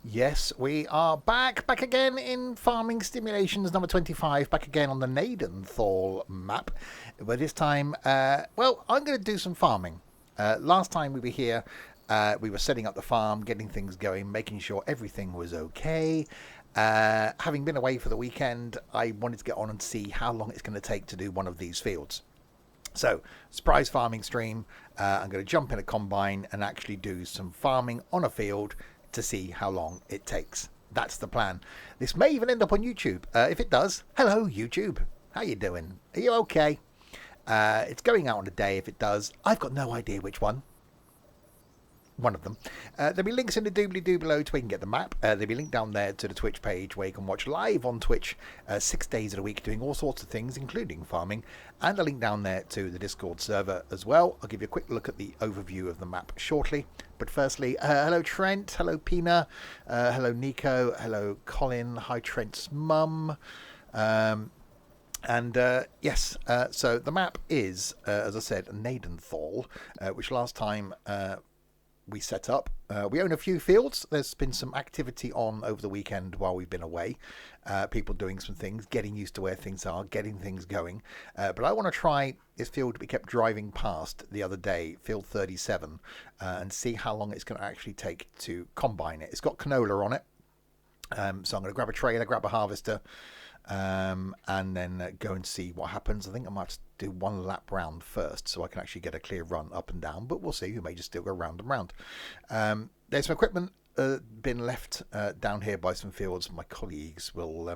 Yes, we are back again in Farming Stimulations number 25, back again on the Gnadenthal map. But this time, well, I'm going to do some farming. Last time we were here, we were setting up the farm, getting things going, making sure everything was okay. Having been away for the weekend, I wanted to get on and see how long it's going to take to do one of these fields. So, surprise farming stream. I'm going to jump in a combine and actually do some farming on a field to see how long it takes. That's the plan. This may even end up on YouTube. If it does, hello YouTube. How you doing? Are you okay? It's going out on a day if it does. I've got no idea which one. One of them. There'll be links in the doobly-doo below to where you can get the map. There'll be a link down there to the Twitch page where you can watch live on Twitch 6 days of the week doing all sorts of things, including farming. And a link down there to the Discord server as well. I'll give you a quick look at the overview of the map shortly. But firstly, hello Trent, hello Pina, hello Nico, hello Colin, hi Trent's mum. Yes, so the map is, as I said, Gnadenthal, which last time we set up. We own a few fields. There's been some activity on over the weekend while we've been away. People doing some things, getting used to where things are, getting things going. But I want to try this field we kept driving past the other day, field 37, and see how long it's going to actually take to combine it. It's got canola on it. So I'm going to grab a trailer, grab a harvester, and then go and see what happens. I think I might have to do one lap round first so I can actually get a clear run up and down, but we'll see. We may just still go round and round. There's some equipment been left down here by some fields. My colleagues will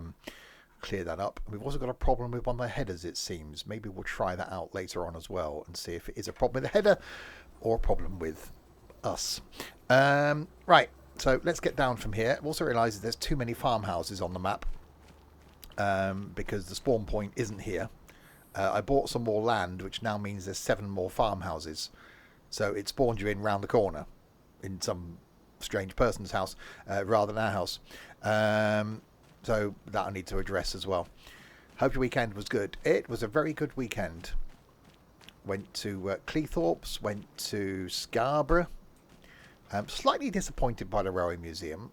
clear that up. We've also got a problem with one of the headers, it seems. Maybe we'll try that out later on as well and see if it is a problem with the header or a problem with us. Right, so let's get down from here. I've also realised there's too many farmhouses on the map. Because the spawn point isn't here. I bought some more land, which now means there's 7 more farmhouses. So it spawned you in round the corner in some strange person's house rather than our house. So that I need to address as well. Hope your weekend was good. It was a very good weekend. Went to Cleethorpes, went to Scarborough. Slightly disappointed by the Railway Museum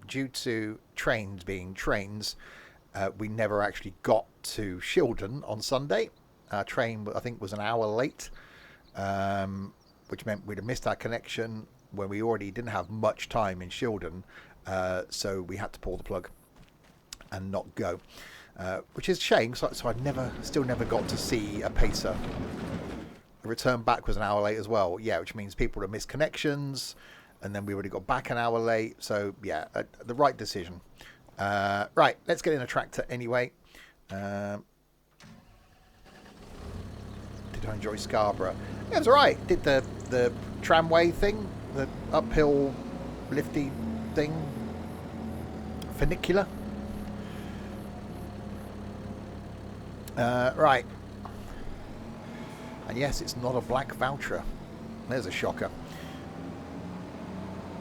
due to trains being trains. We never actually got to Shildon on Sunday. Our train, I think, was an hour late, which meant we'd have missed our connection when we already didn't have much time in Shildon. So we had to pull the plug and not go, which is a shame. So I still never got to see a pacer. The return back was an hour late as well. Yeah, which means people would have missed connections, and then we already got back an hour late. So yeah, the right decision. Right, let's get in a tractor anyway. Did I enjoy Scarborough? Yeah, it was alright. Did the tramway thing, the uphill lifty thing, funicular. Right. And yes, it's not a black voucher. There's a shocker.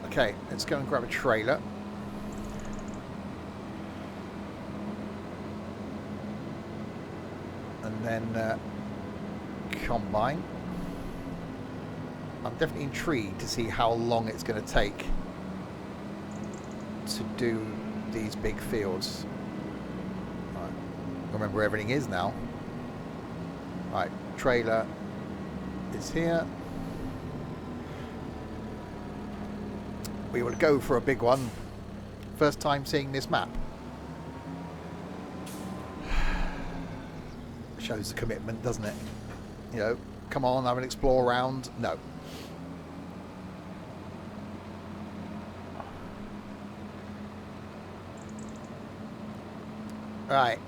Okay, let's go and grab a trailer. And then combine. I'm definitely intrigued to see how long it's going to take to do these big fields. Right. Remember where everything is now. Right, trailer is here. We will go for a big one. First time seeing this map. Shows the commitment, doesn't it? You know, come on, have an explore round. No. Right.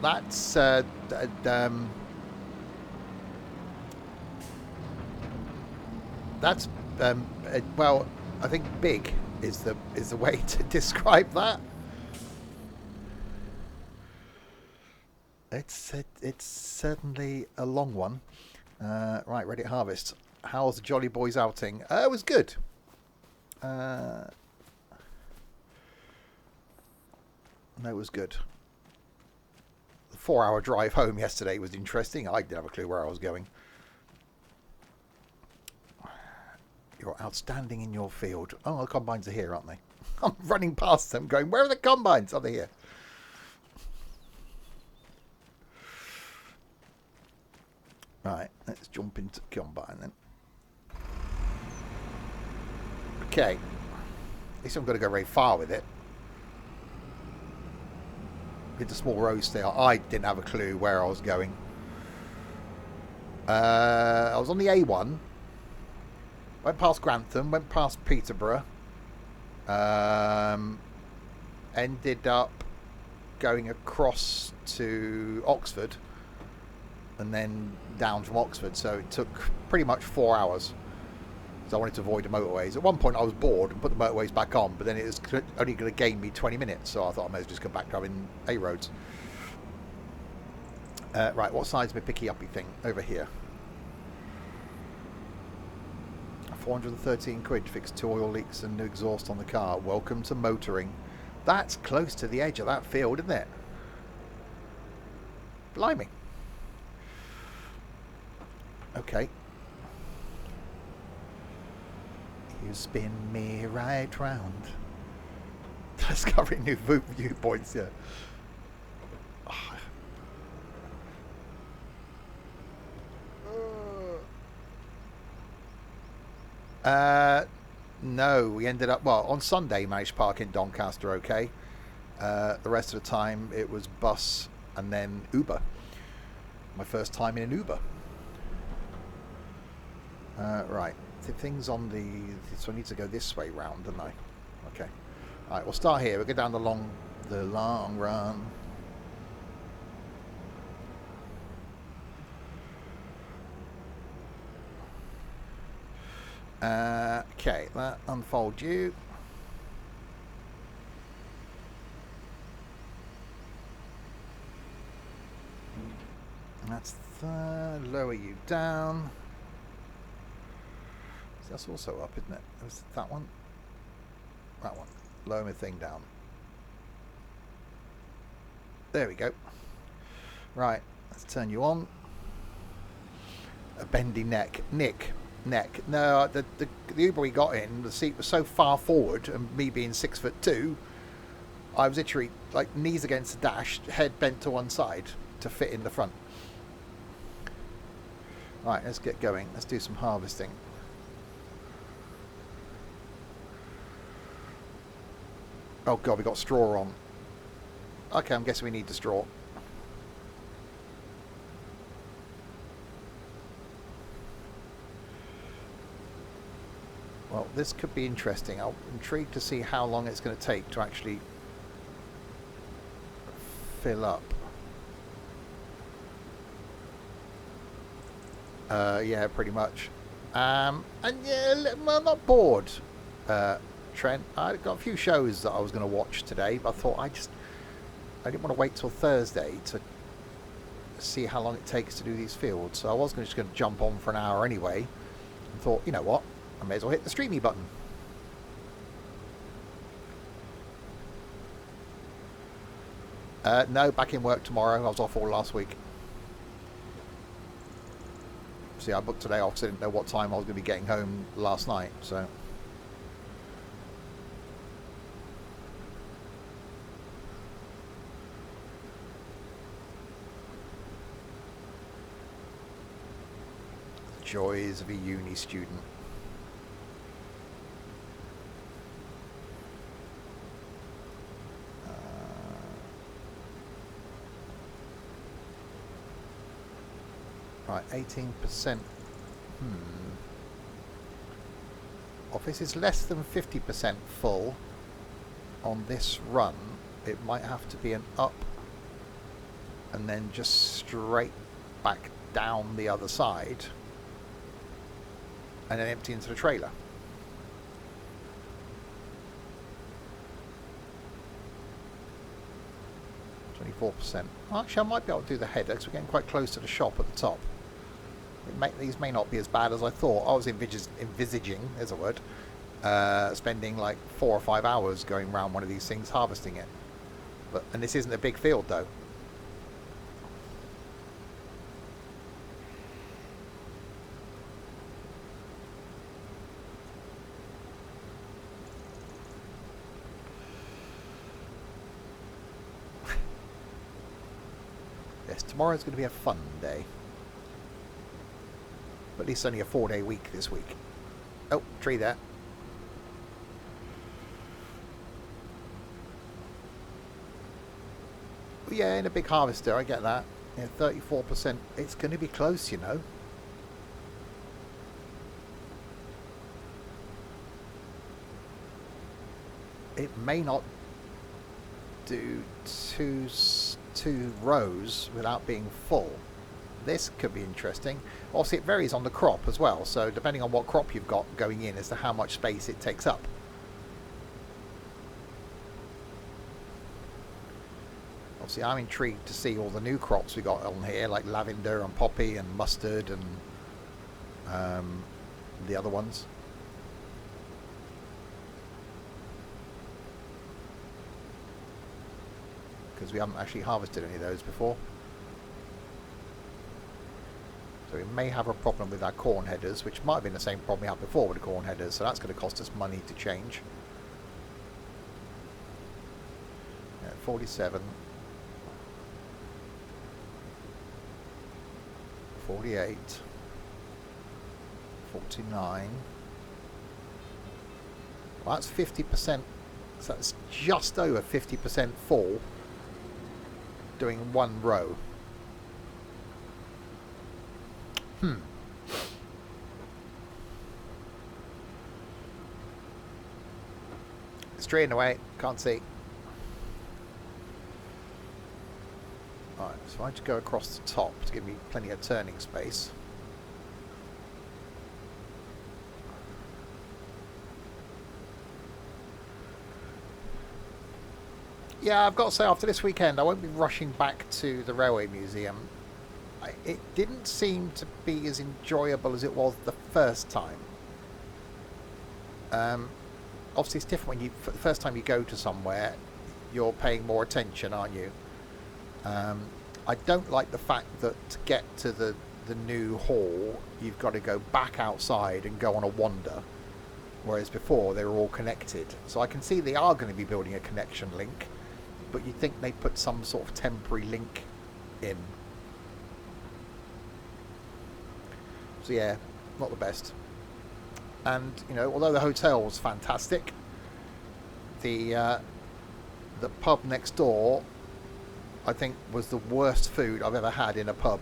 That's well, I think big is the way to describe that. It's certainly a long one. Right, ready to harvest. How's the Jolly Boys outing? It was good. No, it was good. The 4-hour drive home yesterday was interesting. I didn't have a clue where I was going. You're outstanding in your field. Oh, the combines are here, aren't they? I'm running past them going, where are the combines? Oh, they're here. Right, let's jump into combine then. Okay. At least I'm going to go very far with it. Did the small roast there. I didn't have a clue where I was going. I was on the A1. Went past Grantham. Went past Peterborough. Ended up going across to Oxford. And then down from Oxford. So it took pretty much 4 hours. So I wanted to avoid the motorways. At one point I was bored and put the motorways back on, but then it was only going to gain me 20 minutes, so I thought I may as well just go back driving A roads. Right, what side's my picky uppy thing? Over here. 413 quid to fix 2 oil leaks and new exhaust on the car. Welcome to motoring. That's close to the edge of that field, isn't it? Blimey. Okay. You spin me right round. Discovering new viewpoints, yeah. No, we ended up, well, on Sunday managed to park in Doncaster okay. The rest of the time it was bus and then Uber. My first time in an Uber. Right. Things on the... So I need to go this way round, don't I? Okay. Alright, we'll start here. We'll go down the long run. Okay, that unfold you. That's the lower you down. That's also up, isn't it? Was it that one? That one. Lower my thing down. There we go. Right, let's turn you on. A bendy neck. Neck. No, the Uber we got in, the seat was so far forward, and me being 6'2", I was literally like knees against the dash, head bent to one side to fit in the front. Right, let's get going. Let's do some harvesting. Oh god, we got straw on. Okay, I'm guessing we need the straw. Well, this could be interesting. I'm intrigued to see how long it's going to take to actually fill up. Yeah, pretty much. And yeah, I'm not bored, Trent. I got a few shows that I was going to watch today, but I thought I didn't want to wait till Thursday to see how long it takes to do these fields. So I was just going to jump on for an hour anyway, and thought, you know what, I may as well hit the streamy button. No, back in work tomorrow. I was off all last week. See, I booked today off because I didn't know what time I was going to be getting home last night, so... Joys of a uni student. Right, 18%. Office is less than 50% full on this run. It might have to be an up and then just straight back down the other side and then empty into the trailer. %. Actually, I might be able to do the header because we're getting quite close to the shop at the top. These may not be as bad as I thought. I was envisaging, there's a word, spending like 4 or 5 hours going around one of these things harvesting it. And this isn't a big field though. tomorrow's going to be a fun day. But at least only a 4-day week this week. Oh, tree there. Yeah, in a big harvester, I get that. Yeah, 34%. It's going to be close, you know. It may not do two rows without being full. This could be interesting. Obviously, it varies on the crop as well. So depending on what crop you've got going in as to how much space it takes up. Obviously, I'm intrigued to see all the new crops we got on here, like lavender and poppy and mustard and the other ones. Because we haven't actually harvested any of those before. So we may have a problem with our corn headers, which might have been the same problem we had before with the corn headers, so that's going to cost us money to change. 47. 48. 49. Well, that's 50%. So that's just over 50% full doing one row. Straight in the way, can't see. Alright, so I just go across the top to give me plenty of turning space. Yeah, I've got to say, after this weekend, I won't be rushing back to the Railway Museum. It didn't seem to be as enjoyable as it was the first time. Obviously, it's different when you, for the first time you go to somewhere, you're paying more attention, aren't you? I don't like the fact that to get to the new hall, you've got to go back outside and go on a wander. Whereas before, they were all connected. So I can see they are going to be building a connection link. But you'd think they'd put some sort of temporary link in. So yeah, not the best. And, you know, although the hotel was fantastic, the pub next door, I think, was the worst food I've ever had in a pub.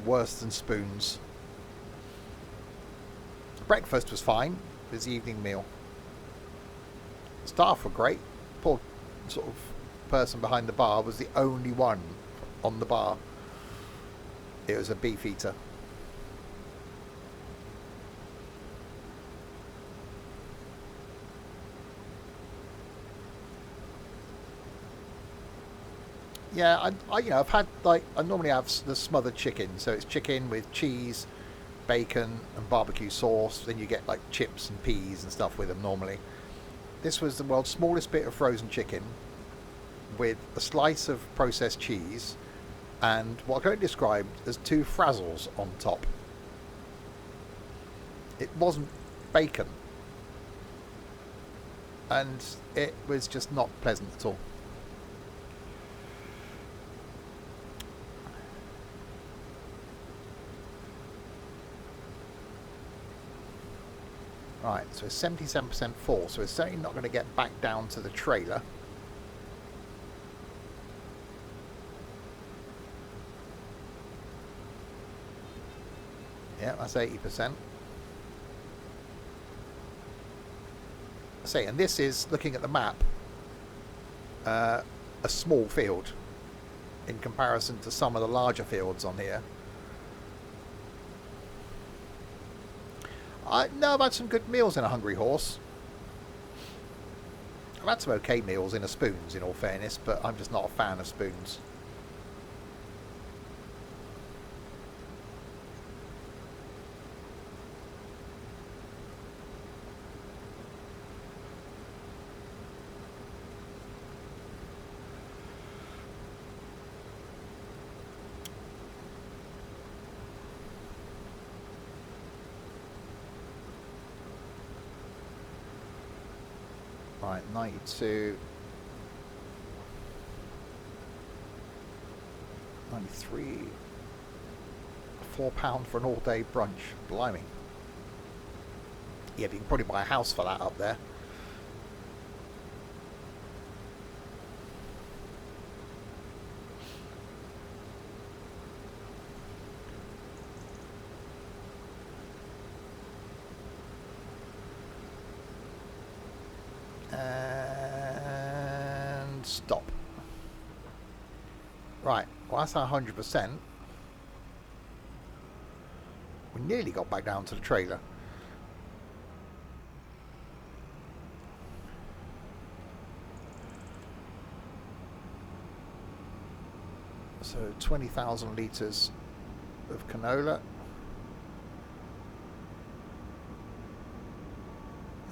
Worse than Spoons. Breakfast was fine. It was the evening meal. Staff were great. Poor sort of person behind the bar was the only one on the bar. It was a beef eater. Yeah, I've had, like, I normally have the smothered chicken, so it's chicken with cheese, bacon and barbecue sauce. Then you get like chips and peas and stuff with them normally. This was the world's smallest bit of frozen chicken with a slice of processed cheese and what I can only describe as 2 frazzles on top. It wasn't bacon, and it was just not pleasant at all. Right, so it's 77% full, so it's certainly not going to get back down to the trailer. Yeah, that's 80%. And this is, looking at the map, a small field in comparison to some of the larger fields on here. No, I've had some good meals in a Hungry Horse. I've had some okay meals in a Spoons, in all fairness, but I'm just not a fan of Spoons. Right, 92. 93. £4 for an all-day brunch. Blimey. Yeah, but you can probably buy a house for that up there. And stop. Right, well that's 100%. We nearly got back down to the trailer. So 20,000 litres of canola.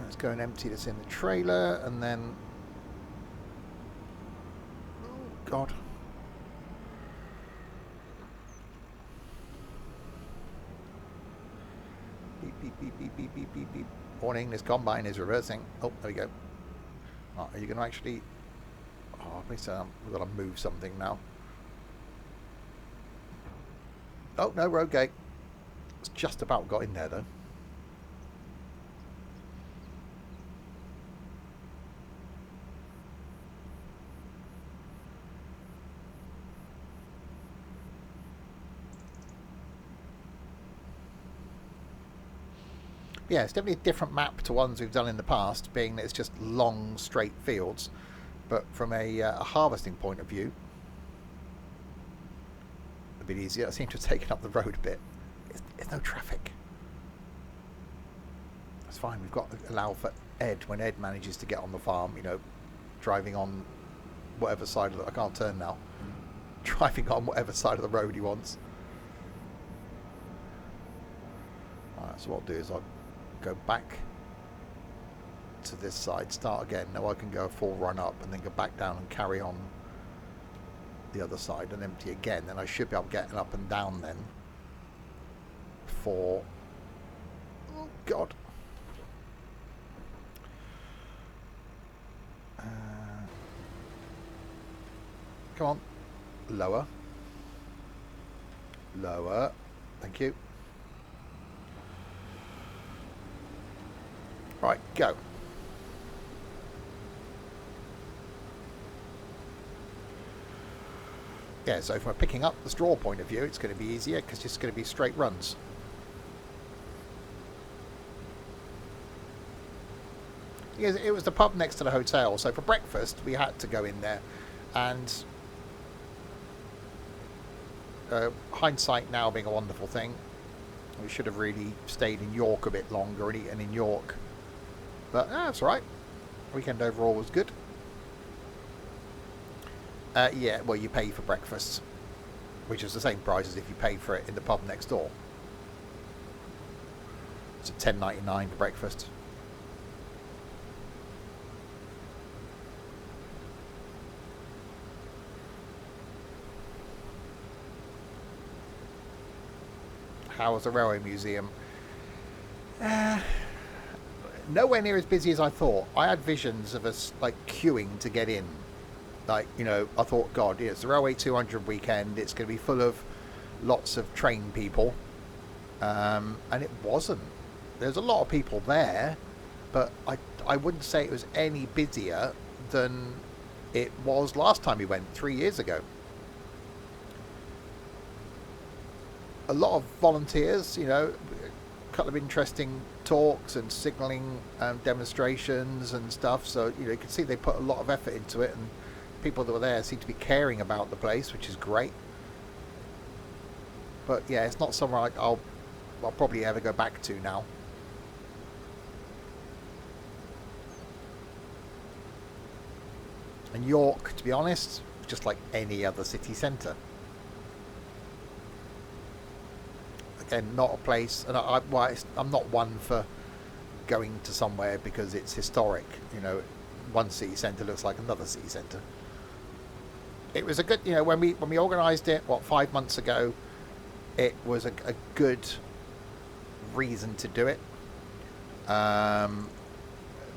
Let's go and empty this in the trailer, and then... Oh, God. Beep, beep, beep, beep, beep, beep, beep, beep. Warning, this combine is reversing. Oh, there we go. Oh, are you going to actually... Oh, we've got to move something now. Oh, no, road gate. It's just about got in there, though. Yeah, it's definitely a different map to ones we've done in the past, being that it's just long, straight fields. But from a harvesting point of view, a bit easier. I seem to have taken up the road a bit. There's no traffic. That's fine. We've got to allow for Ed, when Ed manages to get on the farm, you know, driving on whatever side of the... I can't turn now. Driving on whatever side of the road he wants. Alright, so what I'll do is I'll go back to this side, start again. Now I can go a full run up and then go back down and carry on the other side and empty again. Then I should be able to get up and down then for... Oh God. Come on. Lower. Lower. Thank you. Right, go. Yeah, so from a picking up the straw point of view, it's going to be easier because it's going to be straight runs. Because it was the pub next to the hotel, so for breakfast we had to go in there, and hindsight now being a wonderful thing, we should have really stayed in York a bit longer and eaten in York. But that's all right. Weekend overall was good. Yeah, well, you pay for breakfast, which is the same price as if you pay for it in the pub next door. It's $10.99 for breakfast. How was the railway museum? Nowhere near as busy as I thought. I had visions of us like queuing to get in. Like, you know, I thought, God, yeah, it's the Railway 200 weekend. It's going to be full of lots of train people. And it wasn't. There's a lot of people there, but I wouldn't say it was any busier than it was last time we went, 3 years ago. A lot of volunteers, you know, a couple of interesting talks and signalling demonstrations and stuff. So, you know, you can see they put a lot of effort into it, and people that were there seem to be caring about the place, which is great. But yeah, it's not somewhere like I'll probably ever go back to now. And York, to be honest, just like any other city centre. Again, not a place, and I'm not one for going to somewhere because it's historic. You know, one city centre looks like another city centre. It was a good, you know, when we organised it, 5 months ago, it was a good reason to do it.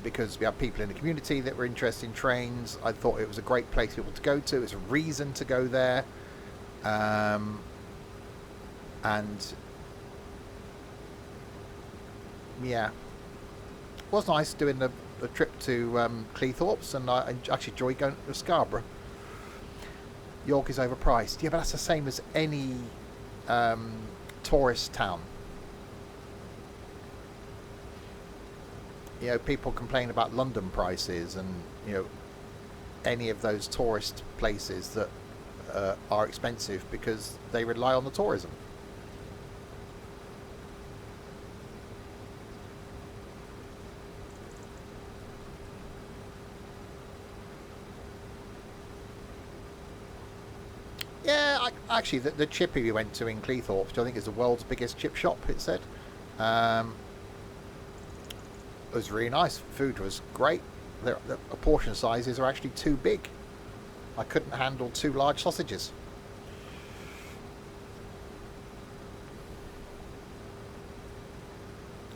Because we have people in the community that were interested in trains. I thought it was a great place for people to go to. It's a reason to go there. And yeah, it was nice doing the trip to Cleethorpes, and I actually enjoyed going to Scarborough. York is overpriced. Yeah, but that's the same as any tourist town. You know, people complain about London prices, and you know, any of those tourist places that are expensive because they rely on the tourism. Yeah, actually, the chippy we went to in Cleethorpes, which I think is the world's biggest chip shop, it said, it was really nice. Food was great. The portion sizes are actually too big. I couldn't handle 2 large sausages.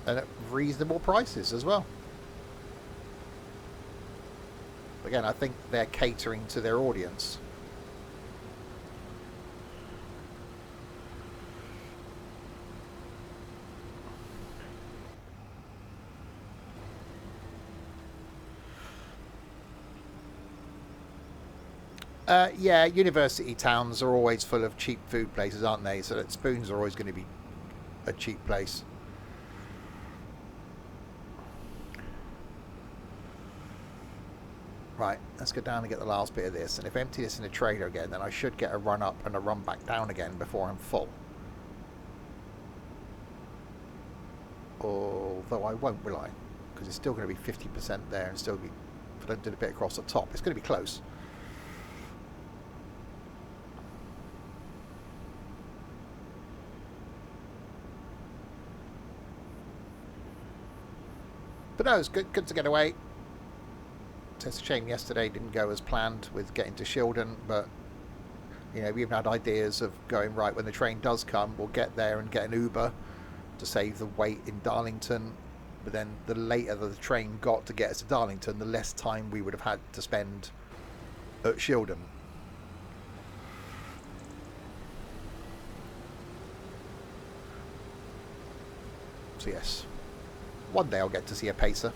And at reasonable prices as well. Again, I think they're catering to their audience. Yeah, university towns are always full of cheap food places, aren't they? So that Spoons are always going to be a cheap place. Right, let's go down and get the last bit of this. And if I empty this in the trailer again, then I should get a run up and a run back down again before I'm full. Although I won't, will I? Because it's still going to be 50% there and still be... If I don't do a bit across the top, it's going to be close. But no, it's good to get away. It's a shame yesterday didn't go as planned with getting to Shildon, but you know, we even had ideas of going, right, when the train does come, we'll get there and get an Uber to save the wait in Darlington. But then the later the train got to get us to Darlington, the less time we would have had to spend at Shildon. So yes, one day I'll get to see a pacer.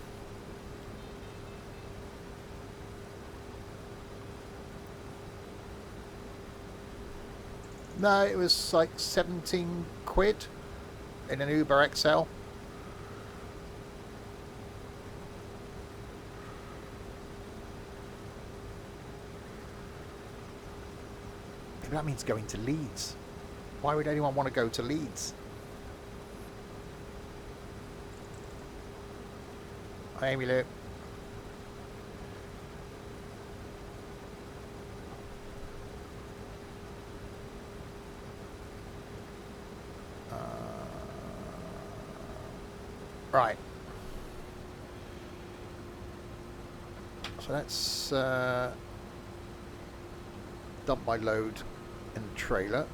No, it was like 17 quid in an Uber XL. Maybe that means going to Leeds. Why would anyone want to go to Leeds? Hi, Amy Lou. Right. So let's dump my load in the trailer.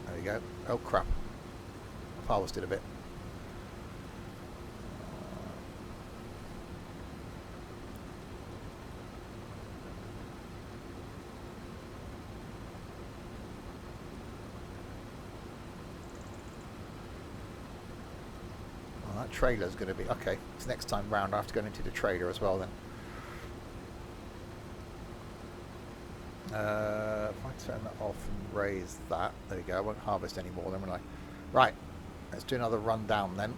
There we go. Oh crap. I've harvested a bit. Trailer's going to be okay. So next time round I have to go into the trailer as well then. If I turn that off and raise that, there we go. I won't harvest anymore then, will I? Right, let's do another run down then.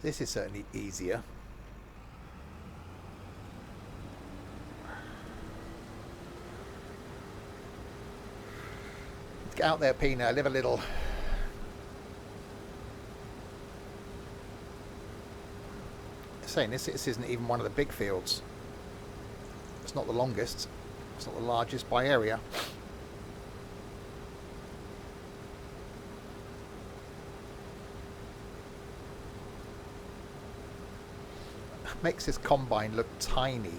This is certainly easier. Get out there, Pina, live a little. Saying this isn't even one of the big fields. It's not the longest. It's not the largest by area. Makes this combine look tiny.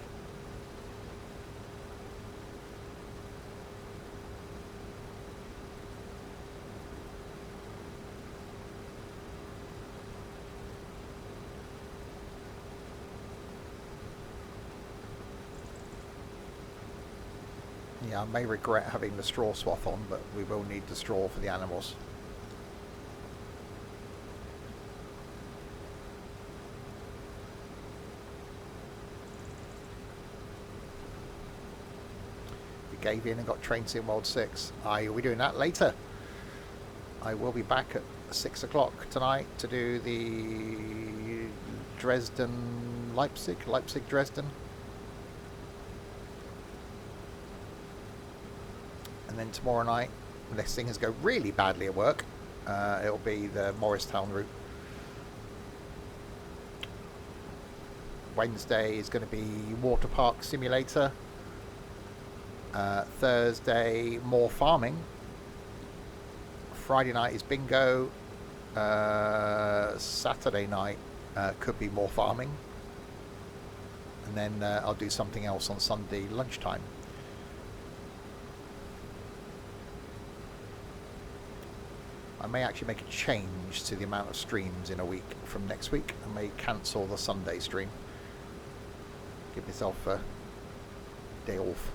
Yeah, I may regret having the straw swath on, but we will need the straw for the animals. We gave in and got Train Sim World 6. I will be doing that later. I will be back at 6 o'clock tonight to do the Leipzig Dresden. And then tomorrow night, unless things go really badly at work, it'll be the Morristown route. Wednesday is going to be Water Park Simulator. Thursday, more farming. Friday night is bingo. Saturday night could be more farming. And then I'll do something else on Sunday lunchtime. I may actually make a change to the amount of streams in a week from next week. I may cancel the Sunday stream. Give myself a day off.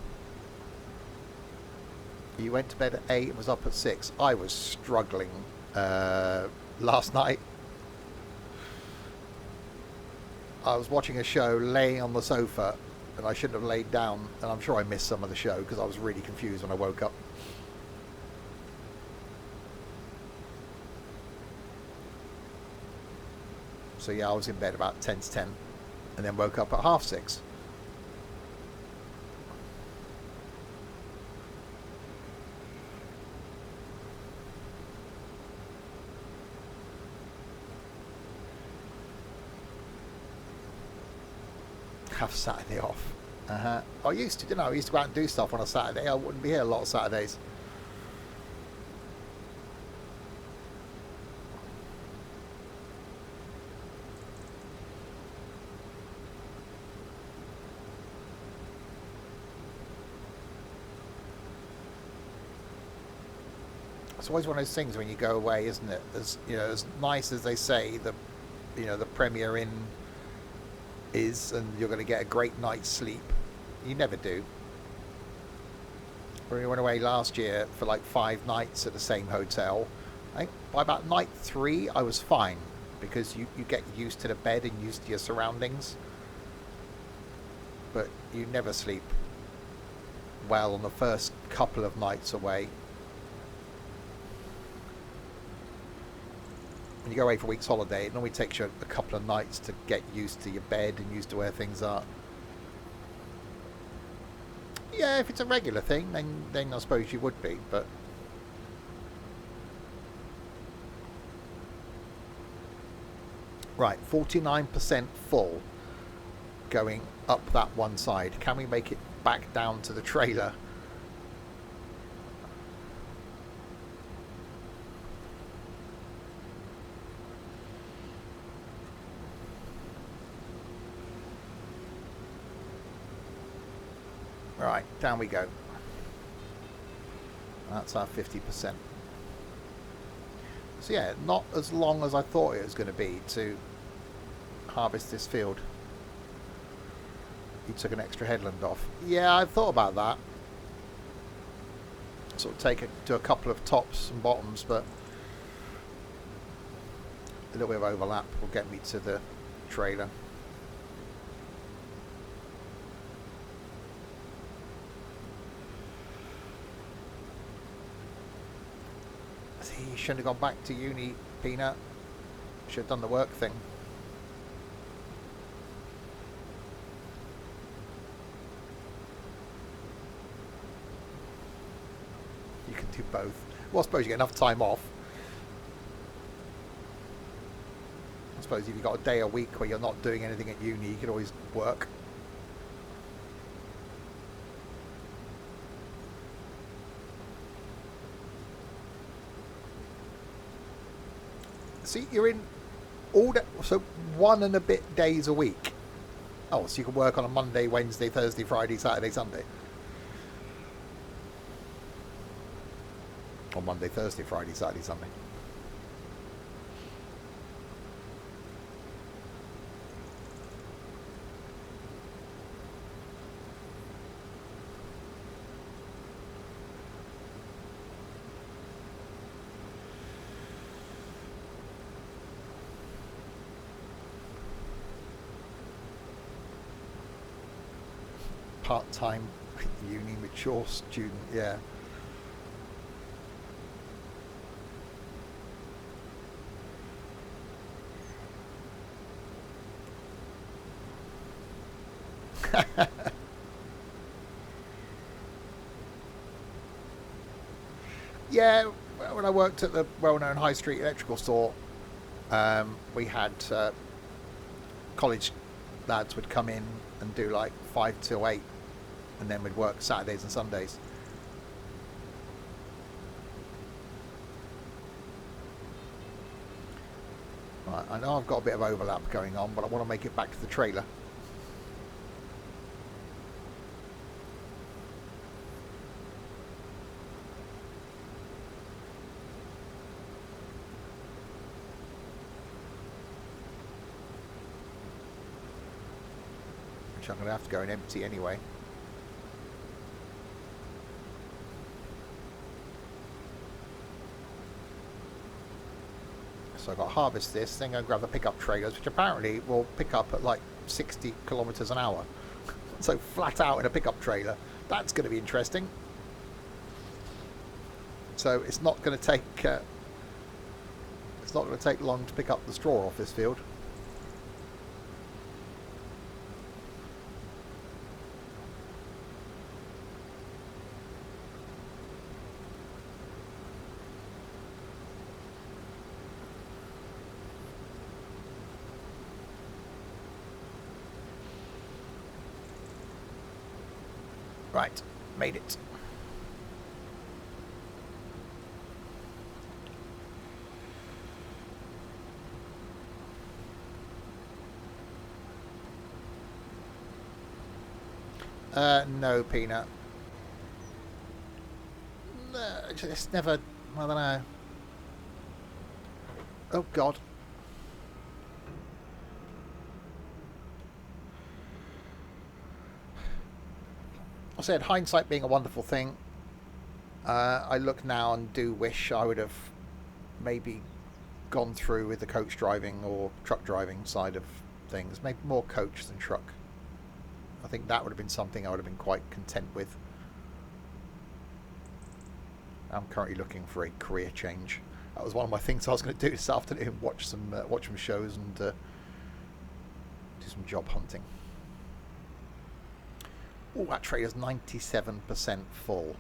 You went to bed at 8 and was up at 6. I was struggling last night. I was watching a show laying on the sofa and I shouldn't have laid down, and I'm sure I missed some of the show because I was really confused when I woke up. So yeah, I was in bed about 10 to 10 and then woke up at 6:30. Have Saturday off. I used to, didn't I? I used to go out and do stuff on a Saturday. I wouldn't be here a lot of Saturdays. It's always one of those things when you go away, isn't it? As you know, as nice as they say the Premier Inn is, and you're going to get a great night's sleep, you never do. When we went away last year for like 5 nights at the same hotel, I think by about night 3 I was fine, because you get used to the bed and used to your surroundings, but you never sleep well on the first couple of nights away. When you go away for a week's holiday, it normally takes you a couple of nights to get used to your bed and used to where things are. Yeah, if it's a regular thing, then I suppose you would be, but... Right, 49% full going up that one side. Can we make it back down to the trailer? Right, down we go. That's our 50%. So yeah, not as long as I thought it was going to be to harvest this field. You took an extra headland off. Yeah, I thought about that. Sort of take it to a couple of tops and bottoms, but a little bit of overlap will get me to the trailer. You shouldn't have gone back to uni, Peanut. Should have done the work thing. You can do both. Well, I suppose you get enough time off. I suppose if you've got a day a week where you're not doing anything at uni, you could always work. See, you're in all day, so 1 and a bit days a week. Oh, so you can work on a Monday, Wednesday, Thursday, Friday, Saturday, Sunday. Or Monday, Thursday, Friday, Saturday, Sunday. part-time uni mature student, yeah. Yeah, when I worked at the well-known high street electrical store, we had college lads would come in and do like 5 till 8, and then we'd work Saturdays and Sundays. Right, I know I've got a bit of overlap going on, but I want to make it back to the trailer. Which I'm going to have to go and empty anyway. So I've got to harvest this, then go and grab the pickup trailers, which apparently will pick up at like 60 kilometers an hour. So flat out in a pickup trailer. That's going to be interesting. So it's not going to take long to pick up the straw off this field. Right, made it. No, Peanut. No, it's never... I don't know. Oh, God. I said, hindsight being a wonderful thing, I look now and do wish I would have maybe gone through with the coach driving or truck driving side of things. Maybe more coach than truck. I think that would have been something I would have been quite content with. I'm currently looking for a career change. That was one of my things I was going to do this afternoon. Watch some shows and do some job hunting. Oh, that trailer's 97% full.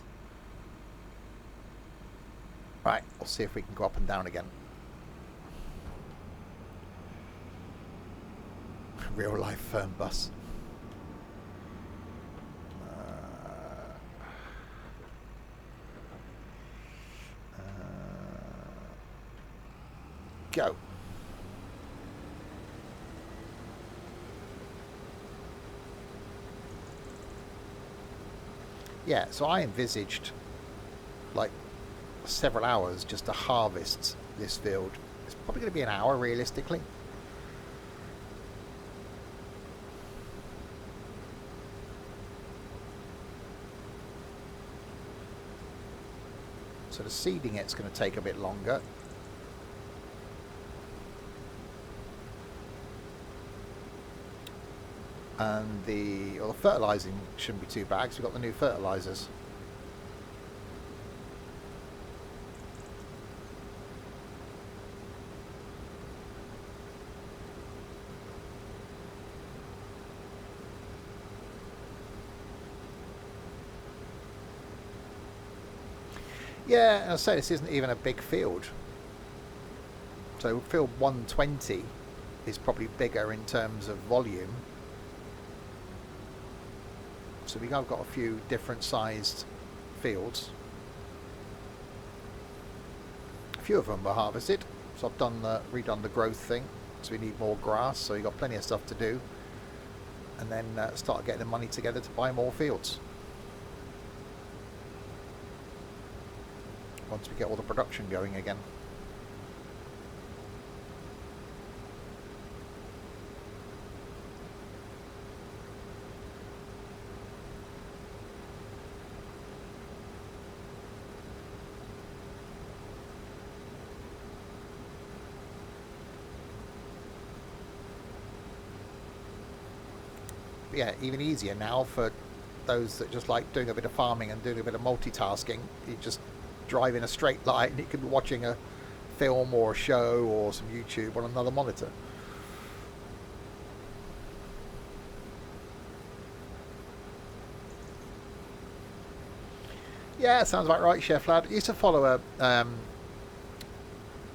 Right, we'll see if we can go up and down again. Real life firm bus. Go. Yeah, so I envisaged like several hours just to harvest this field. It's probably going to be an hour realistically. So the seeding it's going to take a bit longer. And the fertilising shouldn't be too bad because we've got the new fertilisers. Yeah, and I say this isn't even a big field. So field 120 is probably bigger in terms of volume. So we've got a few different sized fields. A few of them were harvested. So I've redone the growth thing. So we need more grass. So you've got plenty of stuff to do. And then start getting the money together to buy more fields. Once we get all the production going again. Yeah, even easier now for those that just like doing a bit of farming and doing a bit of multitasking. You just drive in a straight line. You could be watching a film or a show or some YouTube on another monitor. Yeah, sounds about right, Chef Lad. I used to follow an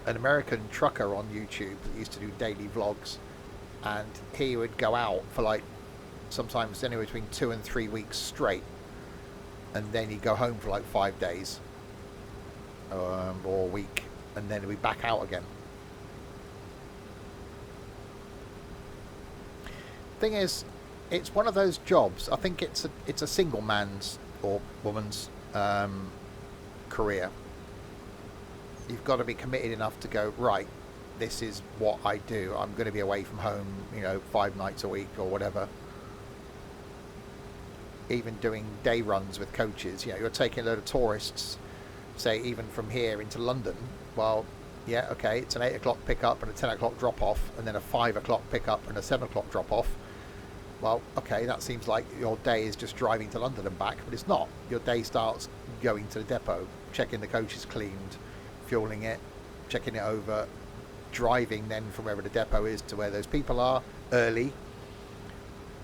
American trucker on YouTube that used to do daily vlogs, and he would go out for like sometimes anywhere between 2 and 3 weeks straight, and then he'd go home for like 5 days or a week, and then he'd be back out again. Thing is, it's one of those jobs. I think it's a single man's or woman's career. You've got to be committed enough to go, right, this is what I do. I'm going to be away from home, 5 nights a week or whatever. Even doing day runs with coaches, you're taking a load of tourists, say even from here into London. Well, yeah, okay, it's an 8 o'clock pickup and a 10 o'clock drop off, and then a 5 o'clock pickup and a 7 o'clock drop off. Well, okay, that seems like your day is just driving to London and back, but it's not. Your day starts going to the depot, checking the coach is cleaned, fueling it, checking it over, driving then from wherever the depot is to where those people are early,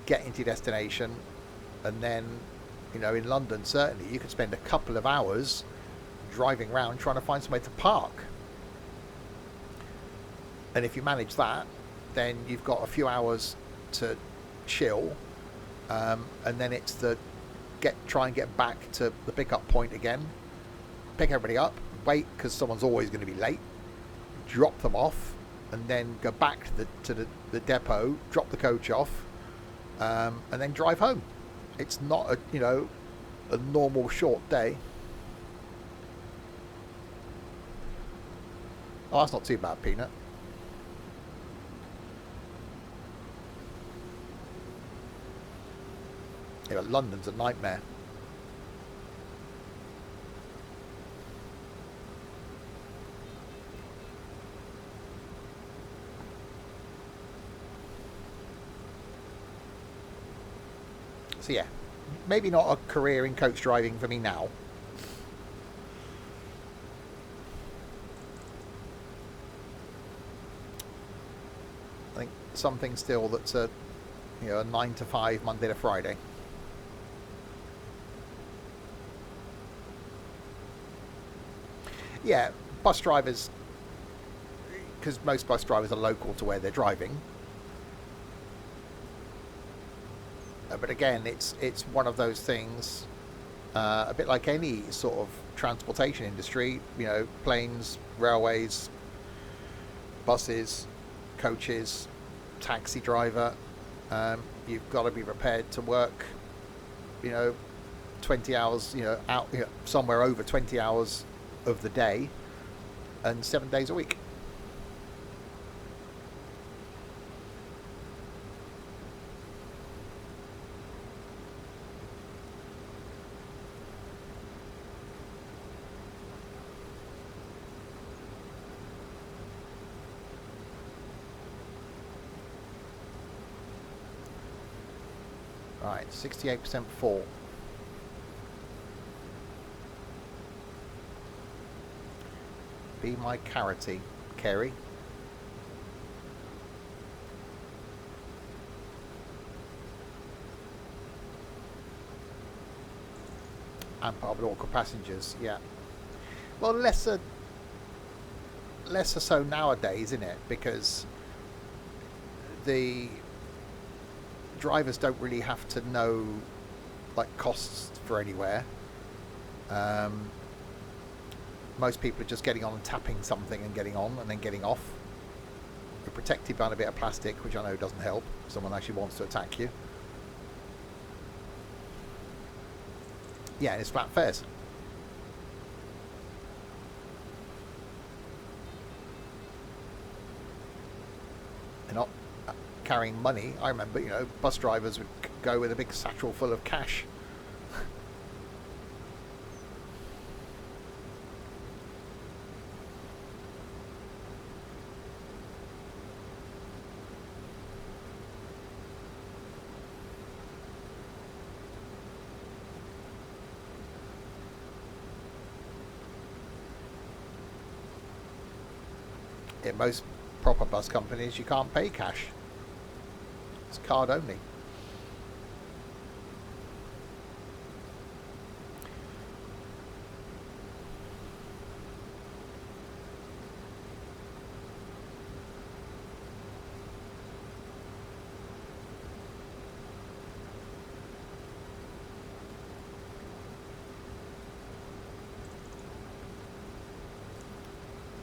getting to your destination, and then, in London certainly you could spend a couple of hours driving around trying to find somewhere to park. And if you manage that, then you've got a few hours to chill, and then it's try and get back to the pickup point again, pick everybody up, wait because someone's always going to be late, drop them off, and then go back to the depot, drop the coach off, and then drive home. It's not a normal short day. Oh, that's not too bad, Peanut. Yeah, but London's a nightmare. So yeah, maybe not a career in coach driving for me now. I think something still that's a 9 to 5 Monday to Friday. Yeah, bus drivers, because most bus drivers are local to where they're driving. But again, it's one of those things, a bit like any sort of transportation industry, planes, railways, buses, coaches, taxi driver. You've got to be prepared to work, 20 hours, out somewhere over 20 hours of the day, and 7 days a week. Right, 68% full. Be my carroty, Kerry. And part of the awkward passengers, yeah. Well, lesser so nowadays, isn't it? Because the drivers don't really have to know like costs for anywhere. Most people are just getting on and tapping something and getting on and then getting off. You're protected by a bit of plastic, which I know doesn't help. Someone actually wants to attack you. Yeah, and it's flat fares. They're not carrying money. I remember, bus drivers would go with a big satchel full of cash. In most proper bus companies, you can't pay cash. It's card only.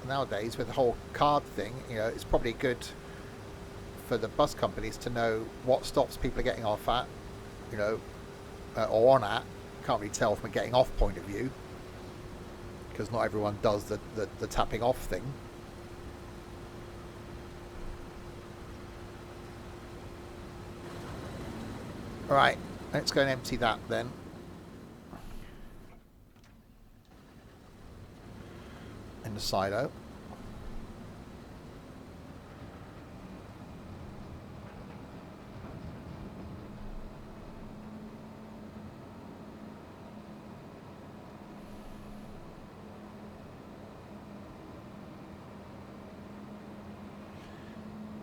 Nowadays, with the whole card thing, you know, it's probably good for the bus companies to know what stops people are getting off at, you know, or on at. Can't really tell from a getting off point of view, because not everyone does the tapping off thing. Right, let's go and empty that then. In the silo.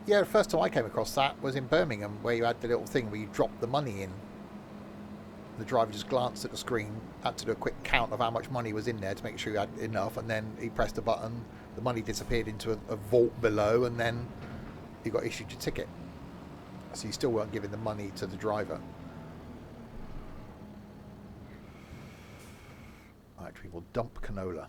Yeah, the first time I came across that was in Birmingham, where you had the little thing where you dropped the money in. The driver just glanced at the screen, had to do a quick count of how much money was in there to make sure you had enough, and then he pressed a button, the money disappeared into a vault below, and then you got issued your ticket. So you still weren't giving the money to the driver. Right, we will dump canola.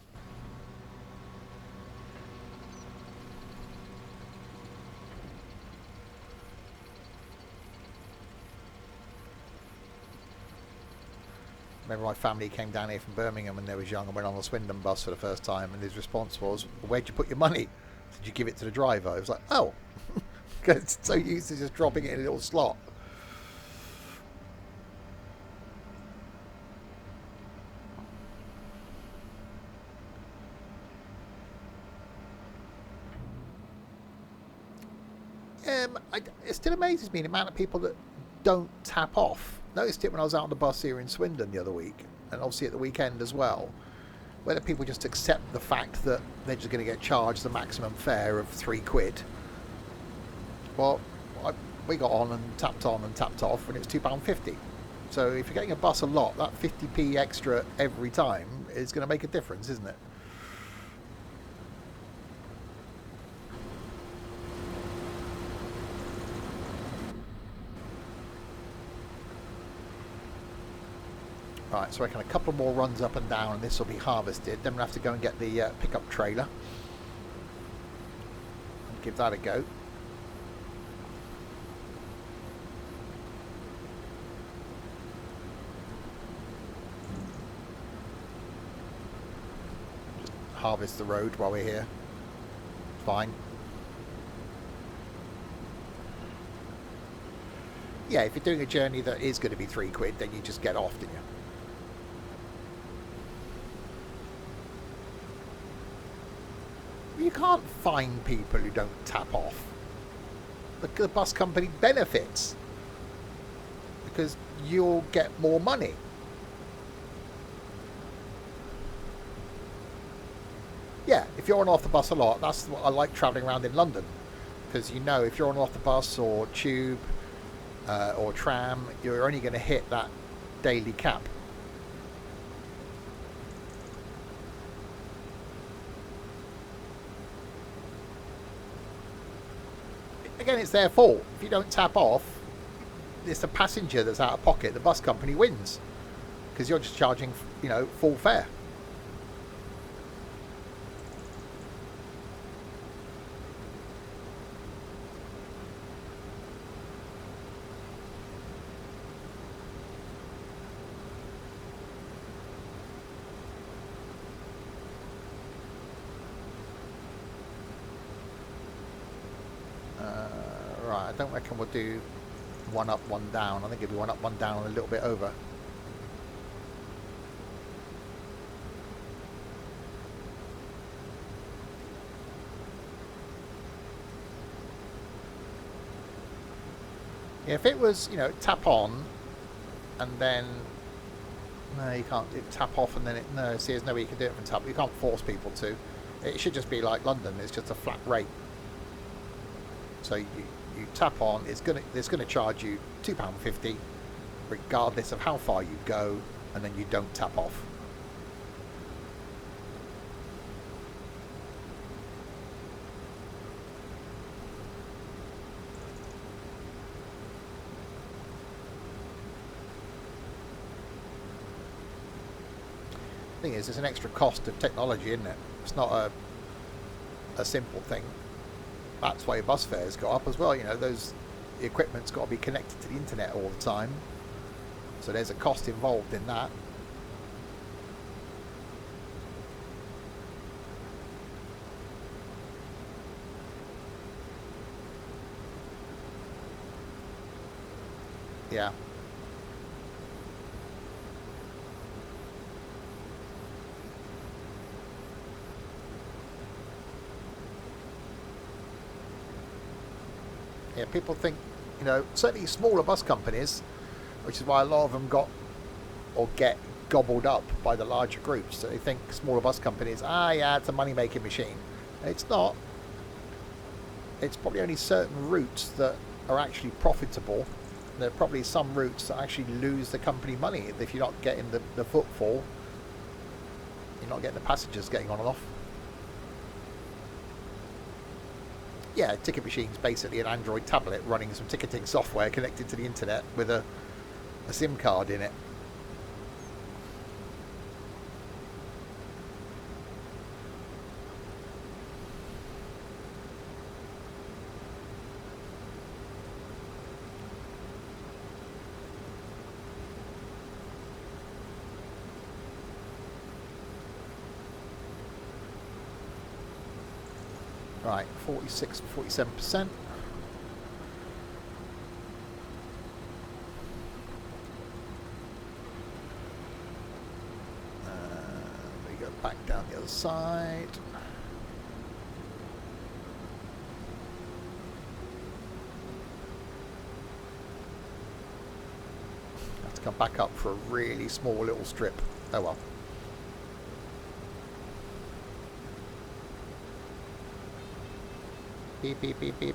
Remember my family came down here from Birmingham when they was young and went on the Swindon bus for the first time, and his response was, "Where'd you put your money? Did you give it to the driver?" It was like, oh, because it's so used to just dropping it in a little slot. It still amazes me the amount of people that don't tap off. Noticed it when I was out on the bus here in Swindon the other week, and obviously at the weekend as well, whether people just accept the fact that they're just going to get charged the maximum fare of £3. Well, we got on and tapped off, and it was £2.50. So if you're getting a bus a lot, that 50p extra every time is going to make a difference, isn't it? Right, so I reckon a couple more runs up and down and this will be harvested. Then we'll have to go and get the pickup trailer and give that a go. Just harvest the road while we're here. Fine. Yeah, if you're doing a journey that is going to be £3, then you just get off, don't you? You can't find people who don't tap off. The bus company benefits because you'll get more money. Yeah, if you're on off the bus a lot, that's what I like travelling around in London, because you know if you're on off the bus or tube or tram, you're only going to hit that daily cap. Again, it's their fault. If you don't tap off, it's the passenger that's out of pocket. The bus company wins because you're just charging, you know, full fare. Right, I don't reckon we'll do one up, one down. I think it'll be one up, one down, and a little bit over. Yeah, if it was, you know, tap on and then no, you can't tap off and then no, see, there's no way you can do it from tap. You can't force people to. It should just be like London. It's just a flat rate. So you tap on, it's gonna charge you £2.50 regardless of how far you go, and then you don't tap off. Thing is, it's an extra cost of technology, isn't it? It's not a simple thing. That's why bus fares go up as well. You know, the equipment's got to be connected to the internet all the time, so there's a cost involved in that. Yeah. Yeah, people think, you know, certainly smaller bus companies, which is why a lot of them get gobbled up by the larger groups. So they think smaller bus companies, yeah, it's a money-making machine. It's not. It's probably only certain routes that are actually profitable. There are probably some routes that actually lose the company money if you're not getting the footfall. You're not getting the passengers getting on and off. Yeah, ticket machine's basically an Android tablet running some ticketing software connected to the internet with a SIM card in it. Right, 46, 47%. We go back down the other side. Have to come back up for a really small little strip. Oh well. Beep, beep, beep, beep.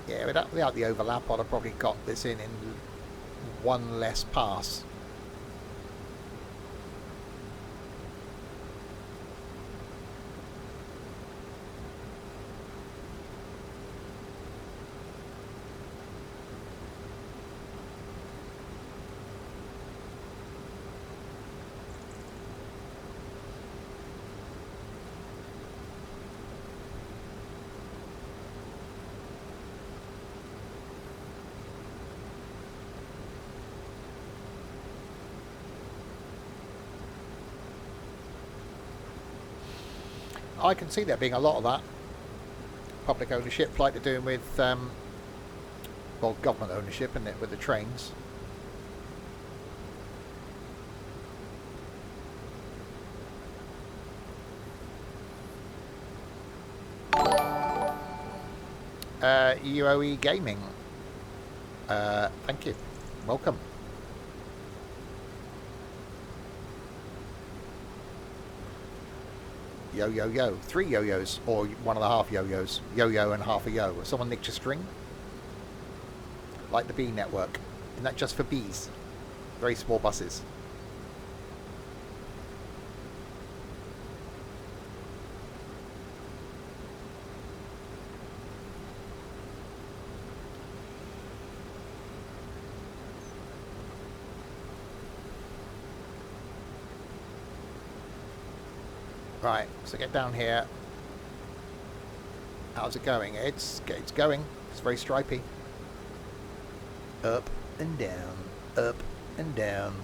Yeah, without the overlap, I'd have probably got this in one less pass. I can see there being a lot of that public ownership, like they're doing with, well, government ownership, isn't it, with the trains. UOE Gaming. Thank you. Welcome. Yo, yo, yo. 3 yo-yos, or 1.5 yo-yos. Yo-yo and half a yo. Someone nicked your string? Like the bee network. Isn't that just for bees? Very small buses. Right, so get down here. How's it going? It's going. It's very stripy. Up and down, up and down.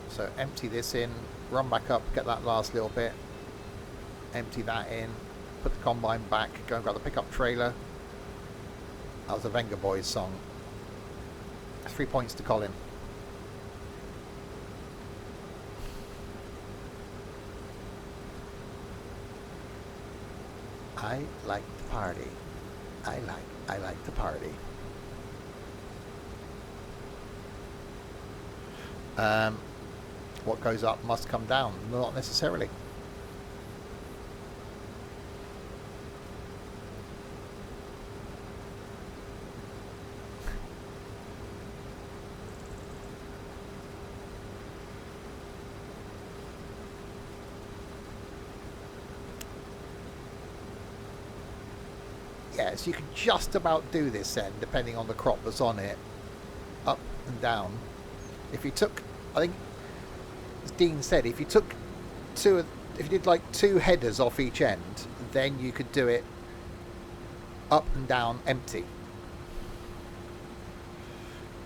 So empty this in, run back up, get that last little bit, empty that in, put the combine back, go and grab the pickup trailer, That was a Venga Boys song. 3 points to Colin. I like the party. I like the party. What goes up must come down. Not necessarily. Yeah, so you can just about do this then, depending on the crop that's on it. Up and down. If you took, I think, as Dean said, if you took if you did like 2 headers off each end, then you could do it up and down empty.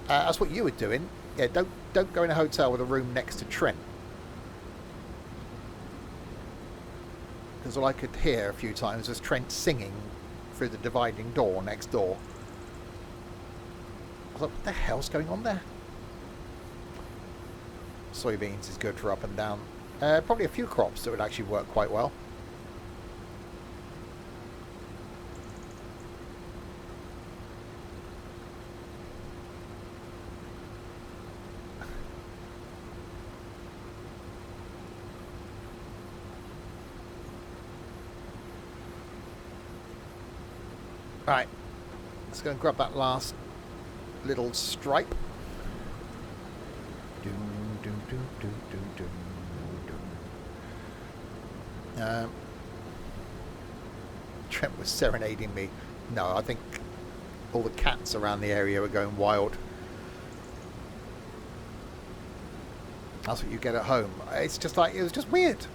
That's what you were doing. Yeah, don't go in a hotel with a room next to Trent. Because all I could hear a few times was Trent singing through the dividing door next door. I thought, what the hell's going on there? Soybeans is good for up and down. Probably a few crops that would actually work quite well. Right, let's go and grab that last little stripe. Trent was serenading me. No, I think all the cats around the area were going wild. That's what you get at home. It's just like, it was just weird.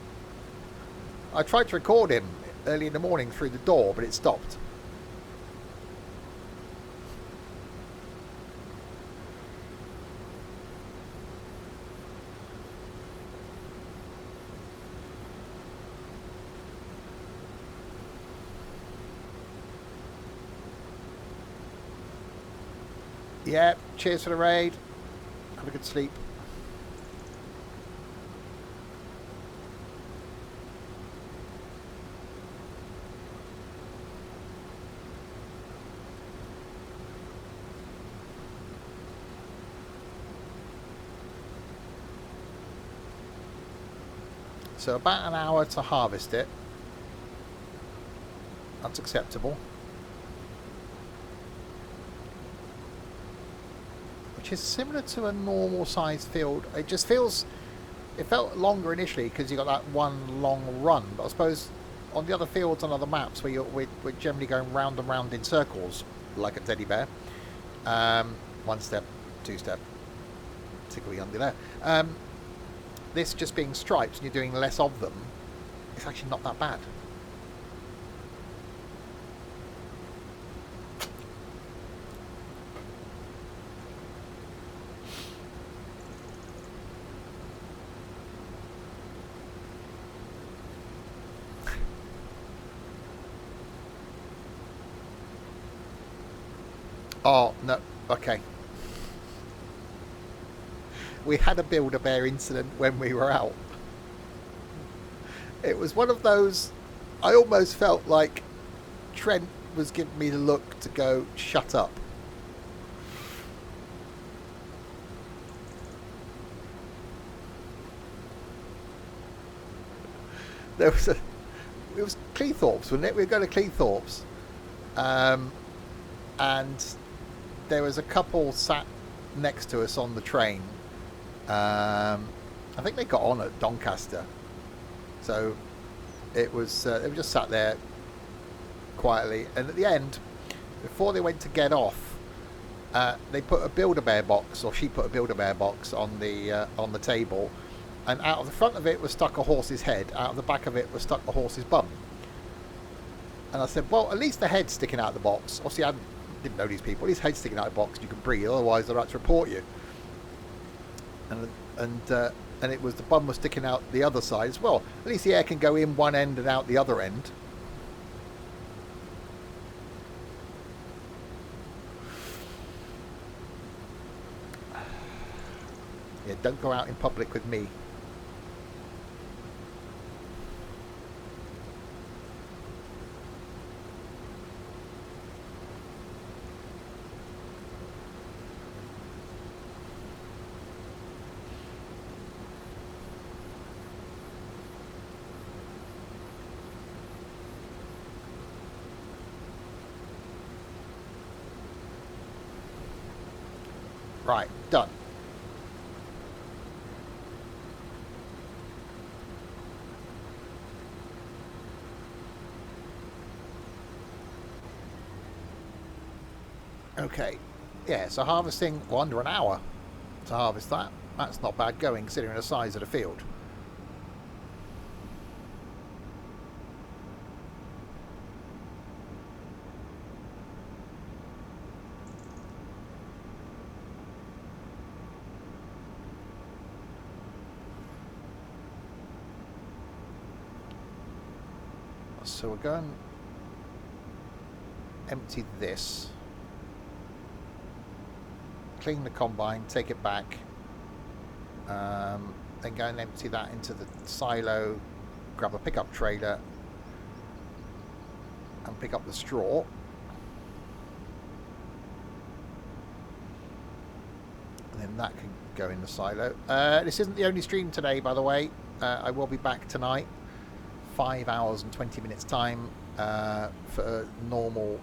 I tried to record him early in the morning through the door, but it stopped. Yeah, cheers for the raid. Have a good sleep. So about an hour to harvest it. That's acceptable. Which is similar to a normal sized field. It just feels, it felt longer initially because you got that one long run, but I suppose on the other fields on other maps where we're generally going round and round in circles like a teddy bear. 1 step, 2 step, tickly under there. This just being stripes and you're doing less of them, it's actually not that bad. Oh, no. Okay. We had a Build-A-Bear incident when we were out. It was one of those, I almost felt like Trent was giving me the look to go, shut up. There was it was Cleethorpes, wasn't it? We were going to Cleethorpes. And there was a couple sat next to us on the train. I think they got on at Doncaster, so it was they were just sat there quietly. And at the end, before they went to get off, they put a Build-A-Bear box, or she put a Build-A-Bear box on the table, and out of the front of it was stuck a horse's head. Out of the back of it was stuck a horse's bum. And I said, well, at least the head's sticking out of the box. Obviously, I didn't know these people. At least head's sticking out of the box, you can breathe. Otherwise, they're out to report you. And it was the bum was sticking out the other side as well. At least the air can go in one end and out the other end. Yeah, don't go out in public with me. Right, done. Okay. Yeah, so harvesting, well, under an hour to harvest that. That's not bad going considering the size of the field. So we're going empty this, clean the combine, take it back, then go and empty that into the silo, grab a pickup trailer and pick up the straw. And then that can go in the silo. This isn't the only stream today, by the way. I will be back tonight, 5 hours and 20 minutes time, for normal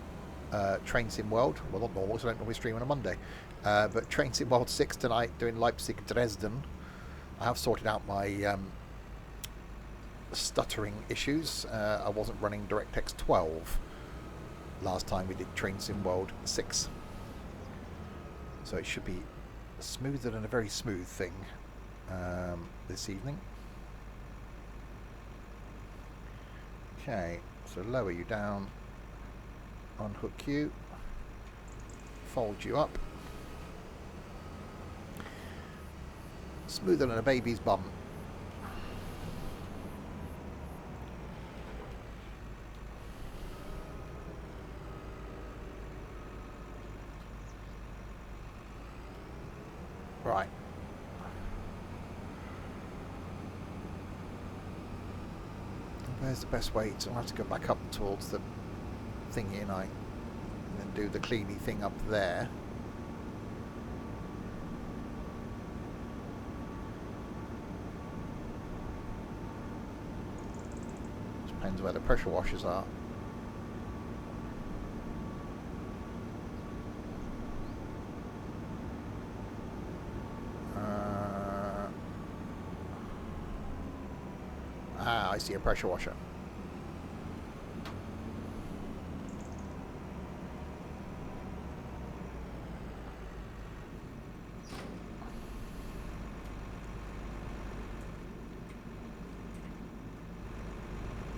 Train Sim World. Well, not normal, because I don't normally stream on a Monday. But Train Sim World 6 tonight, doing Leipzig Dresden. I have sorted out my stuttering issues. I wasn't running DirectX 12 last time we did Train Sim World 6. So it should be smoother than a very smooth thing this evening. Okay, so lower you down, unhook you, fold you up. Smoother than a baby's bum. Right. Where's the best way? So I'll have to go back up towards the thingy and then do the cleany thing up there. Depends where the pressure washers are. I see a pressure washer.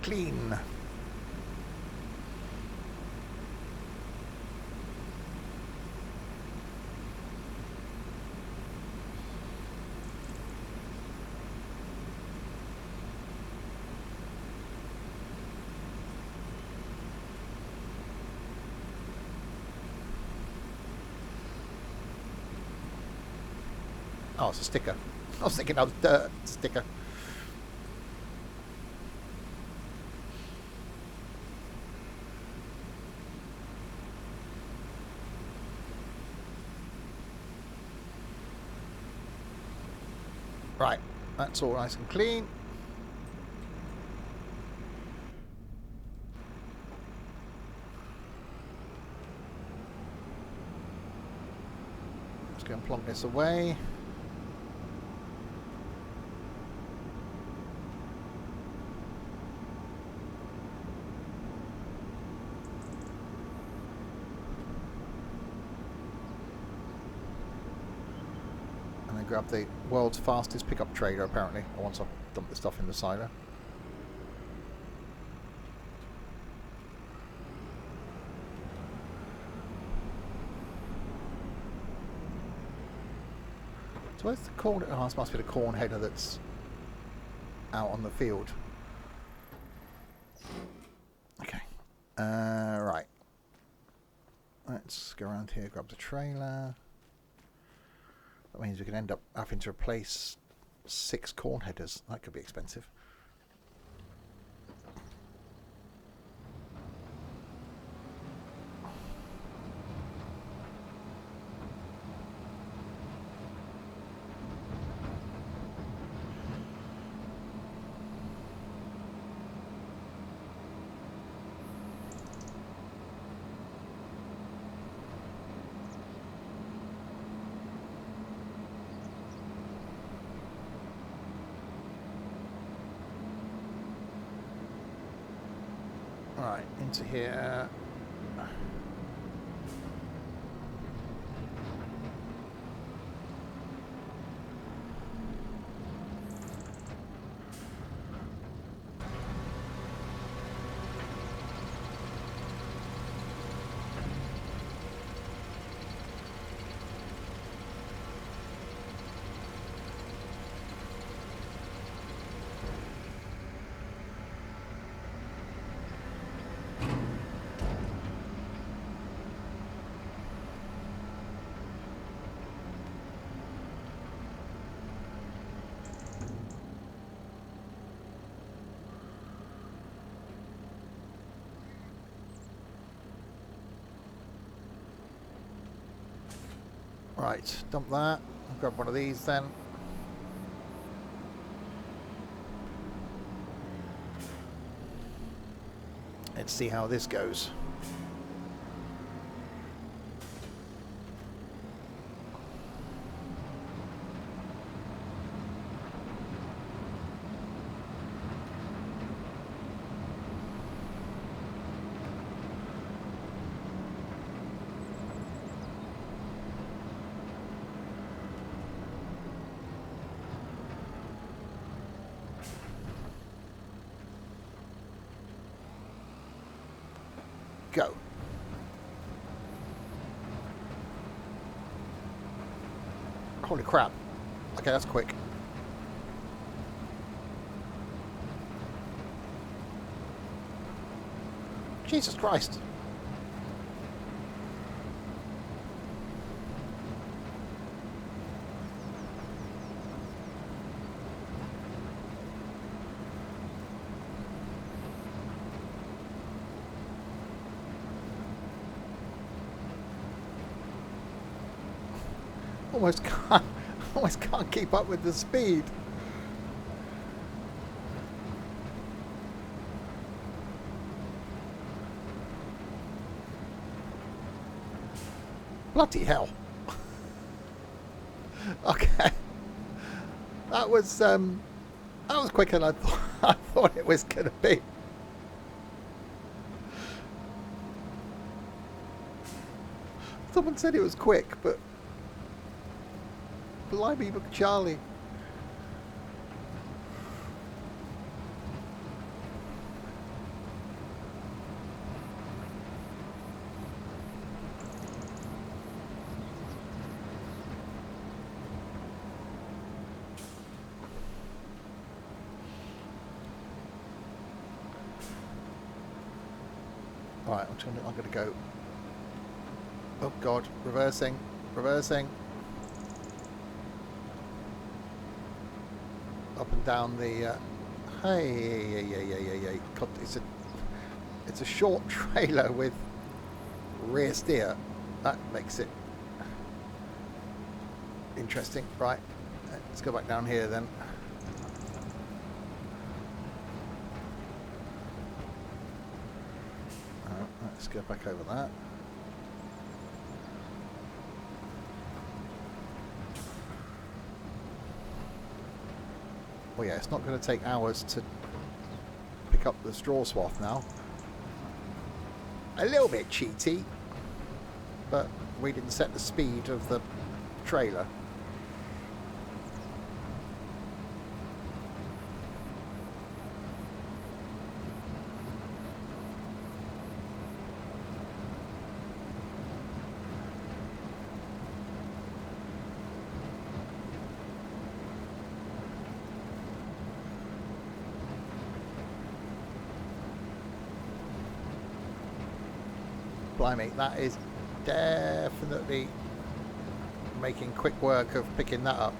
Clean. Oh, it's a sticker. I was thinking that was dirt. It's a sticker. Right, that's all nice and clean. Let's go and plonk this away. Grab the world's fastest pickup trailer apparently, once I've dumped the stuff in the silo. So where's the corn? Oh, this must be the corn header that's out on the field. Okay. Right. Let's go around here, grab the trailer. means we can end up having to replace 6 corn headers. That could be expensive. Right, into here. Right, dump that. I'll grab one of these then. Let's see how this goes. Go. Holy crap. Okay, that's quick. Jesus Christ. Almost can't keep up with the speed. Bloody hell. Okay. That was quicker than I thought it was gonna be. Someone said it was quick, but blimey, look, Charlie. Right, I'm gonna go. Oh God, reversing. Up and down the hey. God, it's a short trailer with rear steer. That makes it interesting. Right, let's go back down here then. Let's go back over that. Well, yeah, it's not going to take hours to pick up the straw swath now. A little bit cheaty, but we didn't set the speed of the trailer. Blimey, that is definitely making quick work of picking that up.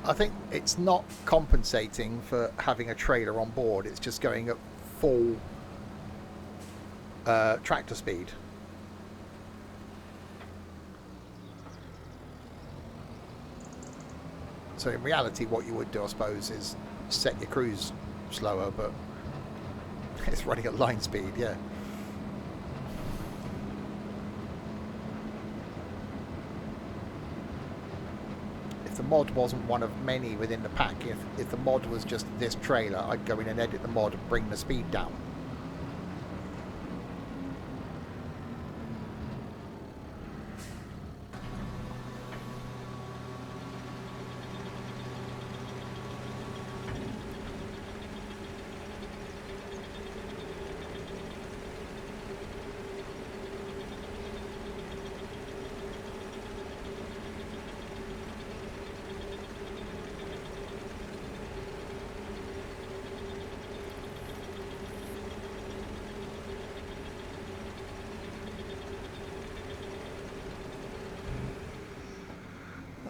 I think it's not compensating for having a trailer on board. It's just going at full tractor speed. So in reality, what you would do, I suppose, is set your cruise slower, but it's running at line speed, yeah. If the mod wasn't one of many within the pack, if the mod was just this trailer, I'd go in and edit the mod and bring the speed down.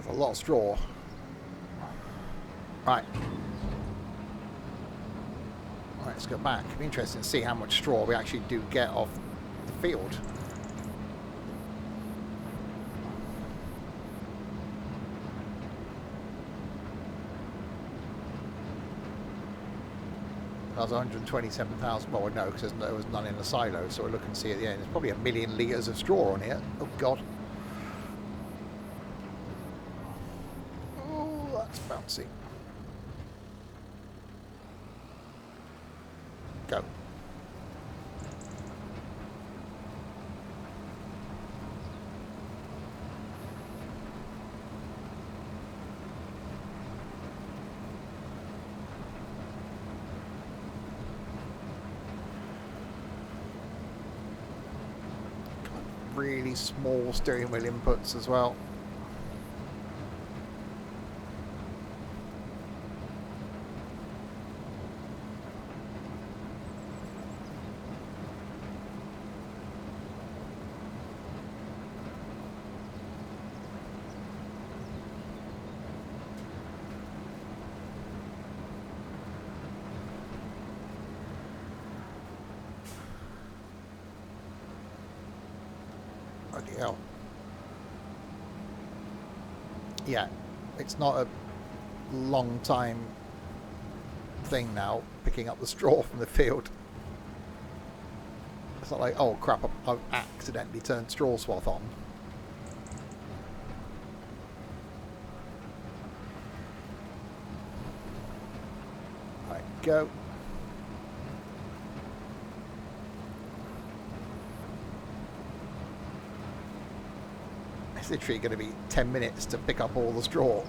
A lot of straw. Right. Let's go back. It'll be interesting to see how much straw we actually do get off the field. That was 127,000. Well, no, because there was none in the silo, so we'll look and see at the end. There's probably 1 million litres of straw on here. Oh, God. Bouncy. Go. Really small steering wheel inputs as well. Hell. Yeah, it's not a long time thing now picking up the straw from the field. It's not like, oh crap, I've accidentally turned straw swath on. Right, go. It's literally going to be 10 minutes to pick up all the straw.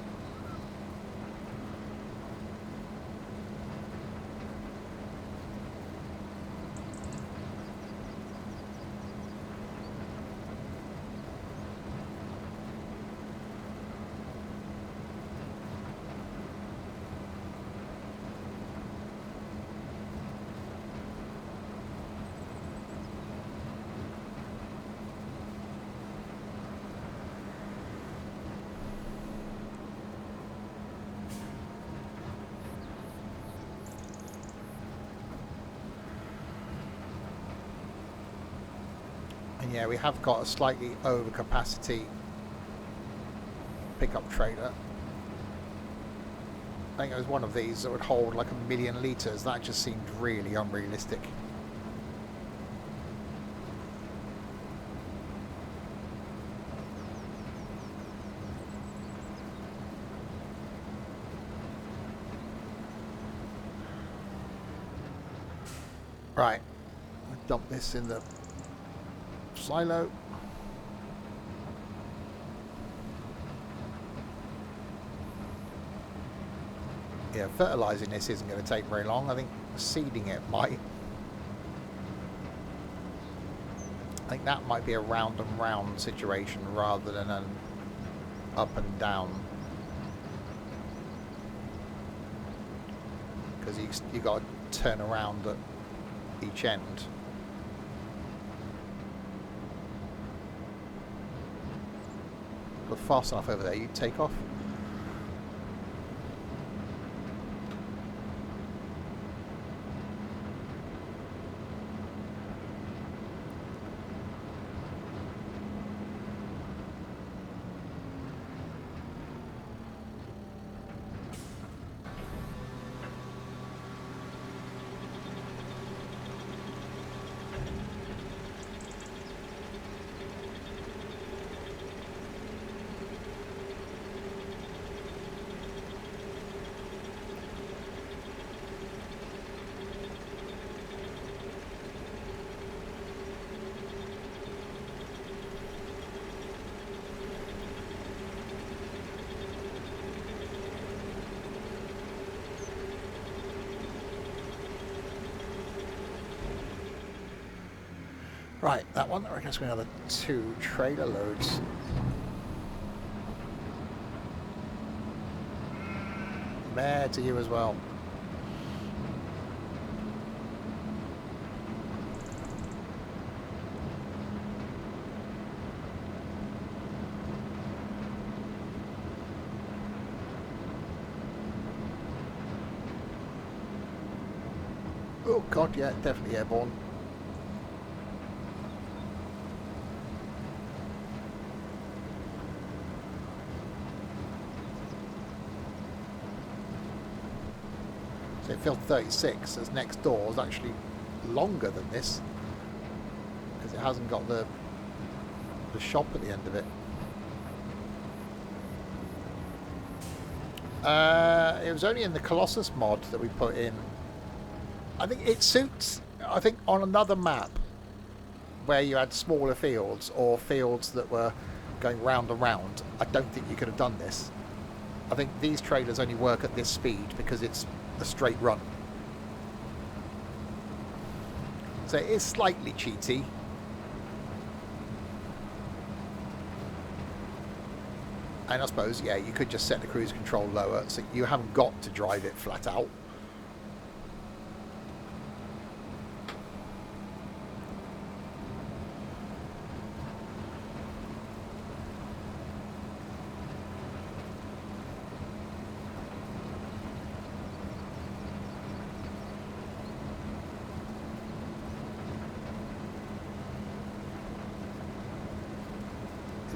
And yeah, we have got a slightly over capacity pickup trailer. I think it was one of these that would hold like 1 million litres. That just seemed really unrealistic. Right, I'll dump this in the silo. Yeah, fertilising this isn't going to take very long. I think seeding it might. I think that might be a round and round situation rather than an up and down. because you got to turn around at each end. But fast enough over there, you take off. Right, that one, I reckon it's going to be another 2 trailer loads. Mare to you as well. Oh god, yeah, definitely airborne. So field 36 as next door is actually longer than this because it hasn't got the shop at the end of it. It was only in the Colossus mod that we put in. I think it suits, I think on another map where you had smaller fields or fields that were going round and round, I don't think you could have done this. I think these trailers only work at this speed because it's a straight run. So it is slightly cheaty. And I suppose, yeah, you could just set the cruise control lower so you haven't got to drive it flat out.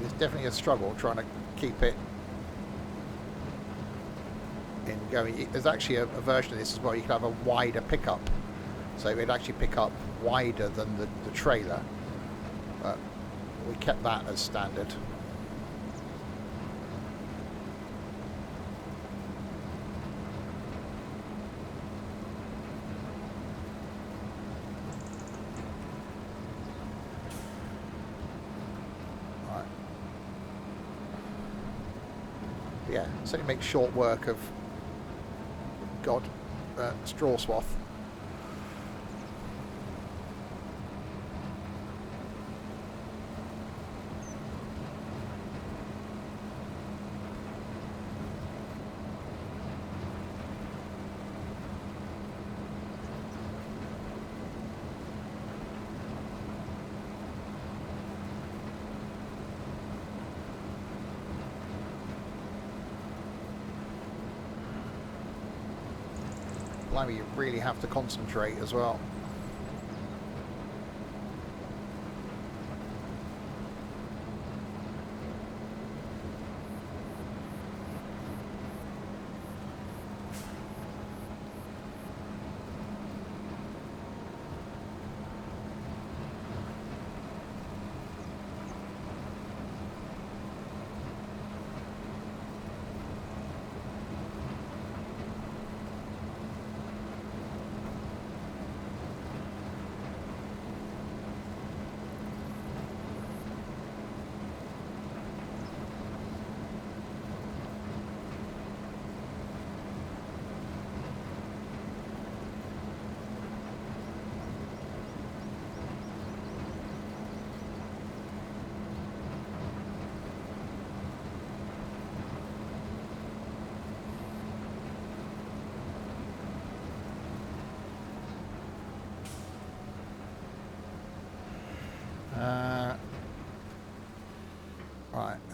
It's definitely a struggle trying to keep it in going. There's actually a version of this as well. You can have a wider pickup, so it'd actually pick up wider than the trailer. But we kept that as standard. Yeah, certainly makes short work of straw swath. Blimey, you really have to concentrate as well.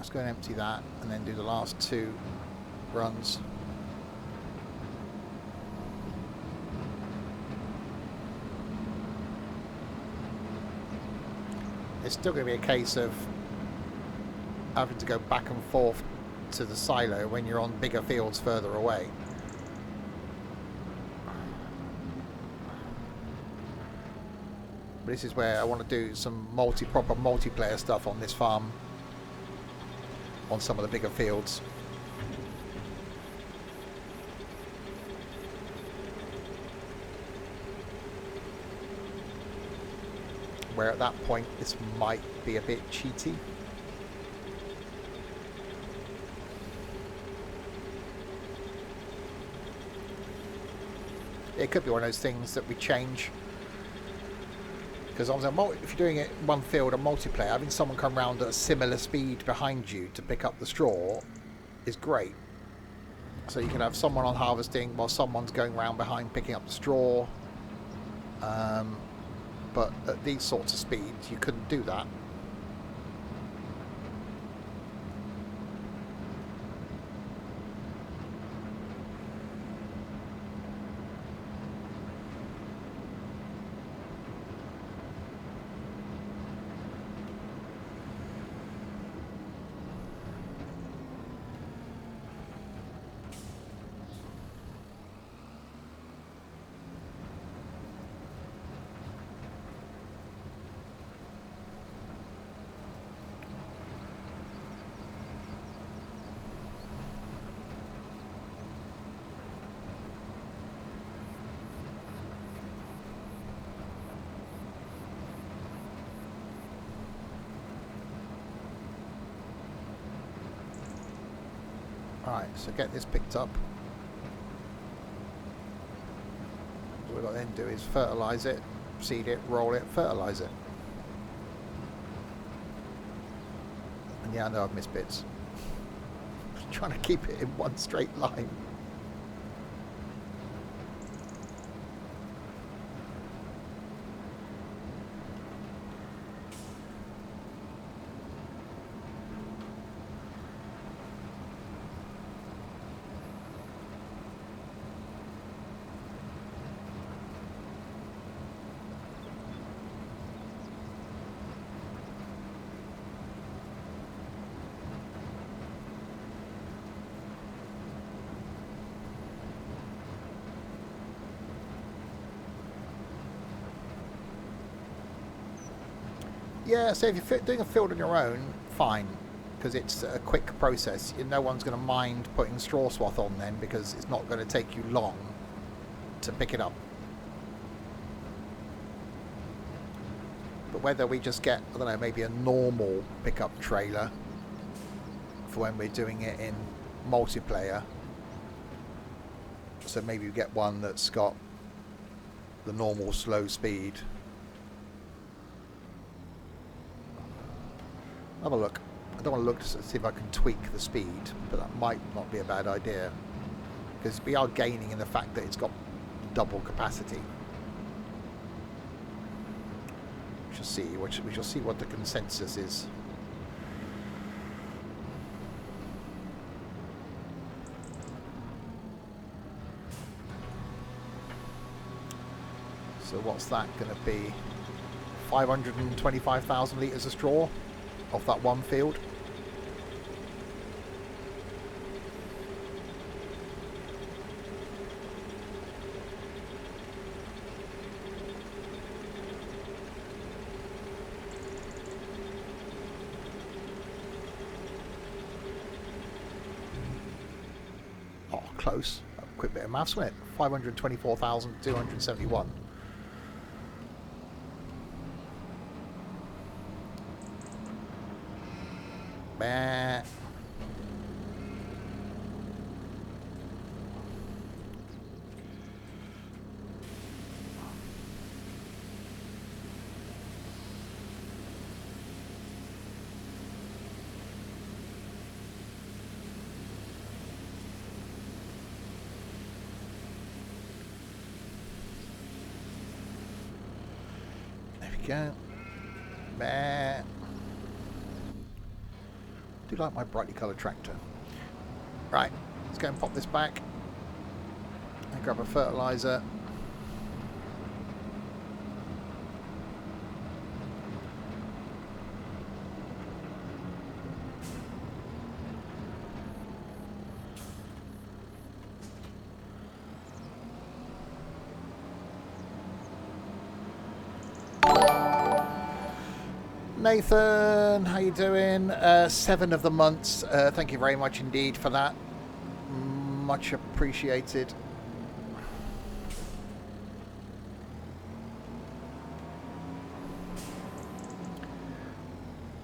Let's go and empty that and then do the last 2 runs. It's still going to be a case of having to go back and forth to the silo when you're on bigger fields further away. But this is where I want to do some proper multiplayer stuff on this farm, on some of the bigger fields. Where at that point this might be a bit cheaty. It could be one of those things that we change, because if you're doing it in one field on multiplayer, having someone come around at a similar speed behind you to pick up the straw is great. So you can have someone on harvesting while someone's going around behind picking up the straw. But at these sorts of speeds, you couldn't do that. Alright, so get this picked up. What we've got to then do is fertilise it, seed it, roll it, fertilise it. And yeah, I know I've missed bits. I'm trying to keep it in one straight line. Yeah, so if you're doing a field on your own, fine, because it's a quick process. No one's going to mind putting straw swath on then, because it's not going to take you long to pick it up. But whether we just get, I don't know, maybe a normal pickup trailer for when we're doing it in multiplayer. So maybe we get one that's got the normal slow speed. Have a look. I don't want to look to see if I can tweak the speed, but that might not be a bad idea, because we are gaining in the fact that it's got double capacity. We shall see. We shall see what the consensus is. So what's that going to be? 525,000 litres of straw off that one field. Oh, close. A quick bit of maths, wasn't it? 524,271. Bah. There we go. Bah. Do like my brightly coloured tractor. Right, let's go and pop this back and grab a fertiliser. Nathan, how you doing? 7 of the months. Thank you very much indeed for that. Much appreciated.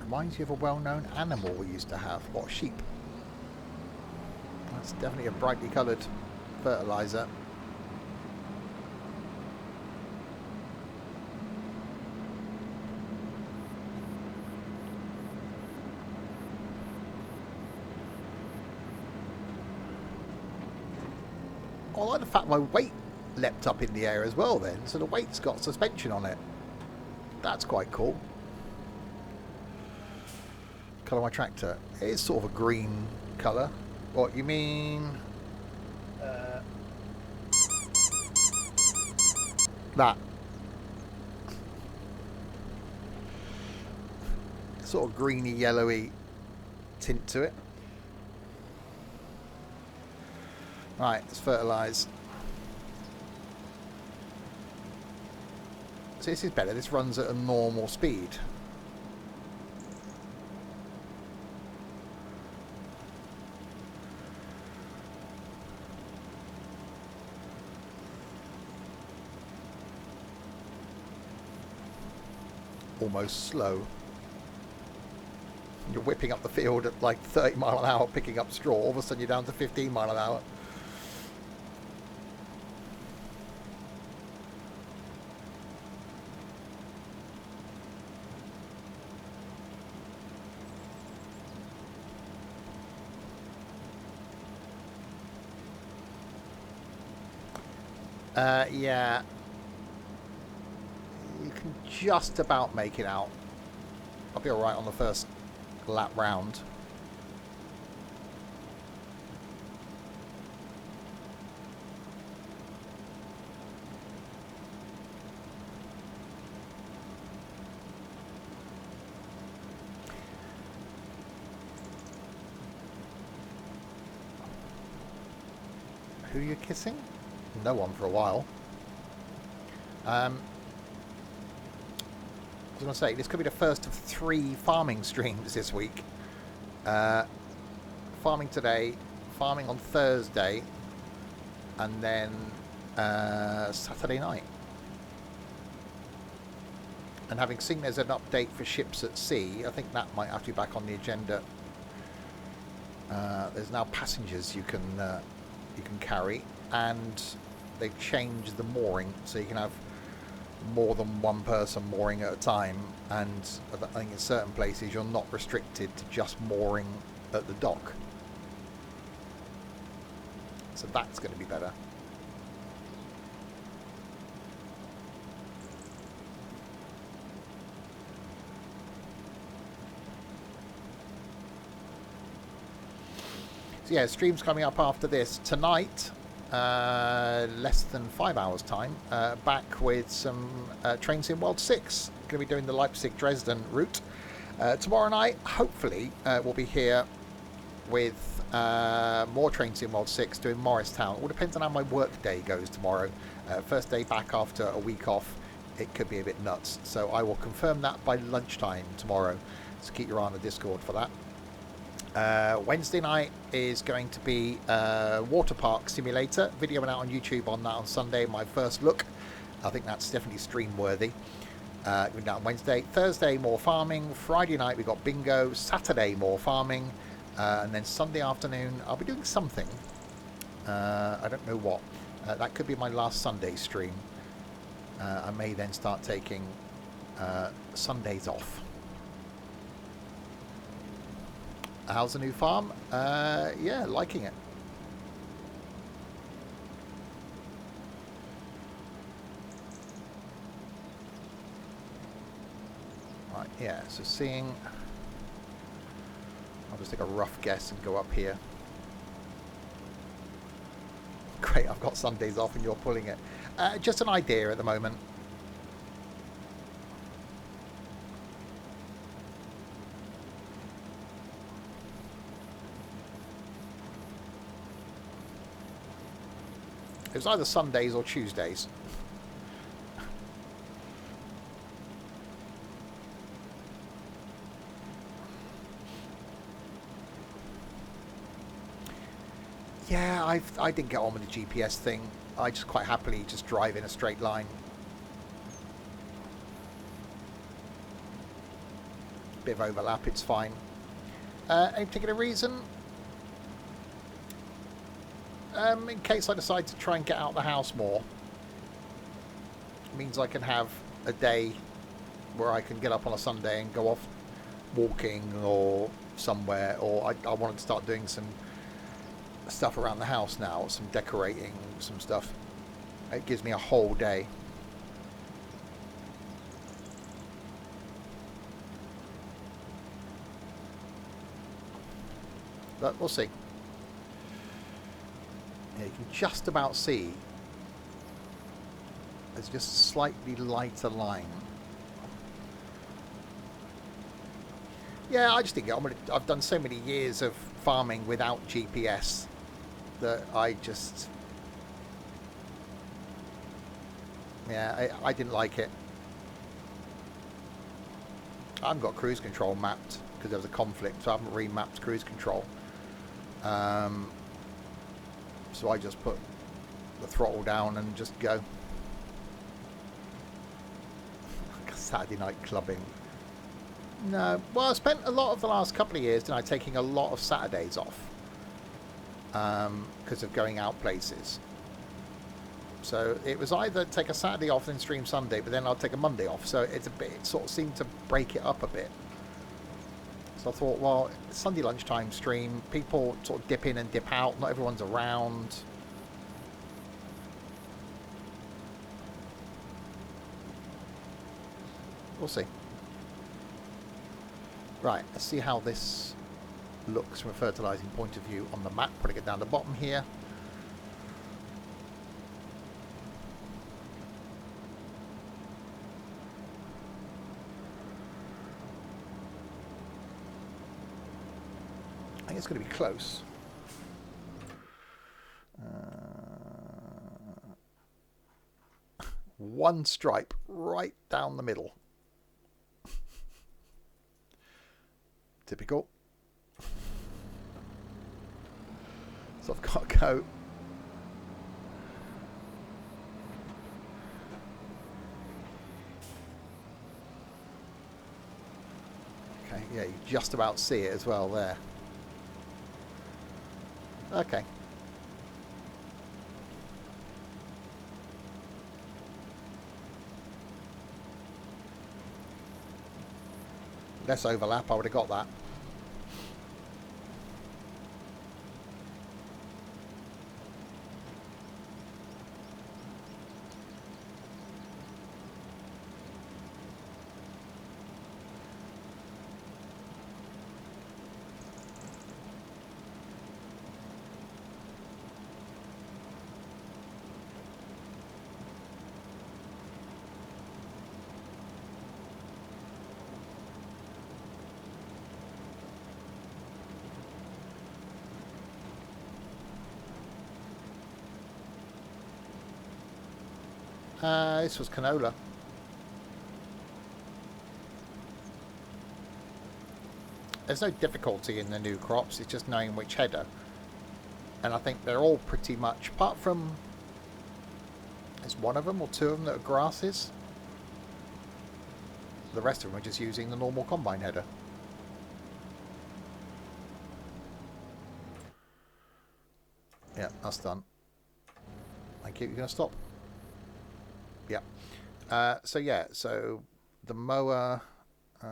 Reminds you of a well-known animal we used to have. What, sheep? That's definitely a brightly coloured fertiliser. I like the fact my weight leapt up in the air as well then, so the weight's got suspension on it. That's quite cool. Colour of my tractor. It is sort of a green colour. What, you mean... that. Sort of greeny, yellowy tint to it. Right, let's fertilise. So this is better. This runs at a normal speed. Almost slow. You're whipping up the field at like 30 mile an hour picking up straw. All of a sudden you're down to 15 mile an hour. Yeah. You can just about make it out. I'll be alright on the first lap round. Who are you kissing? No one for a while. I was going to say, this could be the first of 3 farming streams this week. Farming today, farming on Thursday, and then Saturday night. And having seen there's an update for ships at sea, I think that might have to be back on the agenda. There's now passengers you can carry, and they've changed the mooring so you can have more than one person mooring at a time, and I think in certain places you're not restricted to just mooring at the dock, so that's going to be better. So yeah, streams coming up after this tonight. Less than 5 hours time, back with some Train Sim World 6. Going to be doing the Leipzig-Dresden route. Tomorrow night, hopefully, we'll be here with more Train Sim World 6 doing Morristown. It all depends on how my work day goes tomorrow. First day back after a week off, it could be a bit nuts. So I will confirm that by lunchtime tomorrow. So keep your eye on the Discord for that. Wednesday night is going to be Water Park Simulator. Video went out on YouTube on that on Sunday. My first look. I think that's definitely stream worthy. Going down on Wednesday. Thursday, more farming. Friday night, we got bingo. Saturday, more farming. And then Sunday afternoon, I'll be doing something. I don't know what. That could be my last Sunday stream. I may then start taking Sundays off. How's the new farm? Yeah, liking it. Right, yeah, so seeing I'll just take a rough guess and go up here. Great, I've got Sundays off and you're pulling it. Just an idea at the moment. It was either Sundays or Tuesdays. Yeah, I didn't get on with the GPS thing. I just quite happily just drive in a straight line. Bit of overlap, it's fine. Any particular reason? In case I decide to try and get out of the house more. It means I can have a day where I can get up on a Sunday and go off walking or somewhere, or I wanted to start doing some stuff around the house now, some decorating, some stuff. It gives me a whole day. But we'll see. Yeah, you can just about see there's just slightly lighter line. Yeah, I just didn't get on with it. I've done so many years of farming without GPS that I just... Yeah, I didn't like it. I haven't got cruise control mapped because there was a conflict, so I haven't remapped cruise control. So I just put the throttle down and just go. Saturday night clubbing. No, well, I spent a lot of the last couple of years taking a lot of Saturdays off because of going out places. So it was either take a Saturday off and stream Sunday, but then I'll take a Monday off. So it's a bit, it sort of seemed to break it up a bit. So I thought, well, Sunday lunchtime stream, people sort of dip in and dip out. Not everyone's around. We'll see. Right, let's see how this looks from a fertilising point of view on the map. Putting it down the bottom here. I think it's going to be close. One stripe right down the middle. Typical. So I've got to go. Okay, yeah, you just about see it as well there. Okay. Less overlap, I would have got that. This was canola. There's no difficulty in the new crops, it's just knowing which header. And I think they're all pretty much, apart from, there's one of them or two of them that are grasses. The rest of them are just using the normal combine header. Yeah, that's done. Thank you. You're going to stop? Yeah. So yeah, so the mower, where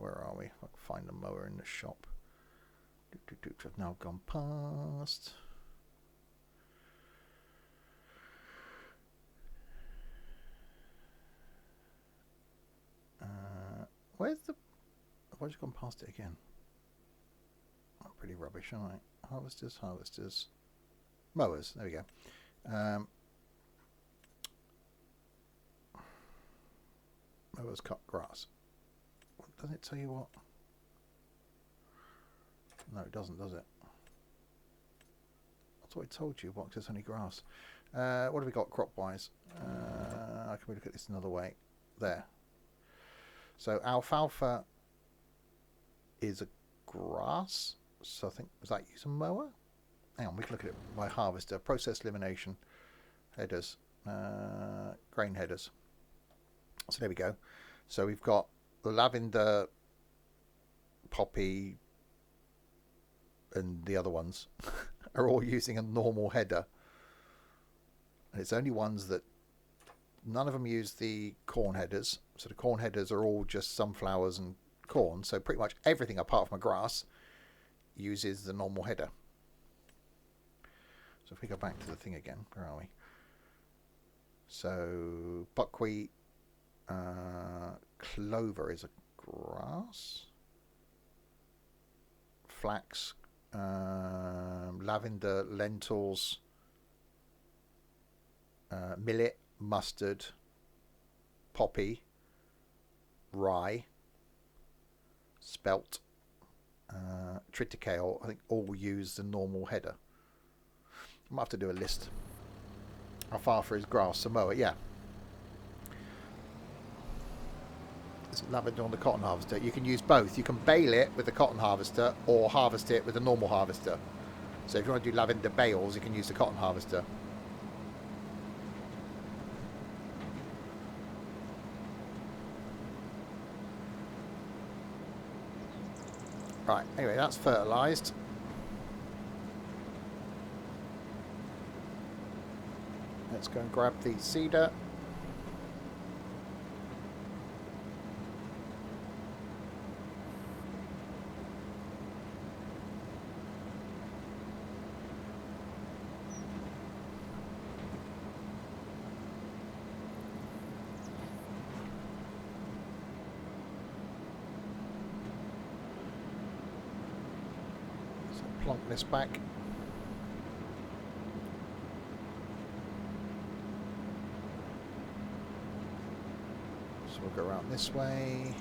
are we? I can find the mower in the shop. I've now gone past. Where's the... I've just gone past it again. pretty rubbish, aren't they? Harvesters, harvesters. Mowers, there we go. Mowers cut grass. Doesn't it tell you what? No, it doesn't, does it? I thought it told you what, 'cause it's only grass. What have we got crop-wise? Can we look at this another way? There. So alfalfa is a grass. So I think, was that use a mower? Hang on, we can look at it by harvester. Process elimination. Headers. Grain headers. So there we go. So we've got lavender, poppy, and the other ones are all using a normal header. And it's only ones that none of them use the corn headers. So the corn headers are all just sunflowers and corn. So pretty much everything apart from a grass uses the normal header. So if we go back to the thing again, where are we? So buckwheat, clover is a grass. Flax, lavender, lentils, millet, mustard, poppy, rye, spelt, triticale, I think all use the normal header. I might have to do a list. Alfalfa is grass, Samoa, yeah. It's lavender on the cotton harvester. You can use both. You can bale it with the cotton harvester or harvest it with a normal harvester. So if you want to do lavender bales, you can use the cotton harvester. Right, anyway, that's fertilised. Let's go and grab the cedar. So plonk this back. We'll go around this way.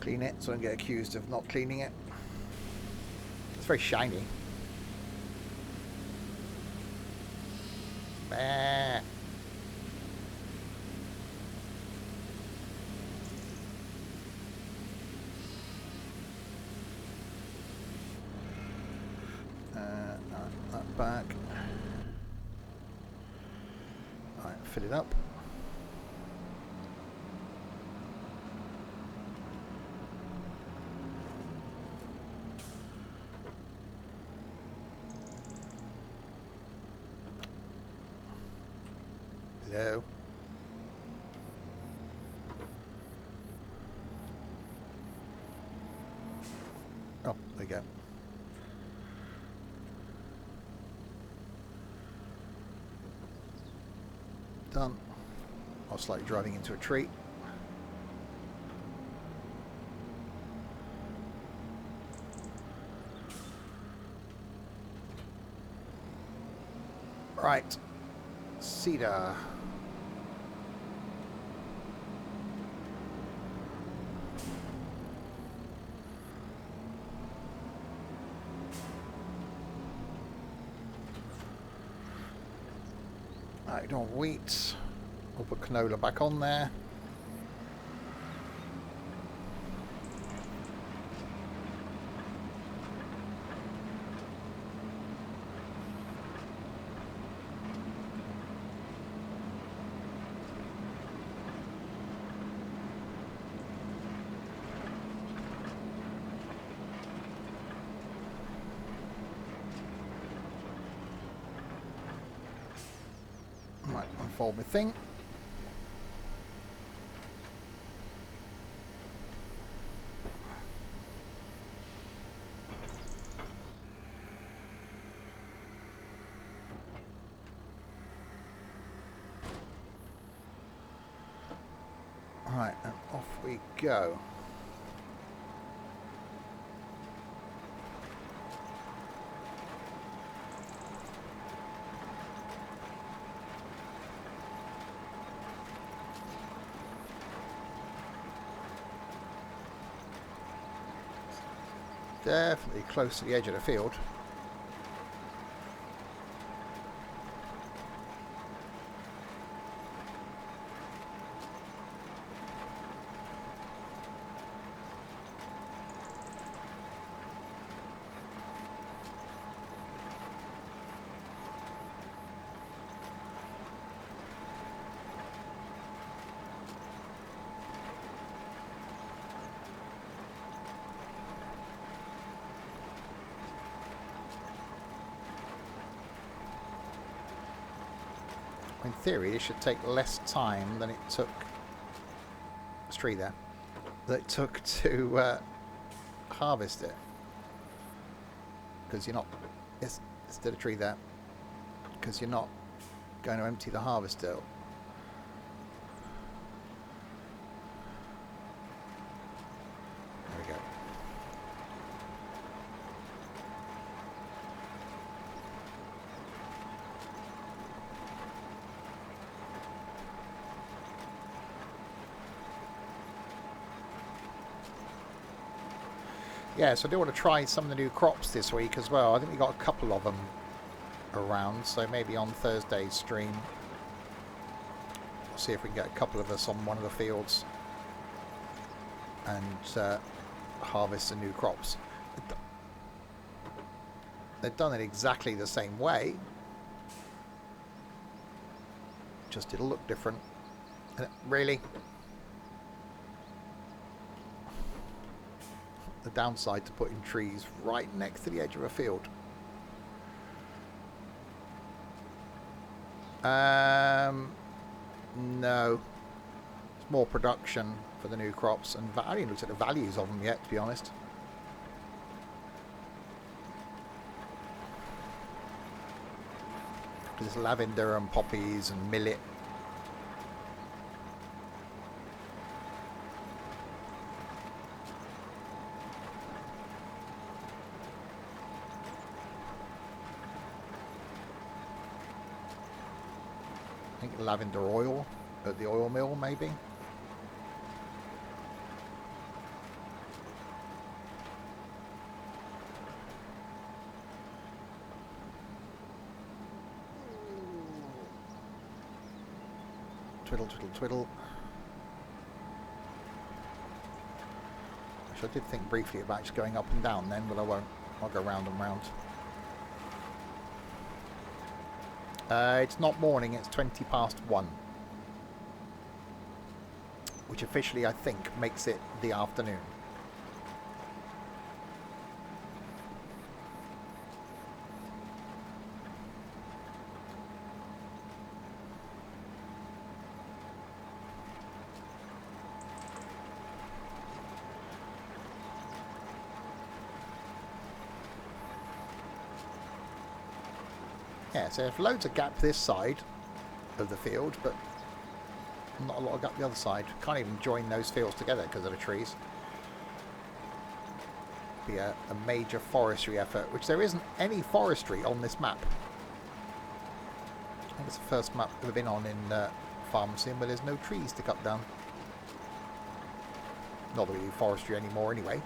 Clean it so I don't get accused of not cleaning it. It's very shiny. Bah. Back. Right, fill it up. Hello. Oh, there you go. Done. I was slightly driving into a tree. Right. Cedar. Right, on wheat. We'll put canola back on there. Might unfold my thing. we go. Definitely close to the edge of the field. In theory, it should take less time than it took. There's a tree there. That it took to harvest it, because you're not. Yes, instead of tree there, because you're not going to empty the harvester. There we go. Yeah, so I do want to try some of the new crops this week as well. I think we got a couple of them around, so maybe on Thursday's stream, we'll see if we can get a couple of us on one of the fields and harvest the new crops. They've done it exactly the same way, just it'll look different. Really? The downside to putting trees right next to the edge of a field. No. It's more production for the new crops, and I haven't even looked at the values of them yet, to be honest. There's lavender and poppies and millet. I think lavender oil at the oil mill, maybe. Twiddle, twiddle, twiddle. Actually, I did think briefly about just going up and down then, but I won't. I'll go round and round. It's not morning, it's 1:20, which officially I think makes it the afternoon. Yeah, so there's loads of gap this side of the field, but not a lot of gap the other side. Can't even join those fields together because of the trees. Be a major forestry effort, which there isn't any forestry on this map. I think it's the first map we've been on in Farm Sim where there's no trees to cut down. Not that we do forestry anymore anyway.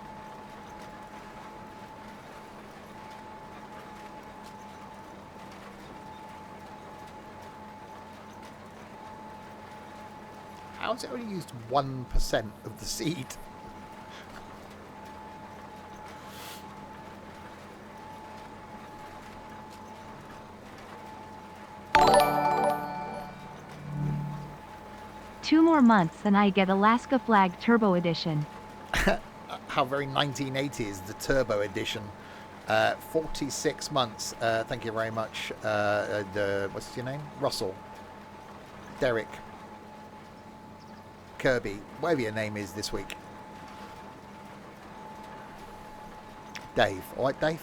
How's it only used 1% of the seed? Two more months and I get Alaska Flag Turbo Edition. How very 1980s, the Turbo Edition. 46 months. Thank you very much. What's your name? Russell. Derek. Kirby, whatever your name is this week. Dave. Alright, Dave?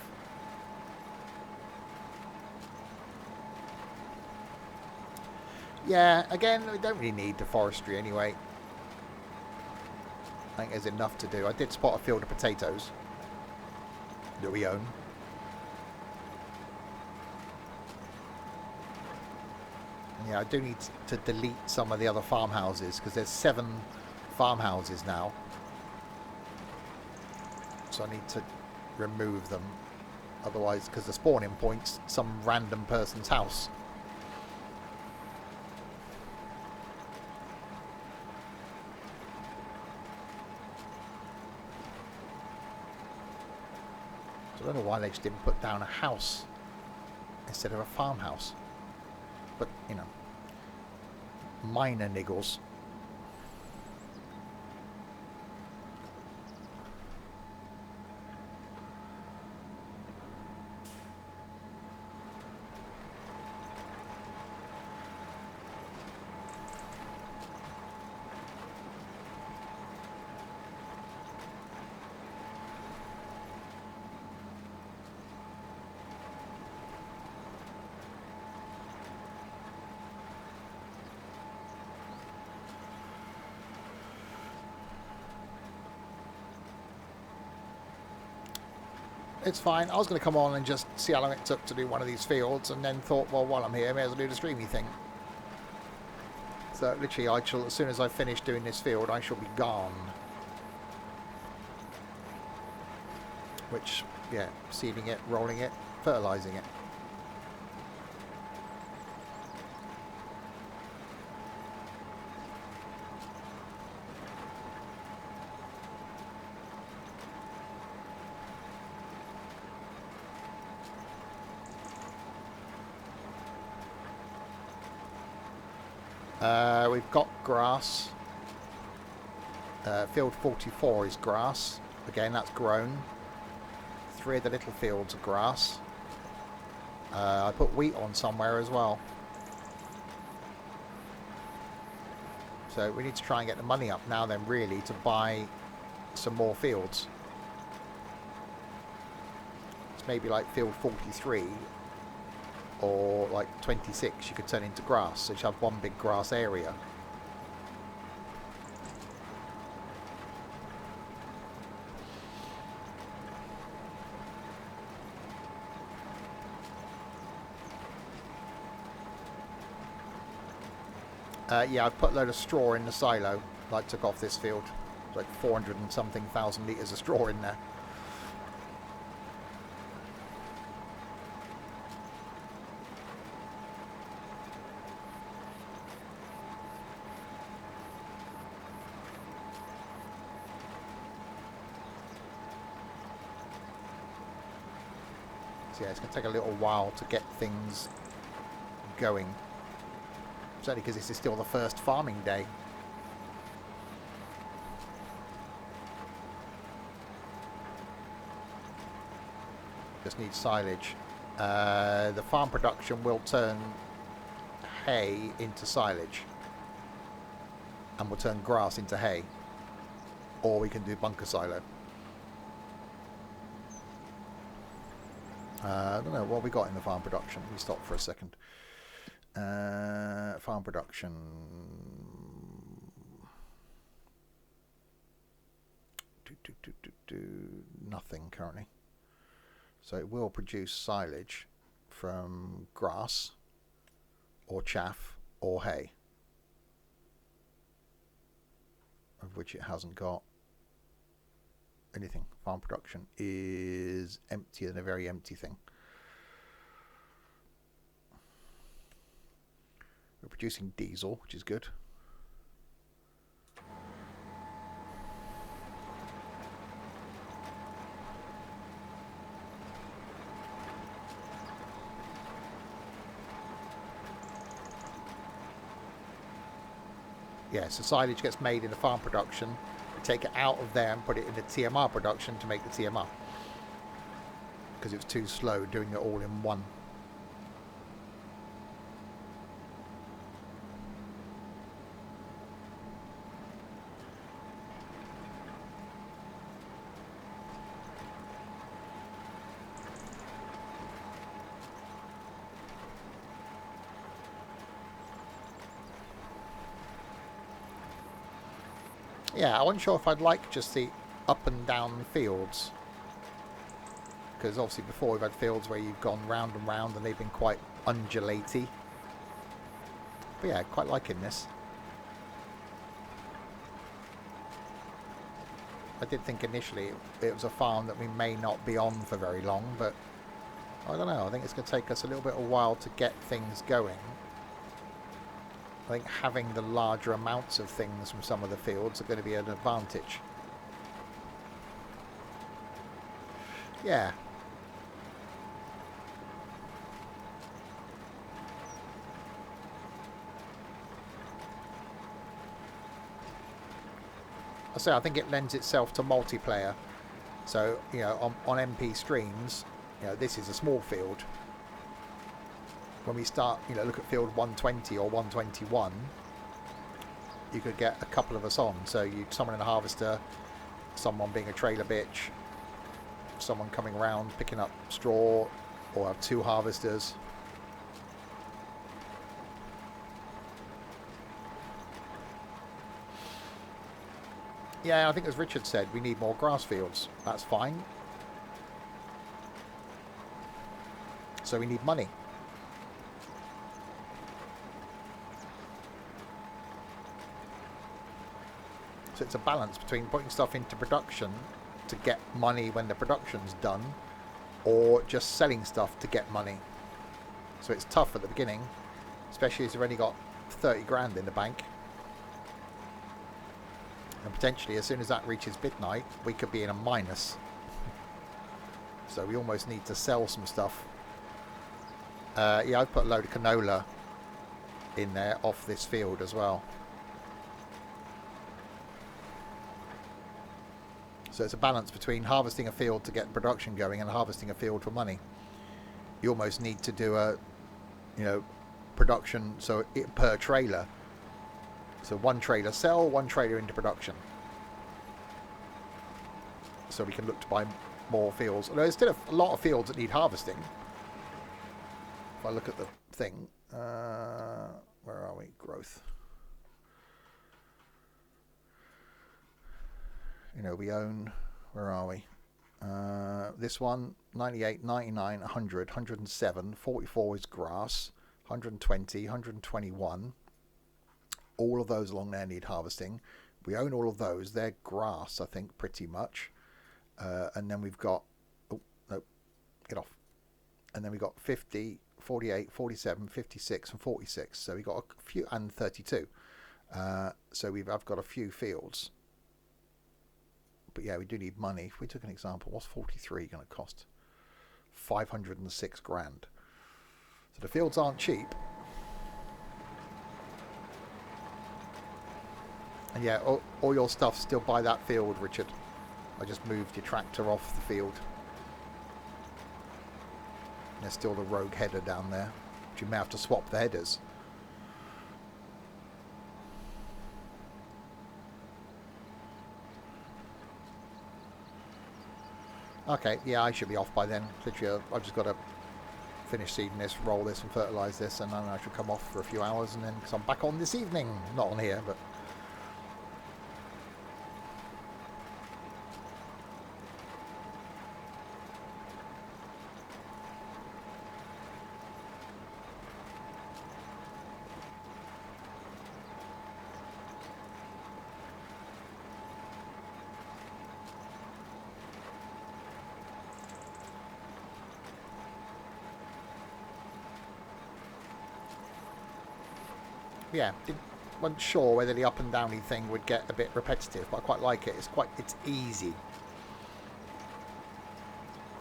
Yeah, again, we don't really need the forestry anyway. I think there's enough to do. I did spot a field of potatoes that we own. Yeah, I do need to delete some of the other farmhouses because there's 7 farmhouses now. So I need to remove them. Otherwise, because the spawning point's some random person's house. So I don't know why they just didn't put down a house instead of a farmhouse. But, you know, minor niggles. It's fine. I was going to come on and just see how long it took to do one of these fields, and then thought, well, while I'm here, I may as well do the streamy thing. So literally, as soon as I finish doing this field, I shall be gone. Which, yeah, seeding it, rolling it, fertilising it. We've got grass. Field 44 is grass. Again, that's grown. 3 of the little fields are grass. I put wheat on somewhere as well. So we need to try and get the money up now then, really, to buy some more fields. It's maybe like field 43 or like 26 you could turn into grass, so you have one big grass area. Yeah, I've put a load of straw in the silo. I took off this field. It's like 400 and something thousand litres of straw in there. So yeah, it's going to take a little while to get things going. Certainly because this is still the first farming day. Just need silage. The farm production will turn hay into silage. And will turn grass into hay. Or we can do bunker silo. I don't know what we got in the farm production. Let me stop for a second. Farm production. Nothing currently. So it will produce silage from grass or chaff or hay, of which it hasn't got anything. Farm production is emptier than a very empty thing. We're producing diesel, which is good. Yeah, so silage gets made in the farm production. We take it out of there and put it in the TMR production to make the TMR. Because it was too slow doing it all in one. Yeah, I wasn't sure if I'd like just the up and down fields. Because obviously before we've had fields where you've gone round and round and they've been quite undulaty. But yeah, quite liking this. I did think initially it was a farm that we may not be on for very long, but I don't know. I think it's going to take us a little bit of a while to get things going. I think having the larger amounts of things from some of the fields are going to be an advantage. Yeah. I think it lends itself to multiplayer. So, you know, on MP streams, you know, this is a small field. When we start, you know, look at field 120 or 121, you could get a couple of us on. So someone in a harvester, someone being a trailer bitch, someone coming around picking up straw, or have 2 harvesters. Yeah, I think as Richard said, we need more grass fields. That's fine. So we need money. So it's a balance between putting stuff into production to get money when the production's done, or just selling stuff to get money. So it's tough at the beginning, especially as you've only got 30 grand in the bank. And potentially, as soon as that reaches midnight, we could be in a minus. So we almost need to sell some stuff. Yeah, I've put a load of canola in there off this field as well. So it's a balance between harvesting a field to get production going and harvesting a field for money. You almost need to do a, you know, production so per trailer. So 1 trailer sell, 1 trailer into production. So we can look to buy more fields. Although there's still a lot of fields that need harvesting. If I look at the thing, where are we? Growth. You know, we own, where are we? This one, 98, 99, 100, 107, 44 is grass, 120, 121. All of those along there need harvesting. We own all of those. They're grass, I think, pretty much. And then we've got... Oh, no. Get off. And then we've got 50, 48, 47, 56 and 46. So we've got a few... And 32. So I've got a few fields. But yeah, we do need money. If we took an example, what's 43 going to cost? 506 grand. So the fields aren't cheap. And yeah, all your stuff still by that field, Richard. I just moved your tractor off the field. There's still the rogue header down there. But you may have to swap the headers. Okay, yeah, I should be off by then. Literally, I've just got to finish seeding this, roll this and fertilise this, and then I should come off for a few hours, and then, because I'm back on this evening. Not on here, but... yeah, wasn't sure whether the up and downy thing would get a bit repetitive, but I quite like it. It's easy,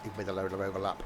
even with a load of overlap.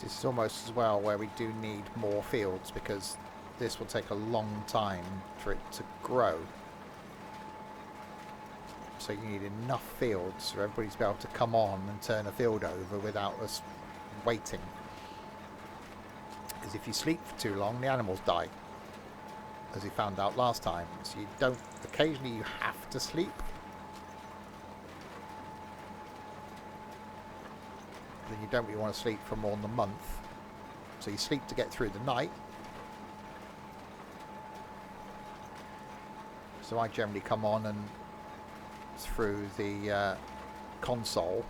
This is almost as well where we do need more fields, because this will take a long time for it to grow. So you need enough fields for everybody to be able to come on and turn a field over without us waiting. Because if you sleep for too long, the animals die, as we found out last time. So you don't, occasionally you have to sleep. Then you don't really want to sleep for more than a month. So you sleep to get through the night. So I generally come on and through the console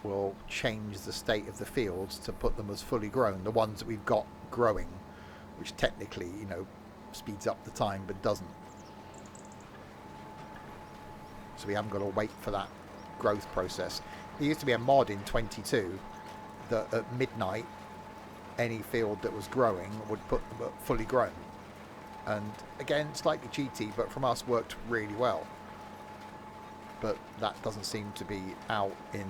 will change the state of the fields to put them as fully grown, the ones that we've got growing, which technically, you know, speeds up the time but doesn't. So we haven't got to wait for that growth process. There used to be a mod in 22 that at midnight any field that was growing would put them at fully grown, and again, slightly cheaty, but from us worked really well. But that doesn't seem to be out in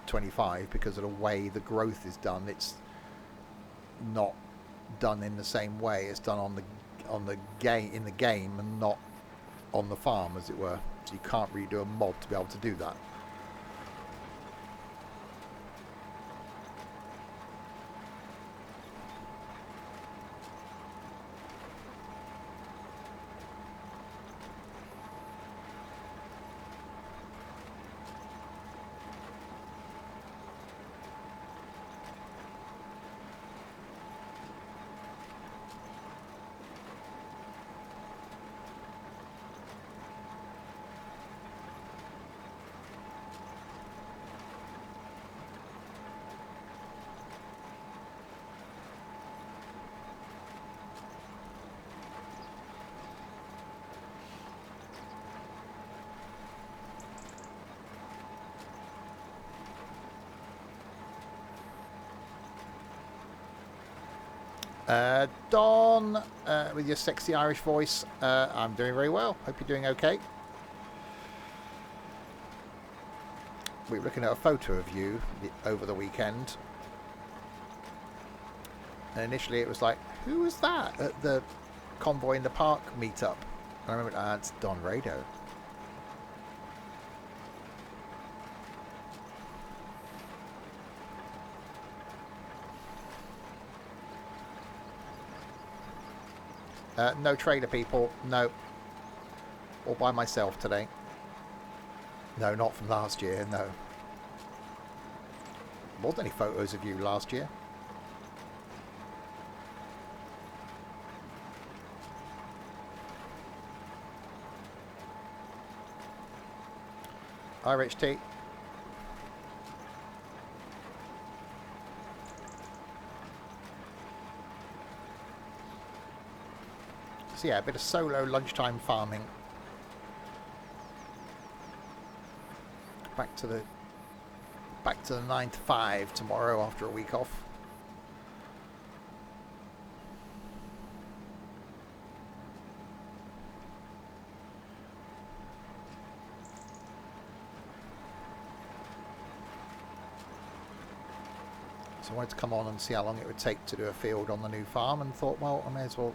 25 because of the way the growth is done. It's not done in the same way. It's done on the game, in the game, and not on the farm, as it were. So you can't really do a mod to be able to do that. Don, with your sexy Irish voice, I'm doing very well. Hope you're doing okay. We were looking at a photo of you over the weekend. And initially it was like, who was that at the Convoy in the Park meetup? And I remember, it's Don Rado. No trailer, people. No. All by myself today. No, not from last year. No. Wasn't any photos of you last year. Hi, Rich T. So yeah, a bit of solo lunchtime farming. Back to the 9 to 5 tomorrow after a week off. So I wanted to come on and see how long it would take to do a field on the new farm, and thought, well, I may as well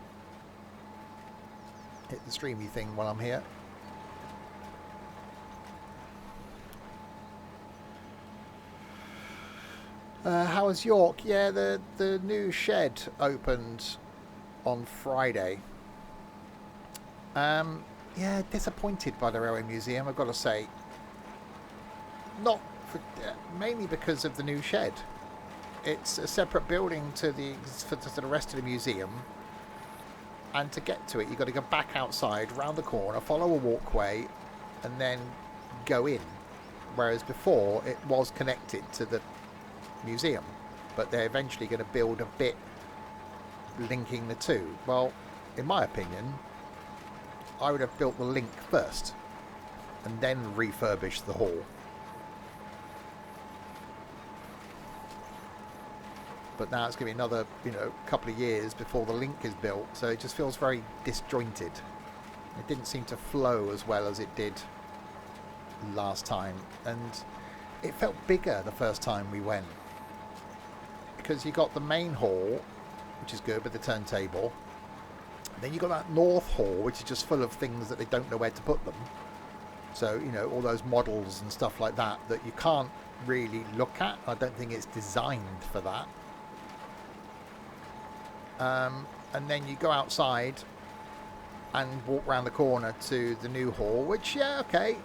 hit the streamy thing while I'm here. How was York? Yeah, the new shed opened on Friday. Yeah, disappointed by the Railway Museum, I've got to say. Not for, mainly because of the new shed. It's a separate building to the rest of the museum. And to get to it, you've got to go back outside, round the corner, follow a walkway, and then go in. Whereas before, it was connected to the museum. But they're eventually going to build a bit linking the two. Well, in my opinion, I would have built the link first, and then refurbished the hall. But now it's going to be another, couple of years before the link is built, so it just feels very disjointed. It didn't seem to flow as well as it did last time, and it felt bigger the first time we went. because you got the main hall, which is good with the turntable. Then you got that north hall, which is just full of things that they don't know where to put them. So, you know, all those models and stuff like that you can't really look at. I don't think it's designed for that. And then you go outside and walk around the corner to the new hall, which, yeah, okay,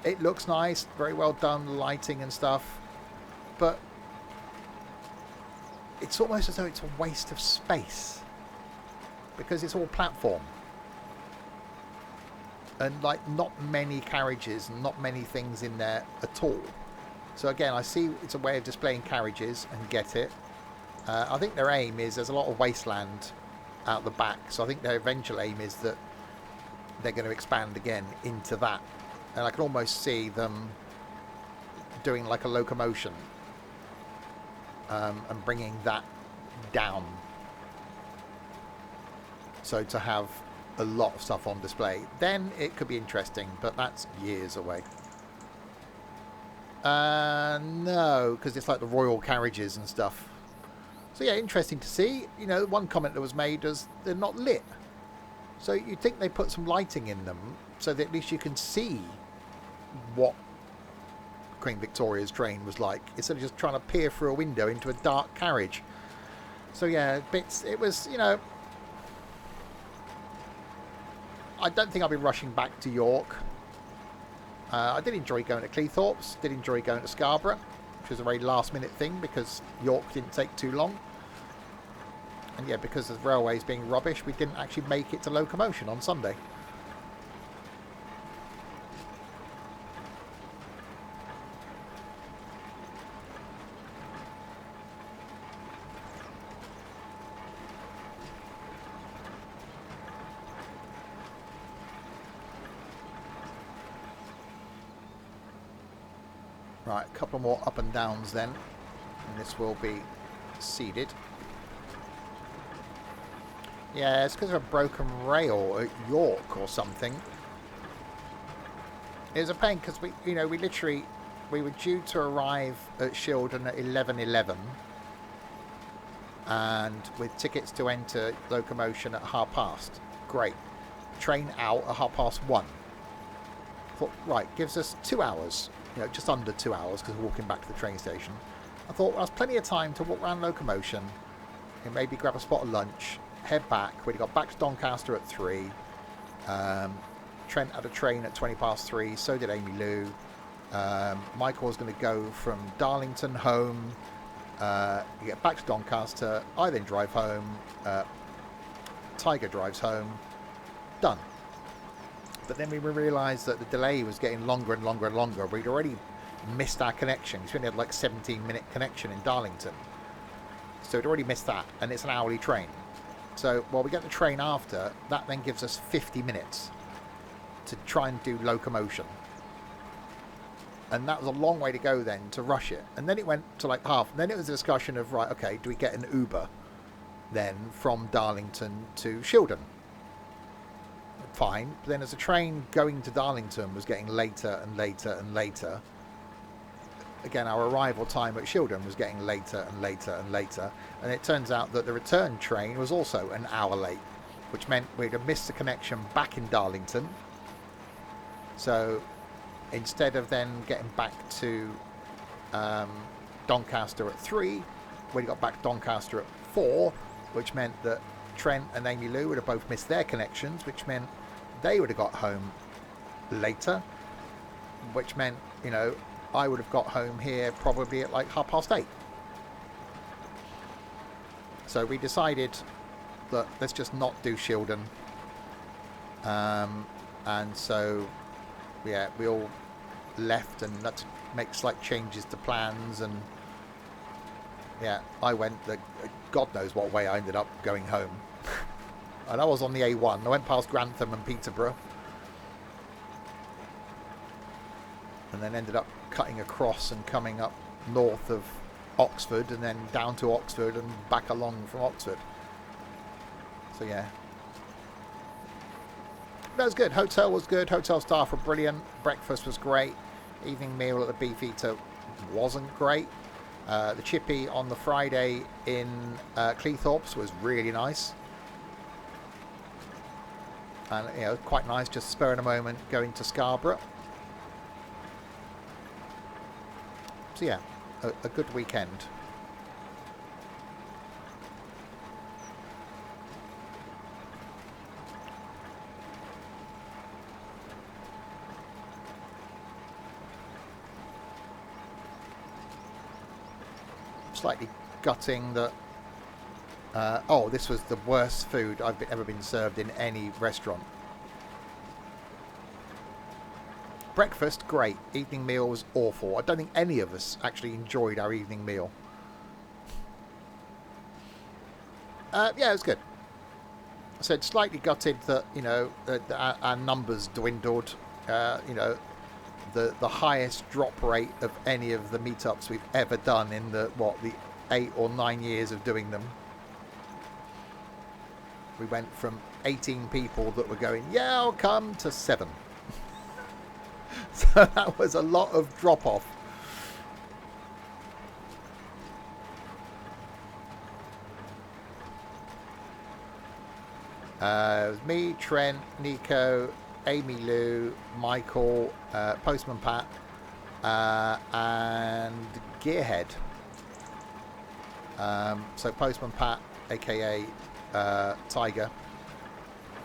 it looks nice, very well done, lighting and stuff, but it's almost as though it's a waste of space because it's all platform and like not many carriages and not many things in there at all. So again, I see it's a way of displaying carriages and get it. I think their aim is there's a lot of wasteland out the back, so I think their eventual aim is that they're going to expand again into that, and I can almost see them doing like a locomotion and bringing that down, so to have a lot of stuff on display. Then it could be interesting, but that's years away. No, because it's like the royal carriages and stuff. So yeah, interesting to see. You know, one comment that was made is they're not lit. So you'd think they put some lighting in them so that at least you can see what Queen Victoria's train was like, instead of just trying to peer through a window into a dark carriage. So yeah, bits. It was, you know, I don't think I'll be rushing back to York. I did enjoy going to Cleethorpes, did enjoy going to Scarborough, which was a very last minute thing because York didn't take too long. And yeah, because of the railways being rubbish, we didn't actually make it to Locomotion on Sunday. Right, a couple more up and downs then, and this will be seeded. Yeah, it's because of a broken rail at York or something. It was a pain because we were due to arrive at Shildon at 11:11, and with tickets to enter Locomotion at 1:30. Great. Train out at 1:30. Thought, right, gives us 2 hours. You know, just under 2 hours because we're walking back to the train station. I thought, well, that's plenty of time to walk around Locomotion and maybe grab a spot of lunch, head back. We'd got back to Doncaster at 3. Trent had a train at 3:20, so did Amy Lou. Michael was going to go from Darlington home, get back to Doncaster. I then drive home. Tiger drives home. Done. But then we realised that the delay was getting longer and longer and longer. We'd already missed our connection. We only had like 17-minute connection in Darlington. So we'd already missed that, and it's an hourly train. So while we get the train after, that then gives us 50 minutes to try and do Locomotion. And that was a long way to go then to rush it. And then it went to like half. And then it was a discussion of, right, okay, do we get an Uber then from Darlington to Shildon? Fine. But then as the train going to Darlington was getting later and later and later, again, our arrival time at Shildon was getting later and later and later. And it turns out that the return train was also an hour late, which meant we'd have missed the connection back in Darlington. So instead of then getting back to Doncaster at 3, we got back to Doncaster at 4, which meant that Trent and Amy Lou would have both missed their connections, which meant they would have got home later, which meant, you know, I would have got home here probably at like 8:30. So we decided that let's just not do Shildon. And so, yeah, we all left and had to make slight changes to plans. And yeah, I went God knows what way I ended up going home. And I was on the A1. I went past Grantham and Peterborough. And then ended up cutting across and coming up north of Oxford and then down to Oxford and back along from Oxford. So yeah. That was good. Hotel was good. Hotel staff were brilliant. Breakfast was great. Evening meal at the Beefeater wasn't great. The chippy on the Friday in Cleethorpes was really nice. And, you know, quite nice, just spurring a moment, going to Scarborough. So, yeah, a good weekend. Slightly gutting that... oh, this was the worst food I've ever been served in any restaurant. Breakfast, great. Evening meal was awful. I don't think any of us actually enjoyed our evening meal. Yeah, it was good. I said slightly gutted that, you know, our numbers dwindled. You know, the highest drop rate of any of the meetups we've ever done in the 8 or 9 years of doing them. We went from 18 people that were going, yeah, I'll come, to 7. So that was a lot of drop off. It was me, Trent, Nico, Amy Lou, Michael, Postman Pat, and Gearhead. So Postman Pat, aka Tiger,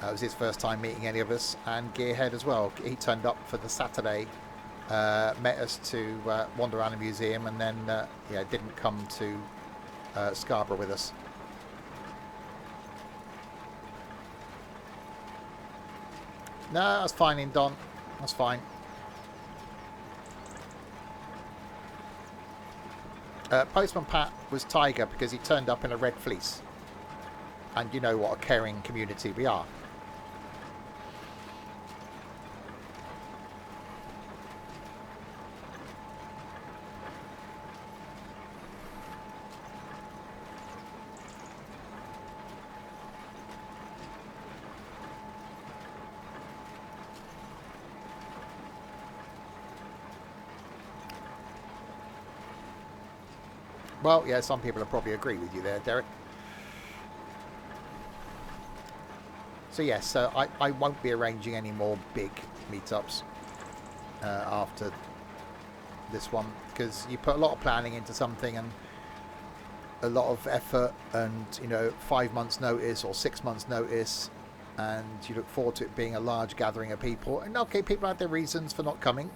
it was his first time meeting any of us, and Gearhead as well. He turned up for the Saturday, met us to wander around the museum, and then yeah, didn't come to Scarborough with us. No, that's fine in Don. That's fine. Postman Pat was Tiger because he turned up in a red fleece. And you know what a caring community we are. Well, yeah, some people will probably agree with you there, Derek. So yes, so I won't be arranging any more big meetups after this one, because you put a lot of planning into something and a lot of effort, and you know, 5 months notice or 6 months notice, and you look forward to it being a large gathering of people. And okay, people have their reasons for not coming,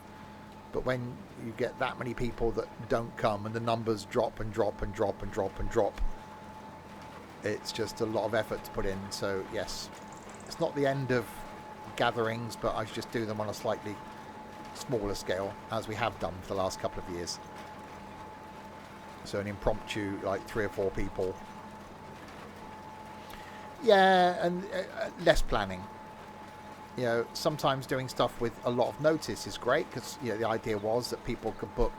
but when you get that many people that don't come and the numbers drop and drop and drop and drop and drop, it's just a lot of effort to put in. So yes, it's not the end of gatherings, but I should just do them on a slightly smaller scale, as we have done for the last couple of years. So an impromptu, like 3 or 4 people. Yeah, and less planning. You know, sometimes doing stuff with a lot of notice is great, because you know, the idea was that people could book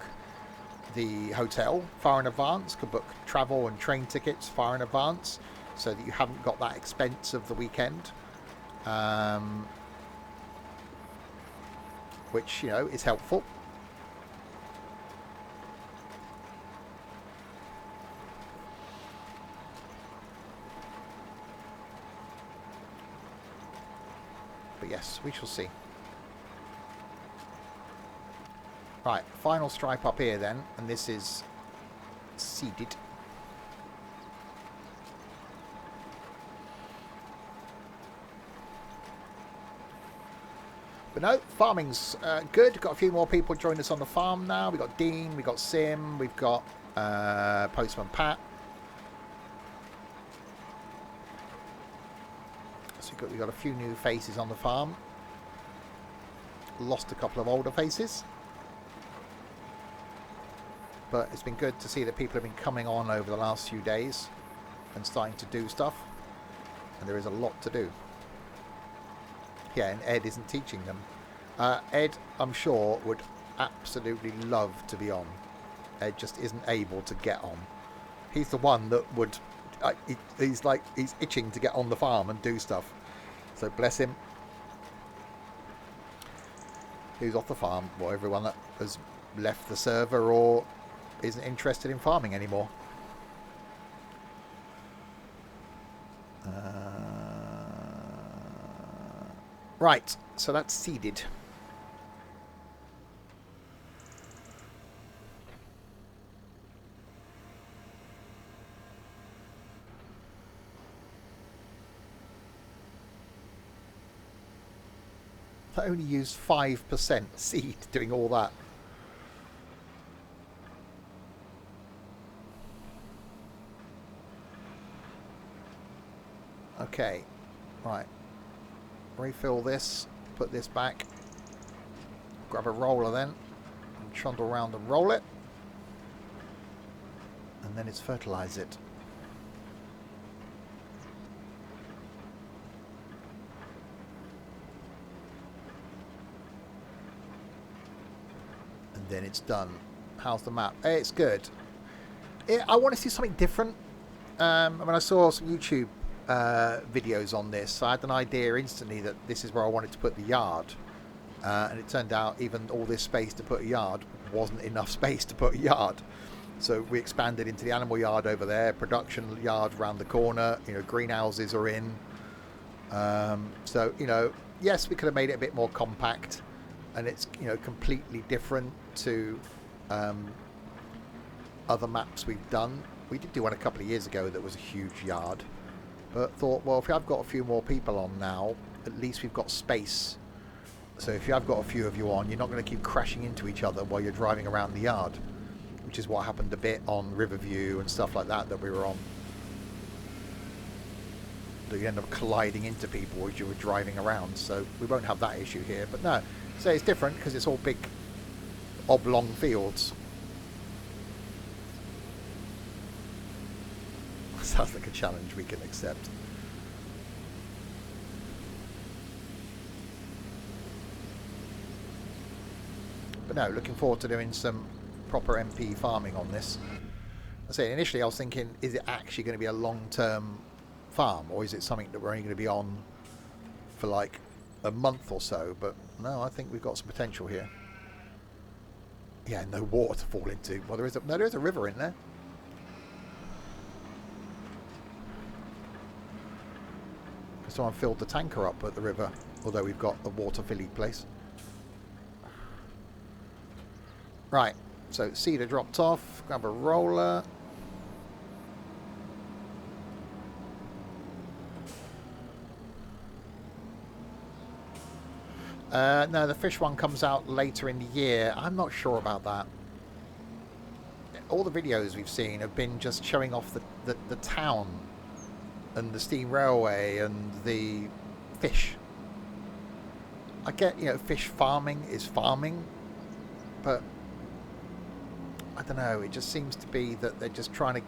the hotel far in advance, could book travel and train tickets far in advance, so that you haven't got that expense of the weekend, which, you know, is helpful. But yes, we shall see. Right, final stripe up here then, and this is seeded. But no, farming's good. Got a few more people join us on the farm now. We've got Dean, we've got Sim, we've got Postman Pat. So we've got a few new faces on the farm. Lost a couple of older faces. But it's been good to see that people have been coming on over the last few days and starting to do stuff. And there is a lot to do. Yeah, and Ed isn't teaching them. Ed, I'm sure, would absolutely love to be on. Ed just isn't able to get on. He's the one that would... he's itching to get on the farm and do stuff. So bless him. Who's off the farm? Well, everyone that has left the server or isn't interested in farming anymore. Right, so that's seeded. I only used 5% seed doing all that. Okay, right. Refill this, put this back. Grab a roller then, and trundle around and roll it. And then it's fertilise it. And then it's done. How's the map? It's good. I want to see something different. I mean, I saw some YouTube videos on this, so I had an idea instantly that this is where I wanted to put the yard, and it turned out even all this space to put a yard wasn't enough space to put a yard, so we expanded into the animal yard over there, production yard around the corner, you know, greenhouses are in, so, you know, yes, we could have made it a bit more compact, and it's, you know, completely different to other maps we've done. We did do one a couple of years ago that was a huge yard. But thought, well, if I've got a few more people on now, at least we've got space. So if you have got a few of you on, you're not going to keep crashing into each other while you're driving around the yard, which is what happened a bit on Riverview and stuff like that we were on. So you end up colliding into people as you were driving around. So we won't have that issue here. But no, so it's different because it's all big oblong fields. Sounds like a challenge we can accept. But no, looking forward to doing some proper MP farming on this. I say initially I was thinking, is it actually going to be a long-term farm, or is it something that we're only going to be on for like a month or so? But no, I think we've got some potential here. Yeah, no water to fall into. Well, there is a river in there. Someone filled the tanker up at the river, although we've got a water filling place. Right, so cedar dropped off, grab a roller. No, the fish one comes out later in the year. I'm not sure about that. All the videos we've seen have been just showing off the town and the steam railway and the fish. I get, you know, fish farming is farming, but I don't know, it just seems to be that they're just trying to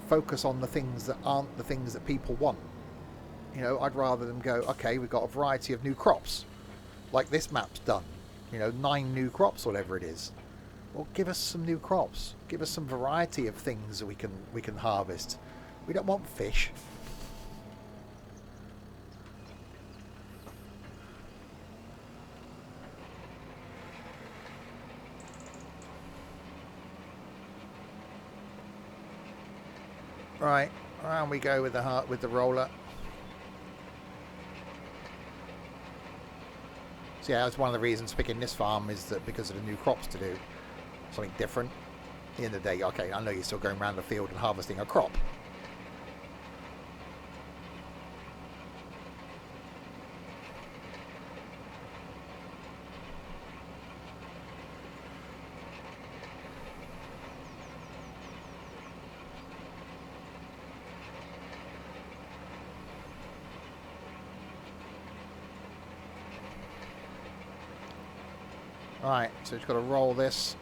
focus on the things that aren't the things that people want. You know, I'd rather them go, okay, we've got a variety of new crops, like this map's done, you know, 9 new crops, whatever it is. Well, give us some new crops, give us some variety of things that we can harvest. We don't want fish. Right, around we go with the roller. So yeah, that's one of the reasons picking this farm, is that because of the new crops to do. Something different. At the end of the day, okay, I know you're still going around the field and harvesting a crop. Right, so we've got to roll this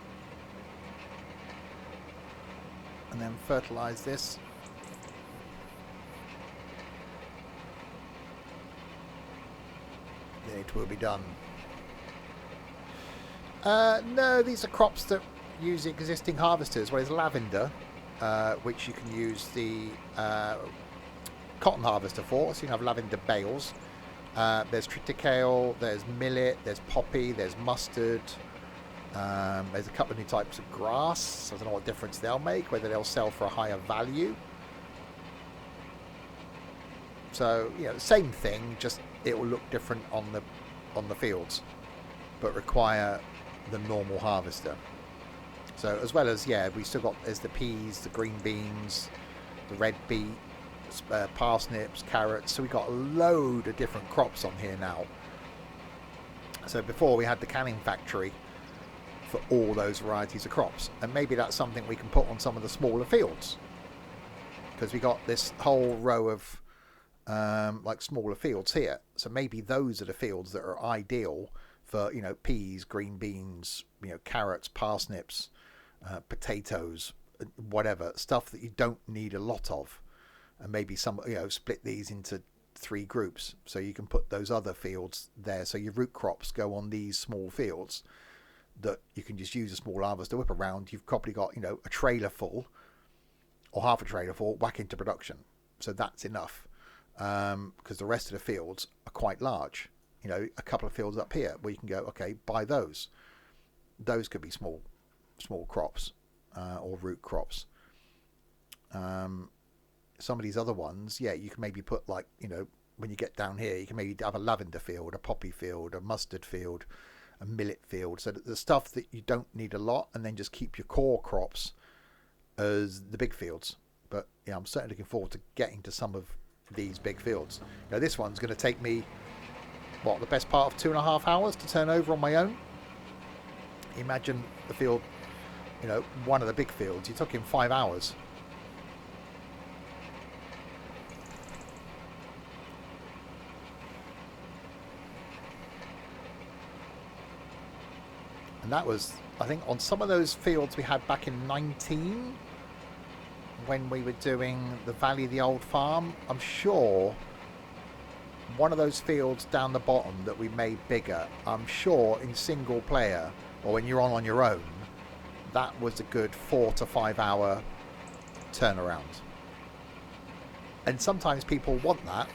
and then fertilise this. Then it will be done. No, these are crops that use existing harvesters. Well, there's lavender, which you can use the cotton harvester for, so you can have lavender bales. There's triticale, there's millet, there's poppy, there's mustard, There's a couple of new types of grass. So I don't know what difference they'll make, whether they'll sell for a higher value. So, you know, same thing, just it will look different on the fields, but require the normal harvester. So as well as, yeah, we still got, there's the peas, the green beans, the red beet, parsnips, carrots. So we got a load of different crops on here now. So before we had the canning factory for all those varieties of crops, and maybe that's something we can put on some of the smaller fields, because we got this whole row of like smaller fields here. So maybe those are the fields that are ideal for, you know, peas, green beans, you know, carrots, parsnips, potatoes, whatever stuff that you don't need a lot of. And maybe some, you know, split these into 3 groups so you can put those other fields there. So your root crops go on these small fields that you can just use a small harvester, whip around. You've probably got, you know, a trailer full or half a trailer full, whack into production. So that's enough. Because the rest of the fields are quite large. You know, a couple of fields up here where you can go, okay, buy those. Those could be small crops or root crops. Some of these other ones, yeah, you can maybe put, like, you know, when you get down here, you can maybe have a lavender field, a poppy field, a mustard field, a millet field. So the stuff that you don't need a lot, and then just keep your core crops as the big fields. But yeah, I'm certainly looking forward to getting to some of these big fields. You know, this one's going to take me, what, the best part of 2.5 hours to turn over on my own. Imagine the field, you know, one of the big fields, you're talking 5 hours. And that was, I think, on some of those fields we had back in 19, when we were doing the Valley of the Old Farm. I'm sure one of those fields down the bottom that we made bigger, I'm sure in single player, or when you're on your own, that was a good 4 to 5 hour turnaround. And sometimes people want that,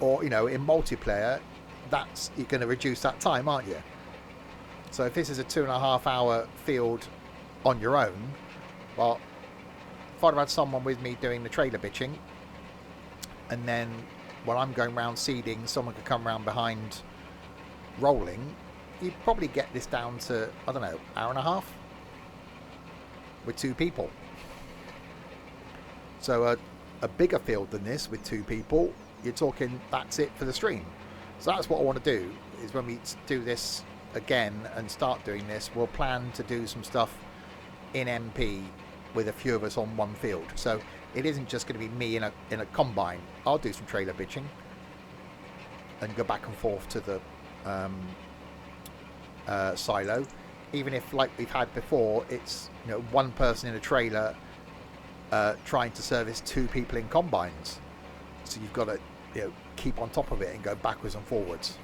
or, you know, in multiplayer, that's, you're going to reduce that time, aren't you? So if this is a 2.5 hour field on your own, well, if I'd had someone with me doing the trailer bitching, and then when I'm going around seeding, someone could come around behind rolling, you'd probably get this down to, I don't know, hour and a half with 2 people. So a bigger field than this with 2 people, you're talking, that's it for the stream. So that's what I want to do, is when we do this again and start doing this, we'll plan to do some stuff in MP with a few of us on one field. So it isn't just going to be me in a combine. I'll do some trailer bitching and go back and forth to the silo, even if, like we've had before, it's, you know, one person in a trailer trying to service 2 people in combines. So you've got to, you know, keep on top of it and go backwards and forwards.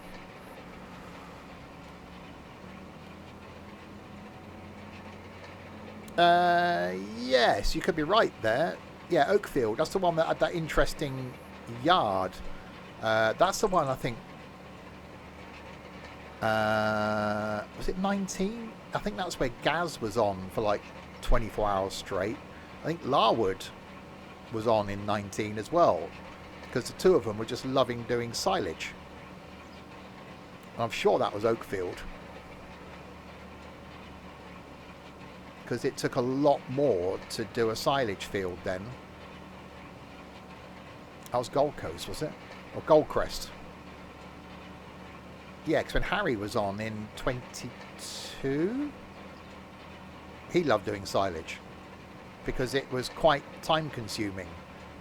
Yes, you could be right there. Yeah, Oakfield, that's the one that had that interesting yard. That's the one, I think, was it 19? I think that's where Gaz was on for like 24 hours straight. I think Larwood was on in 19 as well, because the 2 of them were just loving doing silage. And I'm sure that was Oakfield, because it took a lot more to do a silage field then. That was Gold Coast, was it? Or Goldcrest? Yeah, because when Harry was on in 22, he loved doing silage because it was quite time consuming.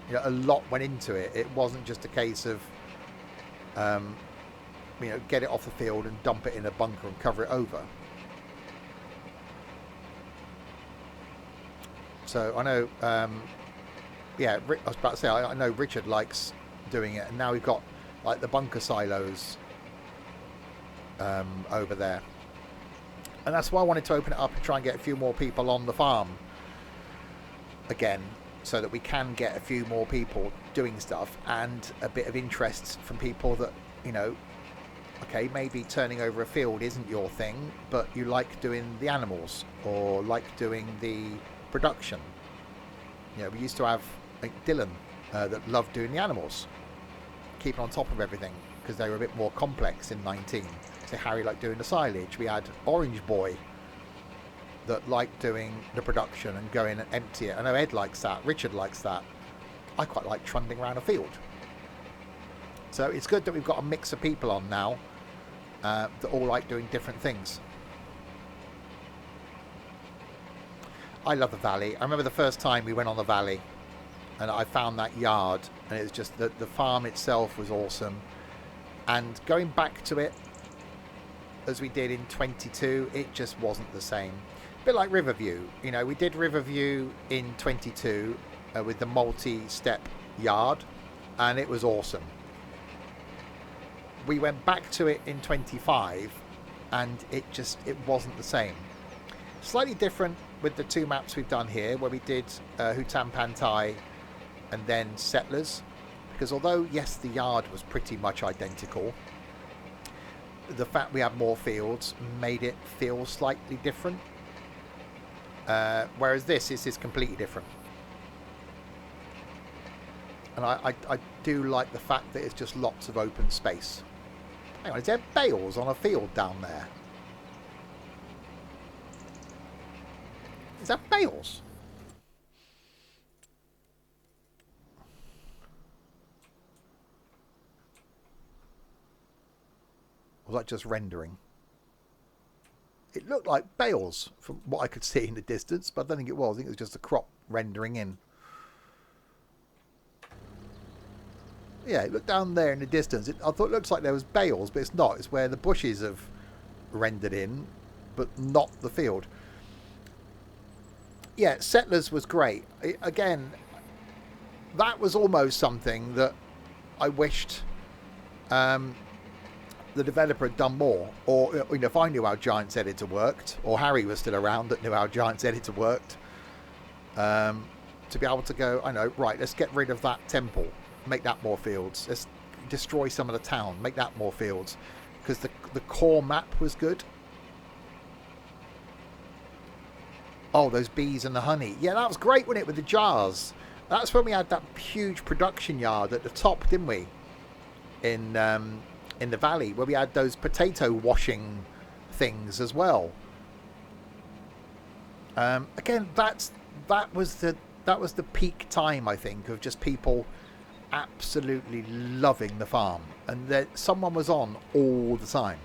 You know, a lot went into it. It wasn't just a case of, you know, get it off the field and dump it in a bunker and cover it over. So I know, yeah, I was about to say, I know Richard likes doing it, and now we've got like the bunker silos over there, and that's why I wanted to open it up and try and get a few more people on the farm again, so that we can get a few more people doing stuff and a bit of interest from people that, you know, okay, maybe turning over a field isn't your thing, but you like doing the animals or like doing the production. You know, we used to have Dylan that loved doing the animals, keeping on top of everything because they were a bit more complex in 19. So Harry liked doing the silage. We had Orange Boy that liked doing the production and going and empty it. I know Ed likes that. Richard likes that. I quite like trundling around a field. So it's good that we've got a mix of people on now that all like doing different things. I love the valley. I remember the first time we went on the valley and I found that yard, and it was just the farm itself was awesome. And going back to it as we did in 22, it just wasn't the same. A bit like Riverview. You know, we did Riverview in 22 with the multi-step yard, and it was awesome. We went back to it in 25 and it wasn't the same. Slightly different with the two maps we've done here, where we did Hutan Pantai and then Settlers, because although yes, the yard was pretty much identical, the fact we had more fields made it feel slightly different, whereas this is completely different. And I do like the fact that it's just lots of open space. Hang on, is there bales on a field down there? Is that bales? Or was that just rendering? It looked like bales from what I could see in the distance, but I don't think it was. I think it was just a crop rendering in. Yeah, look down there in the distance. I thought it looks like there was bales, but it's not. It's where the bushes have rendered in, but not the field. Yeah, Settlers was great. Again, that was almost something that I wished the developer had done more. Or, you know, if I knew how Giants Editor worked, or Harry was still around that knew how Giants Editor worked, to be able to go, I know, right, let's get rid of that temple. Make that more fields. Let's destroy some of the town. Make that more fields. Because the core map was good. Oh, those bees and the honey. Yeah, that was great, wasn't it, with the jars? That's when we had that huge production yard at the top, didn't we? In the valley, where we had those potato washing things as well. Again, that was the peak time, I think, of just people absolutely loving the farm, and that someone was on all the time.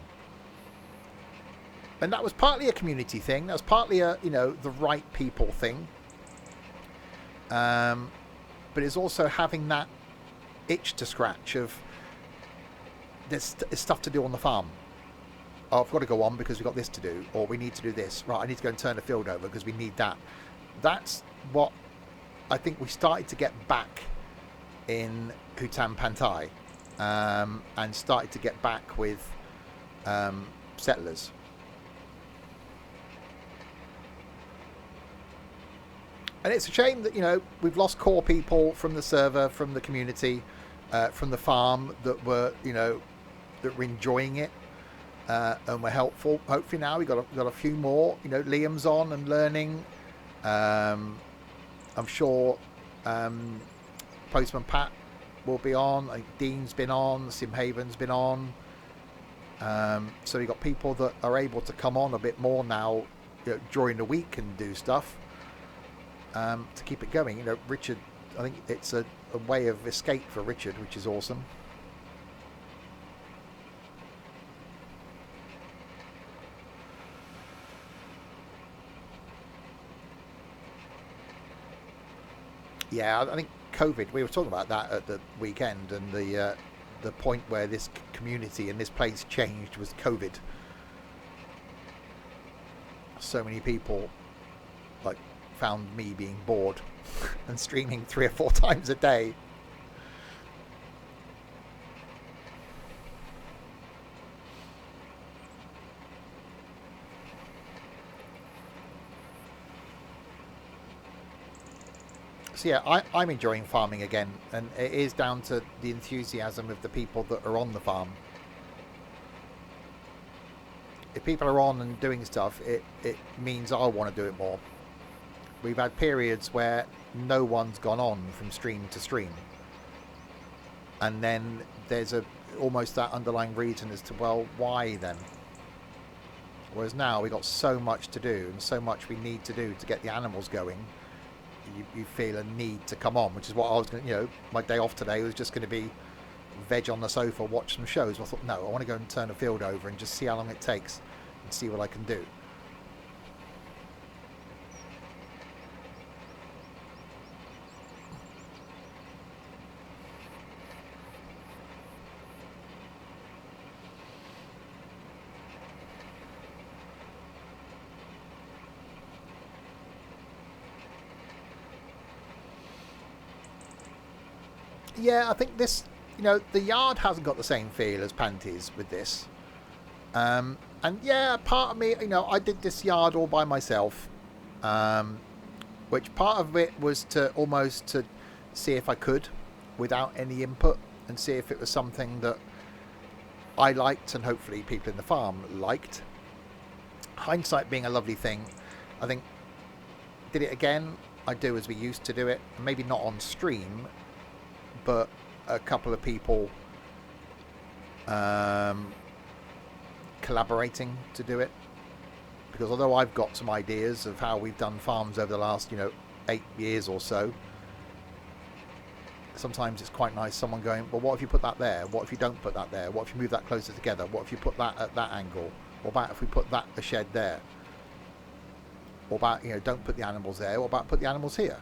And that was partly a community thing. That was partly a, you know, the right people thing. But it's also having that itch to scratch of there's stuff to do on the farm. Oh, I've got to go on because we've got this to do, or we need to do this. Right, I need to go and turn the field over because we need that. That's what I think we started to get back in Hutan Pantai, and started to get back with Settlers. And it's a shame that, you know, we've lost core people from the server, from the community, from the farm that were, you know, that were enjoying it and were helpful. Hopefully now we've got a few more. You know, Liam's on and learning. I'm sure Postman Pat will be on. I think Dean's been on. Simhaven's been on. So you've got people that are able to come on a bit more now, you know, during the week and do stuff to keep it going. You know, Richard, I think it's a way of escape for Richard, which is awesome. Yeah, I think COVID, we were talking about that at the weekend, and the point where this community and this place changed was COVID. So many people like found me being bored and streaming 3 or 4 times a day. So yeah, I'm enjoying farming again, and it is down to the enthusiasm of the people that are on the farm. if people are on and doing stuff, it means I want to do it more. We've had periods where no one's gone on from stream to stream, and then there's almost that underlying reason as to, well, why then? Whereas now we've got so much to do and so much we need to do to get the animals going. You feel a need to come on, which is what I was going to, my day off today was just going to be veg on the sofa, watch some shows. I thought, no, I want to go and turn a field over and just see how long it takes and see what I can do. Yeah, I think this, the yard hasn't got the same feel as Panties with this. And yeah, part of me, I did this yard all by myself. Which part of it was to almost to see if I could without any input and see if it was something that I liked and hopefully people in the farm liked. Hindsight being a lovely thing, I think, did it again, I'd do as we used to do it. Maybe not on stream, but a couple of people collaborating to do it. Because although I've got some ideas of how we've done farms over the last, 8 years or so, sometimes it's quite nice someone going, well, what if you put that there? What if you don't put that there? What if you move that closer together? What if you put that at that angle? What about if we put a shed there? What about, don't put the animals there? What about put the animals here?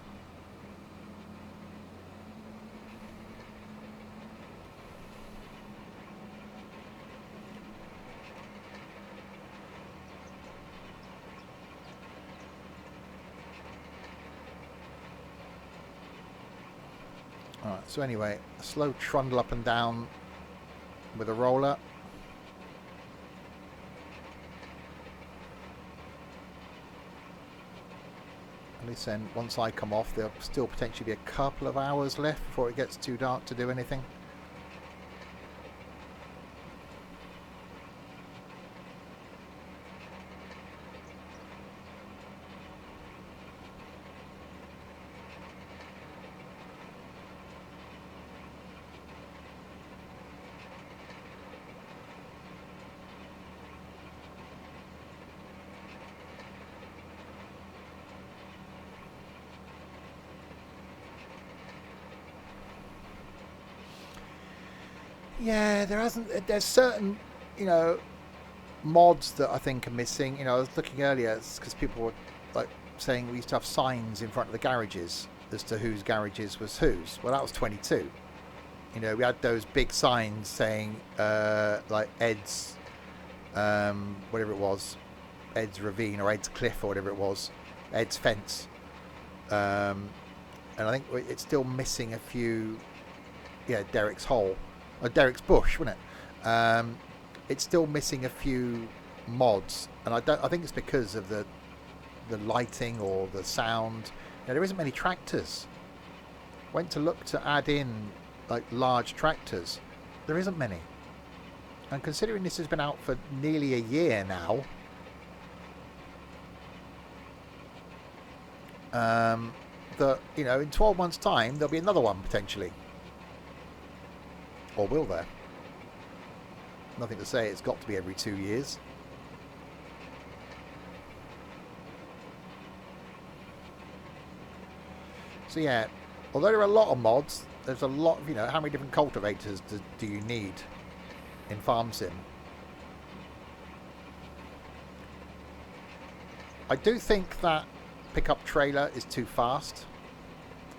Alright, so anyway, a slow trundle up and down with a roller. At least then, once I come off, there'll still potentially be a couple of hours left before it gets too dark to do anything. Yeah, there's certain, mods that I think are missing. I was looking earlier because people were like saying we used to have signs in front of the garages as to whose garages was whose. Well, that was 22. We had those big signs saying like Ed's, whatever it was, Ed's Ravine or Ed's Cliff or whatever it was, Ed's Fence. And I think it's still missing a few, Derek's Hole. Derek's Bush, wasn't it? It's still missing a few mods, and I think it's because of the lighting or the sound. There isn't many tractors. Went to look to add in like large tractors. There isn't many. And considering this has been out for nearly a year now, that in 12 months' time there'll be another one potentially. Or will there? Nothing to say it's got to be every 2 years. So yeah, although there are a lot of mods, there's a lot of, how many different cultivators do you need in Farm Sim? I do think that pickup trailer is too fast.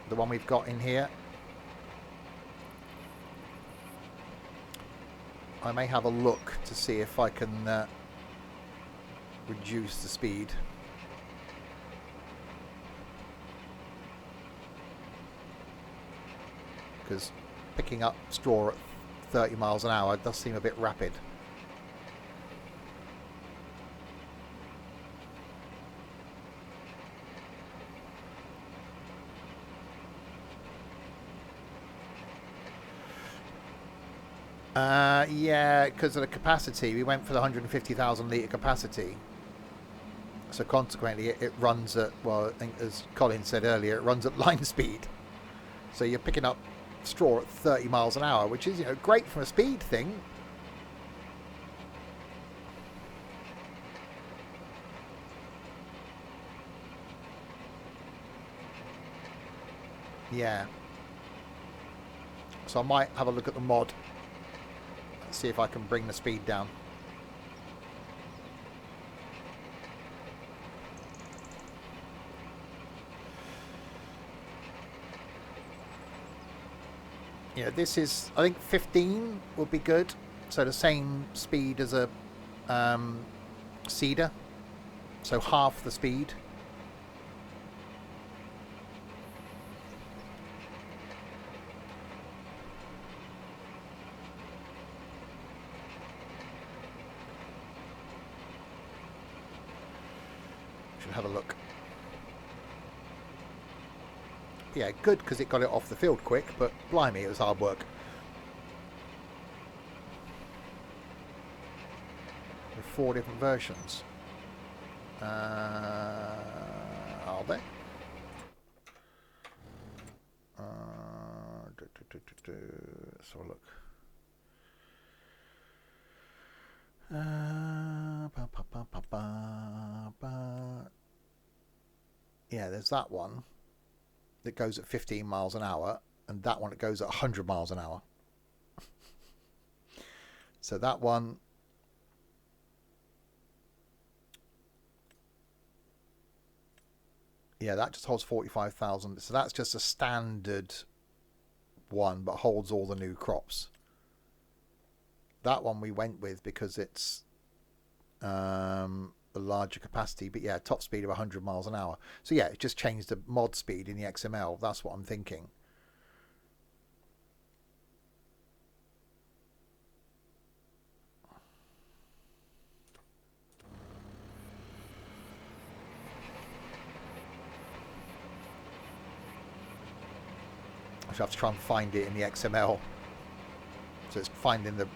The one we've got in here. I may have a look to see if I can reduce the speed. Because picking up straw at 30 miles an hour does seem a bit rapid. Yeah, because of the capacity. We went for the 150,000 litre capacity. So consequently, it runs at, well, I think as Colin said earlier, it runs at line speed. So you're picking up straw at 30 miles an hour, which is, great from a speed thing. Yeah. So I might have a look at the mod. See if I can bring the speed down. Yeah, this is, I think 15 would be good. So the same speed as a Cedar. So half the speed. Should have a look. Yeah, good because it got it off the field quick, but blimey, it was hard work. With 4 different versions. Are they? Let's have a look. Yeah, there's that one that goes at 15 miles an hour, and that one that goes at 100 miles an hour. So that one, yeah, that just holds 45,000. So that's just a standard one, but holds all the new crops. That one we went with because it's a larger capacity, but yeah, top speed of 100 miles an hour. So yeah, it just changed the mod speed in the XML. That's what I'm thinking. I should have to try and find it in the XML. So it's finding the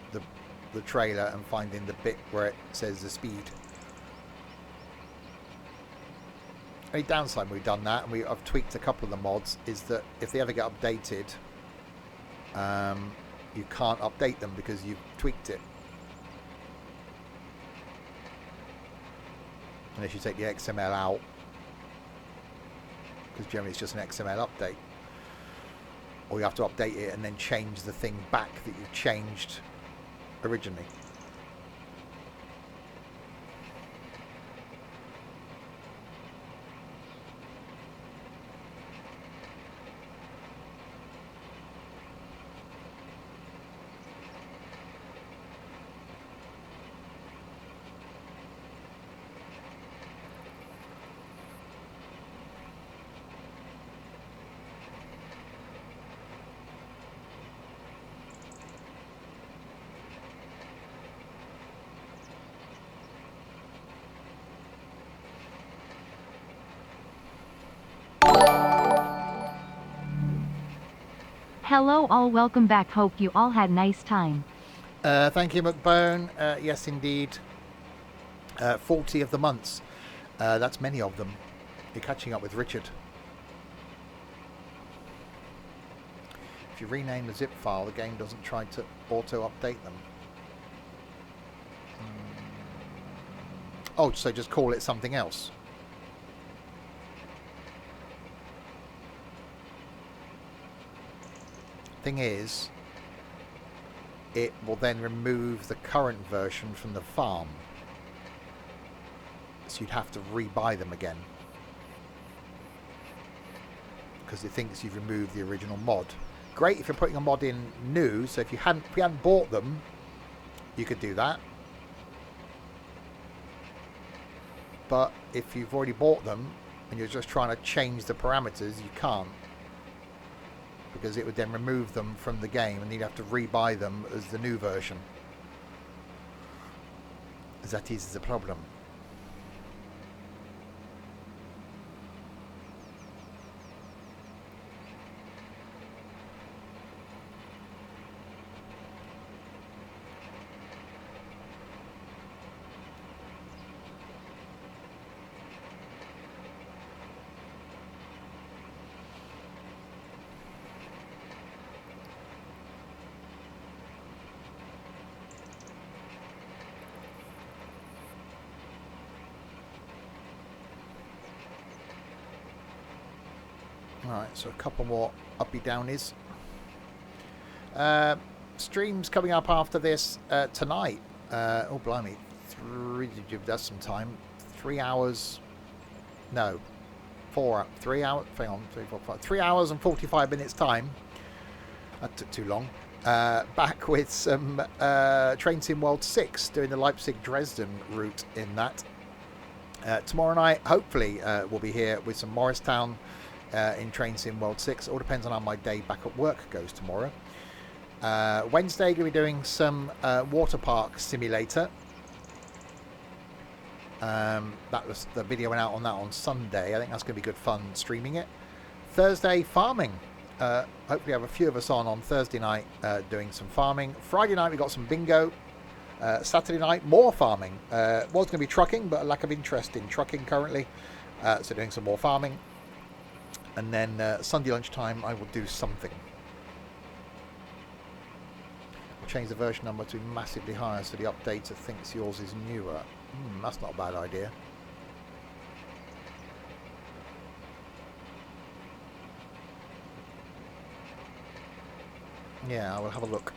trailer and finding the bit where it says the speed. Only downside we've done that, and I've tweaked a couple of the mods, is that if they ever get updated, you can't update them because you've tweaked it. Unless you take the XML out, because generally it's just an XML update. Or you have to update it and then change the thing back that you've changed originally. Hello all, welcome back, hope you all had nice time. Thank you, McBone. Yes, indeed. 40 of the months. That's many of them. You're catching up with Richard. If you rename the zip file, the game doesn't try to auto-update them. Oh, so just call it something else. Thing is, it will then remove the current version from the farm. So you'd have to rebuy them again. Because it thinks you've removed the original mod. Great if you're putting a mod in new, so if you hadn't bought them, you could do that. But if you've already bought them and you're just trying to change the parameters, you can't. Because it would then remove them from the game and you'd have to rebuy them as the new version. That is the problem. Alright, so a couple more uppy downies. Streams coming up after this tonight. Oh, blimey. That's some time. 3 hours. No. 3 hours. Hang on. 3, 4, 5. 3 hours and 45 minutes time. That took too long. Back with some Train Sim World 6, doing the Leipzig-Dresden route in that. Tomorrow night, hopefully, we'll be here with some Morristown in Train Sim World 6. It all depends on how my day back at work goes tomorrow. Wednesday, going to be doing some water park simulator. That was the video went out on that on Sunday. I think that's going to be good fun streaming it. Thursday, farming. Hopefully have a few of us on Thursday night doing some farming. Friday night we got some bingo. Saturday night more farming. Was going to be trucking, but a lack of interest in trucking currently. So doing some more farming. And then Sunday lunchtime I will do something. I'll change the version number to massively higher so the updater thinks yours is newer. That's not a bad idea. Yeah, I will have a look.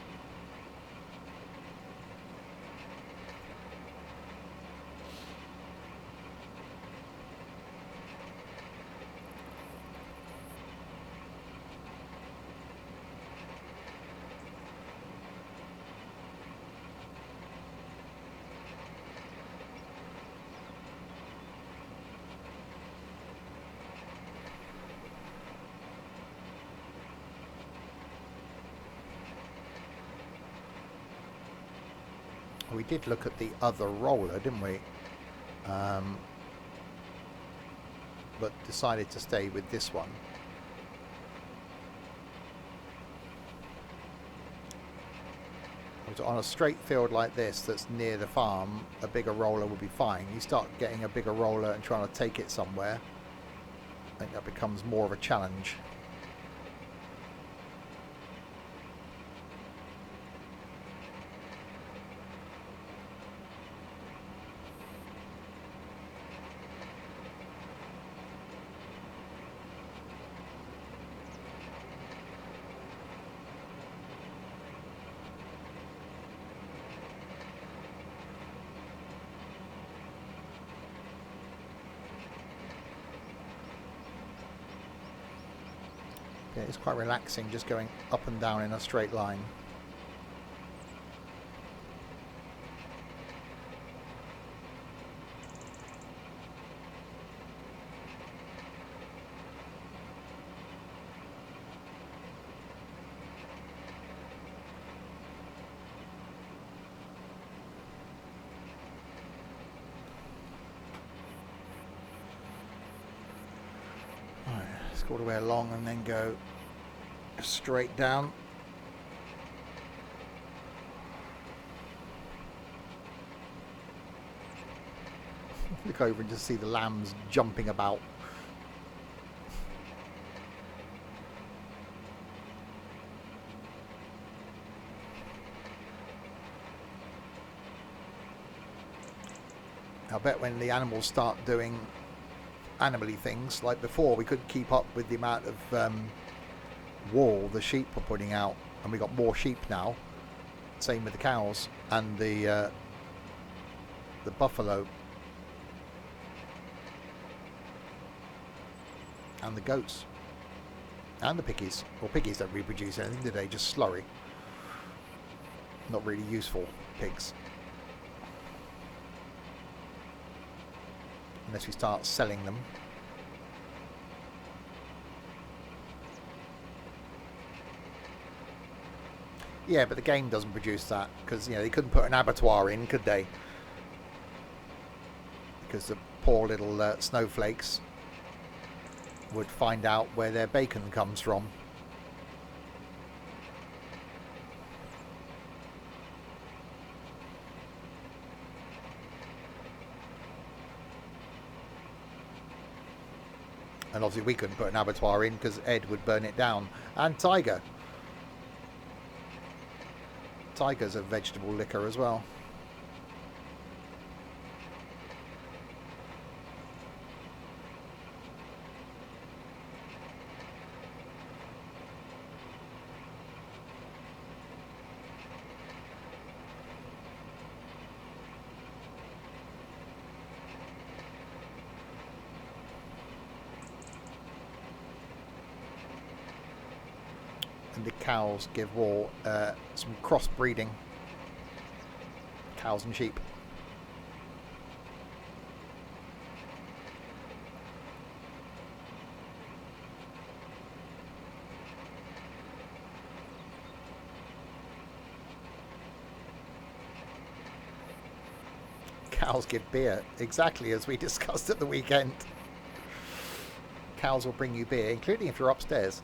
We did look at the other roller, didn't we? But decided to stay with this one. On a straight field like this that's near the farm, a bigger roller would be fine. You start getting a bigger roller and trying to take it somewhere, I think that becomes more of a challenge. Yeah, it's quite relaxing just going up and down in a straight line. All the way along and then go straight down. Look over and just see the lambs jumping about. I bet when the animals start doing animal-y things, like before we couldn't keep up with the amount of wool the sheep were putting out, and we got more sheep now. Same with the cows and the buffalo and the goats and the piggies. Well, piggies don't reproduce anything, do they? Just slurry. Not really useful pigs. Unless we start selling them. Yeah, but the game doesn't produce that because, you know, they couldn't put an abattoir in, could they? Because the poor little snowflakes would find out where their bacon comes from. And obviously we couldn't put an abattoir in because Ed would burn it down. And Tiger. Tiger's a vegetable liquor as well. cows give wool. Some crossbreeding. Cows and sheep. Cows give beer, exactly as we discussed at the weekend. Cows will bring you beer, including if you're upstairs.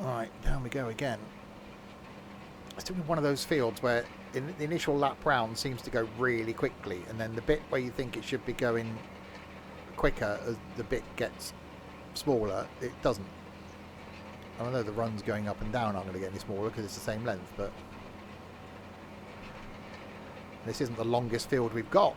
Alright, down we go again. It's doing one of those fields where the initial lap round seems to go really quickly, and then the bit where you think it should be going quicker as the bit gets smaller, it doesn't. And I know the runs going up and down aren't going to get any smaller because it's the same length, but this isn't the longest field we've got.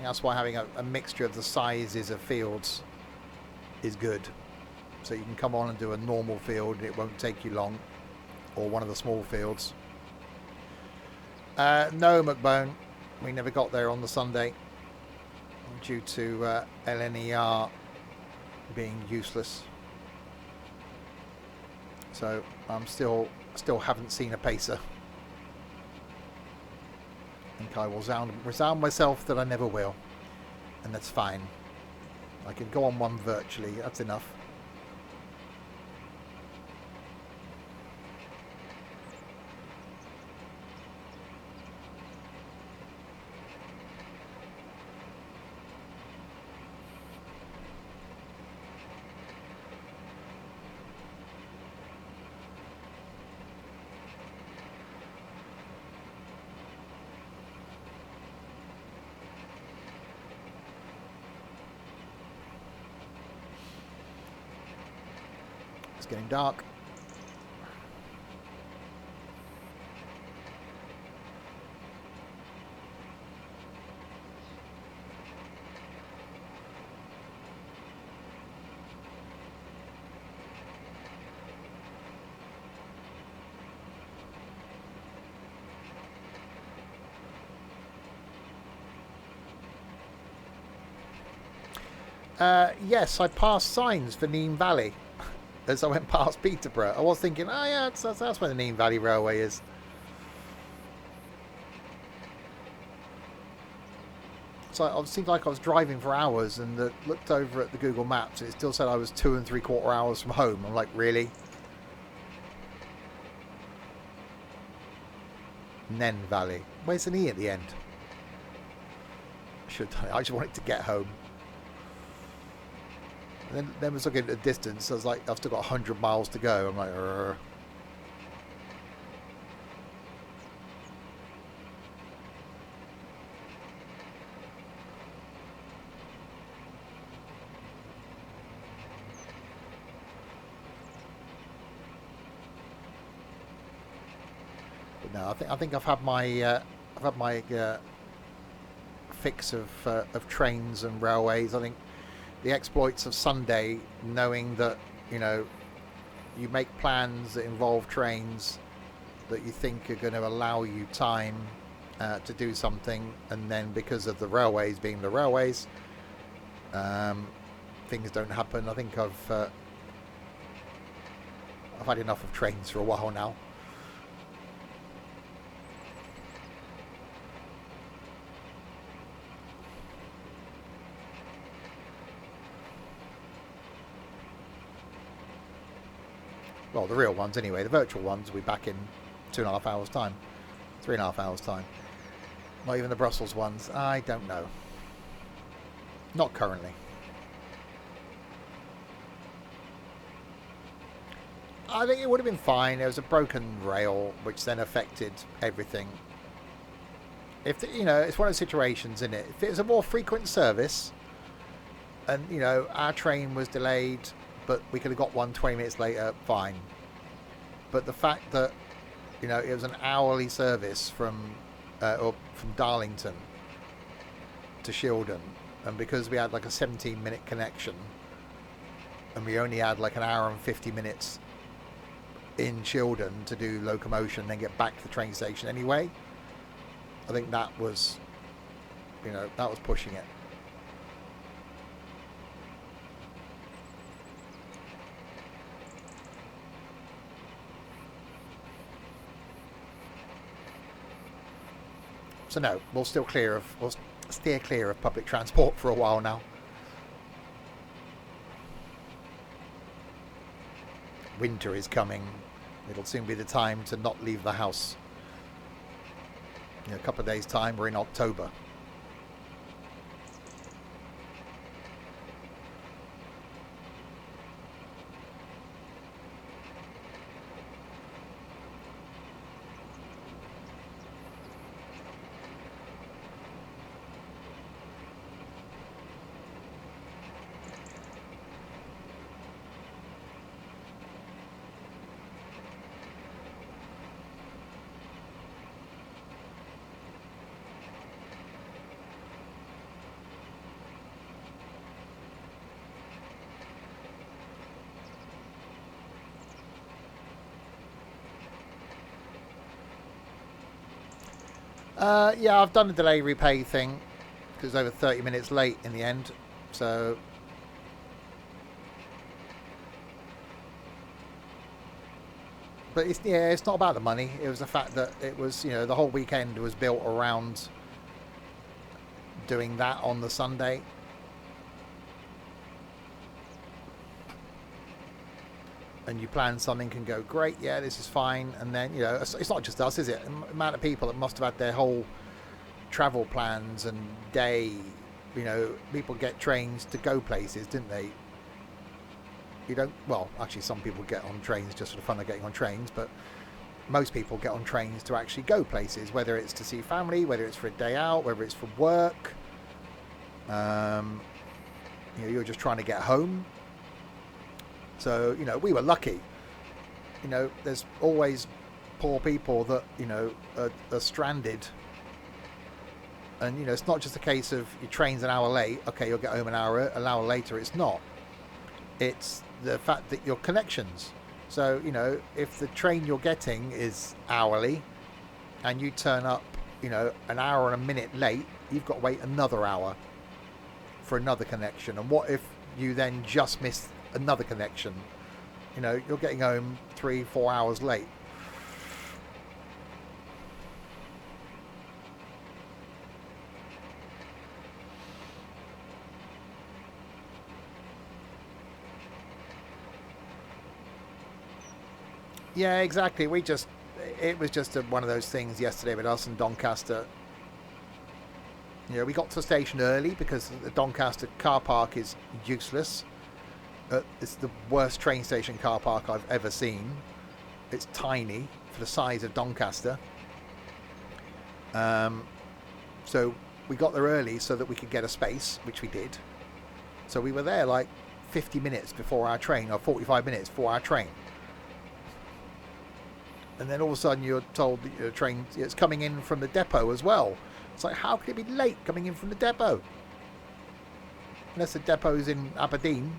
That's why having a mixture of the sizes of fields is good. So you can come on and do a normal field and it won't take you long, or one of the small fields. No, McBone, we never got there on the Sunday due to LNER being useless. So I'm still haven't seen a pacer. I think I will resound myself that I never will, and that's fine. I can go on one virtually, that's enough. It's getting dark. Yes, I passed signs for Neem Valley as I went past Peterborough. I was thinking, oh yeah, that's where the Neem Valley Railway is. So it seemed like I was driving for hours and looked over at the Google Maps and it still said I was 2 3/4 hours from home. I'm like, really? Nen Valley. Where's an E at the end? I just wanted to get home. And then I was looking at the distance. I was like, I've still got 100 miles to go. I'm like, Rrr. But no, I think I've had my fix of trains and railways. I think the exploits of Sunday, knowing that, you know, you make plans that involve trains that you think are going to allow you time to do something, and then because of the railways being the railways, things don't happen. I think I've had enough of trains for a while now. Well, the real ones anyway. The virtual ones will be back in 2.5 hours time. 3.5 hours time. Not even the Brussels ones. I don't know. Not currently. I think it would have been fine. There was a broken rail, which then affected everything. If it's one of those situations, isn't it? If it was a more frequent service, and our train was delayed, but we could have got one 20 minutes later, fine. But the fact that it was an hourly service from Darlington to Shildon, and because we had like a 17-minute connection, and we only had like an hour and 50 minutes in Shildon to do locomotion, and then get back to the train station anyway. I think that was, that was pushing it. So no, we'll steer clear of public transport for a while now. Winter is coming. It'll soon be the time to not leave the house. In a couple of days' time, we're in October. Yeah, I've done the delay repay thing because over 30 minutes late in the end. So but it's not about the money. It was the fact that it was, the whole weekend was built around doing that on the Sunday. And you plan something can go, great, yeah, this is fine. And then, it's not just us, is it? The amount of people that must have had their whole travel plans and day, people get trains to go places, didn't they? Actually some people get on trains just for the fun of getting on trains, but most people get on trains to actually go places, whether it's to see family, whether it's for a day out, whether it's for work. You're just trying to get home. So, we were lucky. There's always poor people that, are stranded. And, it's not just a case of your train's an hour late. Okay, you'll get home an hour later. It's not. It's the fact that your connections. So, if the train you're getting is hourly and you turn up, an hour and a minute late, you've got to wait another hour for another connection. And what if you then just miss another connection? You're getting home 3-4 hours late. Yeah, exactly. It was just one of those things yesterday with us and Doncaster. We got to the station early because the Doncaster car park is useless. It's the worst train station car park I've ever seen. It's tiny for the size of Doncaster. So we got there early so that we could get a space, which we did. So we were there like 50 minutes before our train, or 45 minutes before our train. And then all of a sudden you're told that your train is coming in from the depot as well. It's like, how could it be late coming in from the depot? Unless the depot's in Aberdeen.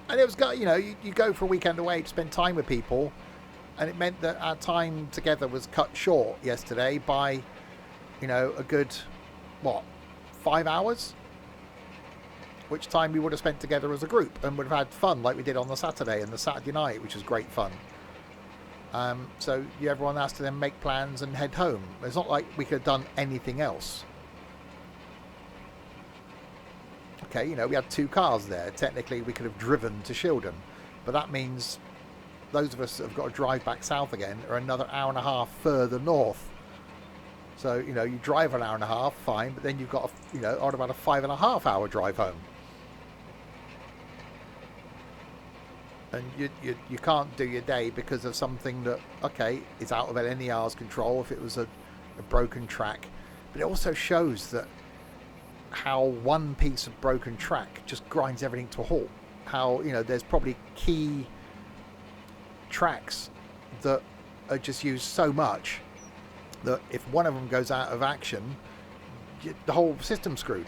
And it was, you go for a weekend away to spend time with people, and it meant that our time together was cut short yesterday by, a good, 5 hours? Which time we would have spent together as a group and would have had fun like we did on the Saturday and the Saturday night, which was great fun. So everyone has to then make plans and head home. It's not like we could have done anything else. Okay, we had 2 cars there. Technically, we could have driven to Shildon, but that means those of us that have got to drive back south again are another hour and a half further north. So, you know, you drive an hour and a half, fine, but then you've got, on about a 5.5 hour drive home. And you can't do your day because of something that, okay, is out of NER's control if it was a broken track. But it also shows that how one piece of broken track just grinds everything to a halt. How, there's probably key tracks that are just used so much that if one of them goes out of action, the whole system's screwed.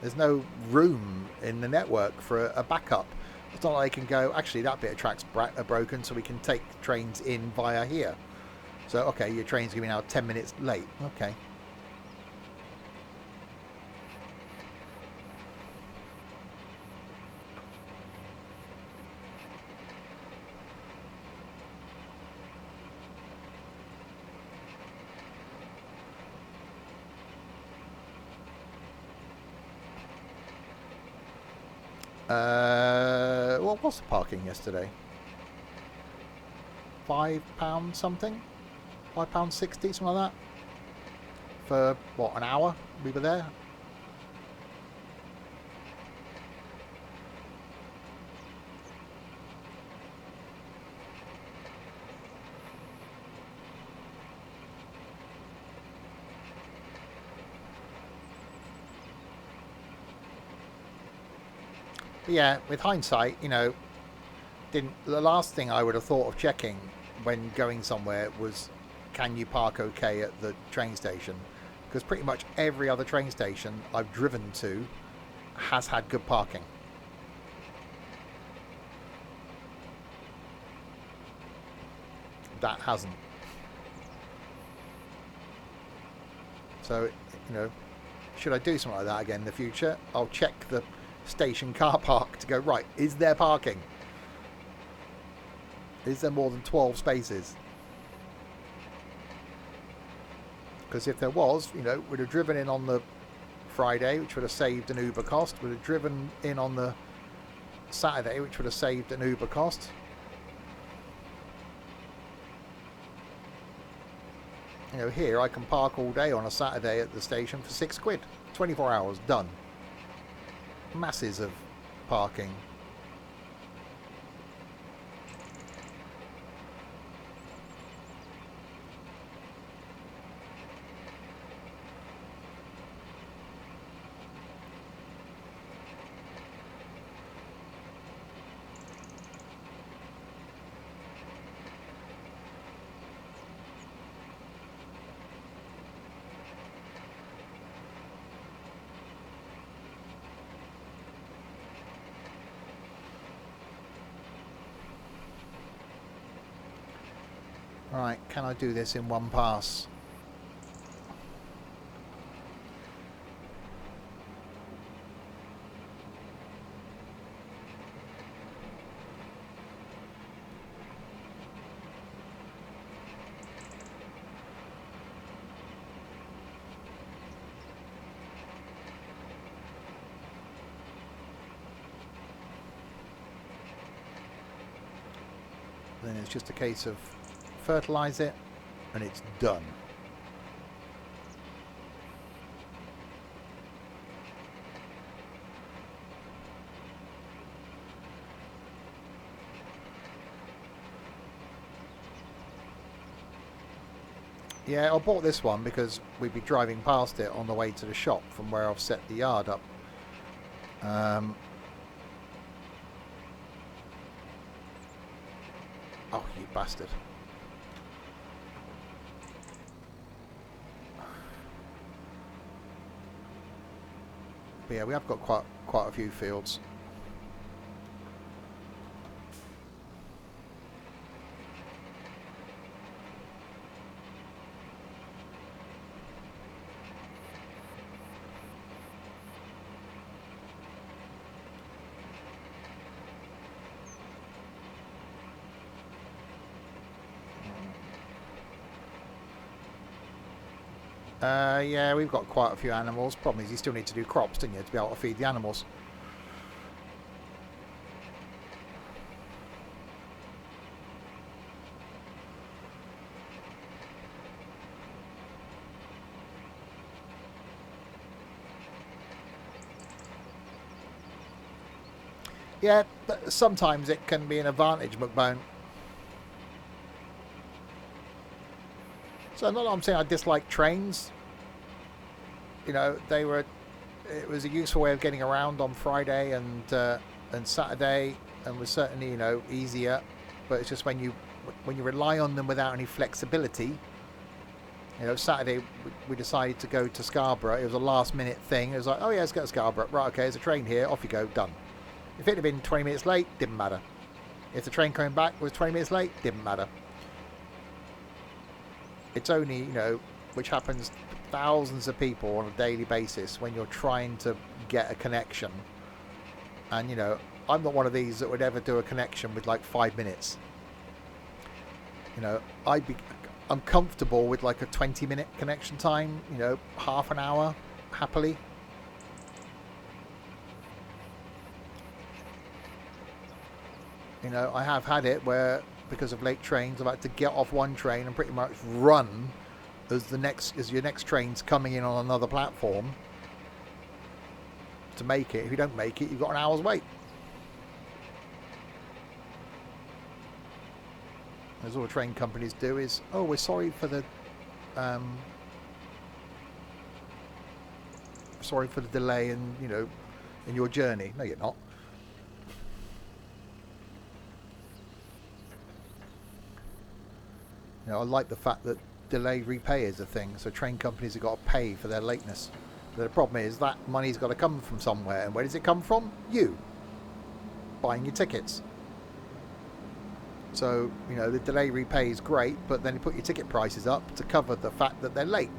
There's no room in the network for a backup. It's not like they can go, actually, that bit of track's broken, so we can take trains in via here. So, okay, your train's going to be now 10 minutes late. Okay. What was the parking yesterday? £5 something? £5.60, something like that? For, what, an hour we were there? But yeah, with hindsight, the last thing I would have thought of checking when going somewhere was, can you park okay at the train station? Because pretty much every other train station I've driven to has had good parking. That hasn't. So, should I do something like that again in the future? I'll check the station car park to go, right, is there parking? Is there more than 12 spaces? Because if there was, we'd have driven in on the Friday, which would have saved an Uber cost. Would have driven in on the Saturday, which would have saved an Uber cost. Here I can park all day on a Saturday at the station for £6. 24 hours, done. Masses of parking. Right, can I do this in one pass? Then it's just a case of fertilize it and it's done. Yeah, I bought this one because we'd be driving past it on the way to the shop from where I've set the yard up. Oh, you bastard. But yeah, we have got quite a few fields. Yeah, we've got quite a few animals. Problem is, you still need to do crops, don't you, to be able to feed the animals. Yeah, but sometimes it can be an advantage, McBone. So not that I'm saying I dislike trains. You know, it was a useful way of getting around on Friday and Saturday, and was certainly, you know, easier. But it's just when you rely on them without any flexibility. You know, Saturday we decided to go to Scarborough. It was a last minute thing. It was like, oh yeah, let's go to Scarborough. Right, okay, there's a train here. Off you go. Done. If it had been 20 minutes late, didn't matter. If the train coming back was 20 minutes late, didn't matter. It's only, you know, which happens to thousands of people on a daily basis when you're trying to get a connection. And, you know, I'm not one of these that would ever do a connection with like 5 minutes. You know, I'm comfortable with like a 20-minute connection time, you know, half an hour, happily. You know, I have had it where, because of late trains, I've had to get off one train and pretty much run as your next train's coming in on another platform to make it. If you don't make it, you've got an hour's wait. As all the train companies do is, oh, we're sorry for the delay in, you know, in your journey. No, you're not. You know, I like the fact that delay repay is a thing, so train companies have got to pay for their lateness. But the problem is that money's got to come from somewhere, and where does it come from? You buying your tickets. So, you know, the delay repay is great, but then you put your ticket prices up to cover the fact that they're late.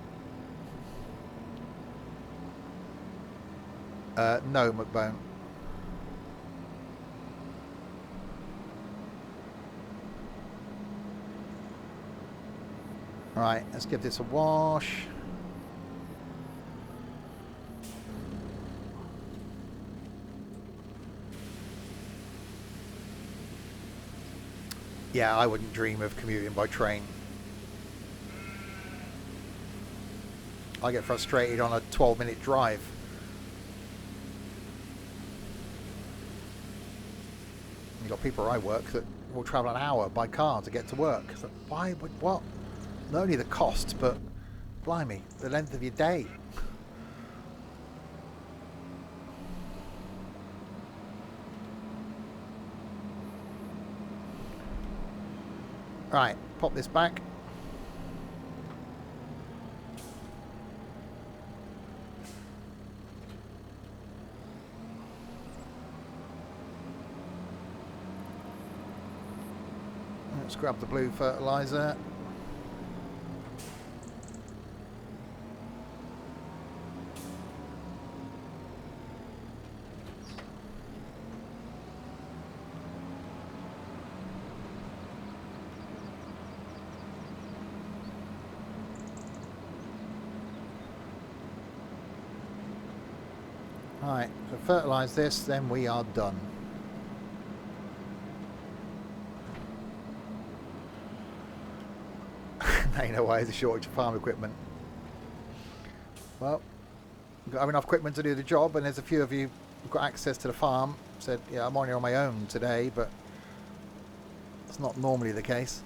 No, McBone. Right, let's give this a wash. Yeah, I wouldn't dream of commuting by train. I get frustrated on a 12-minute drive. You've got people where I work that will travel an hour by car to get to work. So why would what? Not only the cost, but blimey, the length of your day. Right, pop this back. Let's grab the blue fertilizer. Right, so fertilise this, then we are done. Now you know why there's a shortage of farm equipment. Well, we've got enough equipment to do the job, and there's a few of you who've got access to the farm. Said, yeah, I'm only on my own today, but it's not normally the case.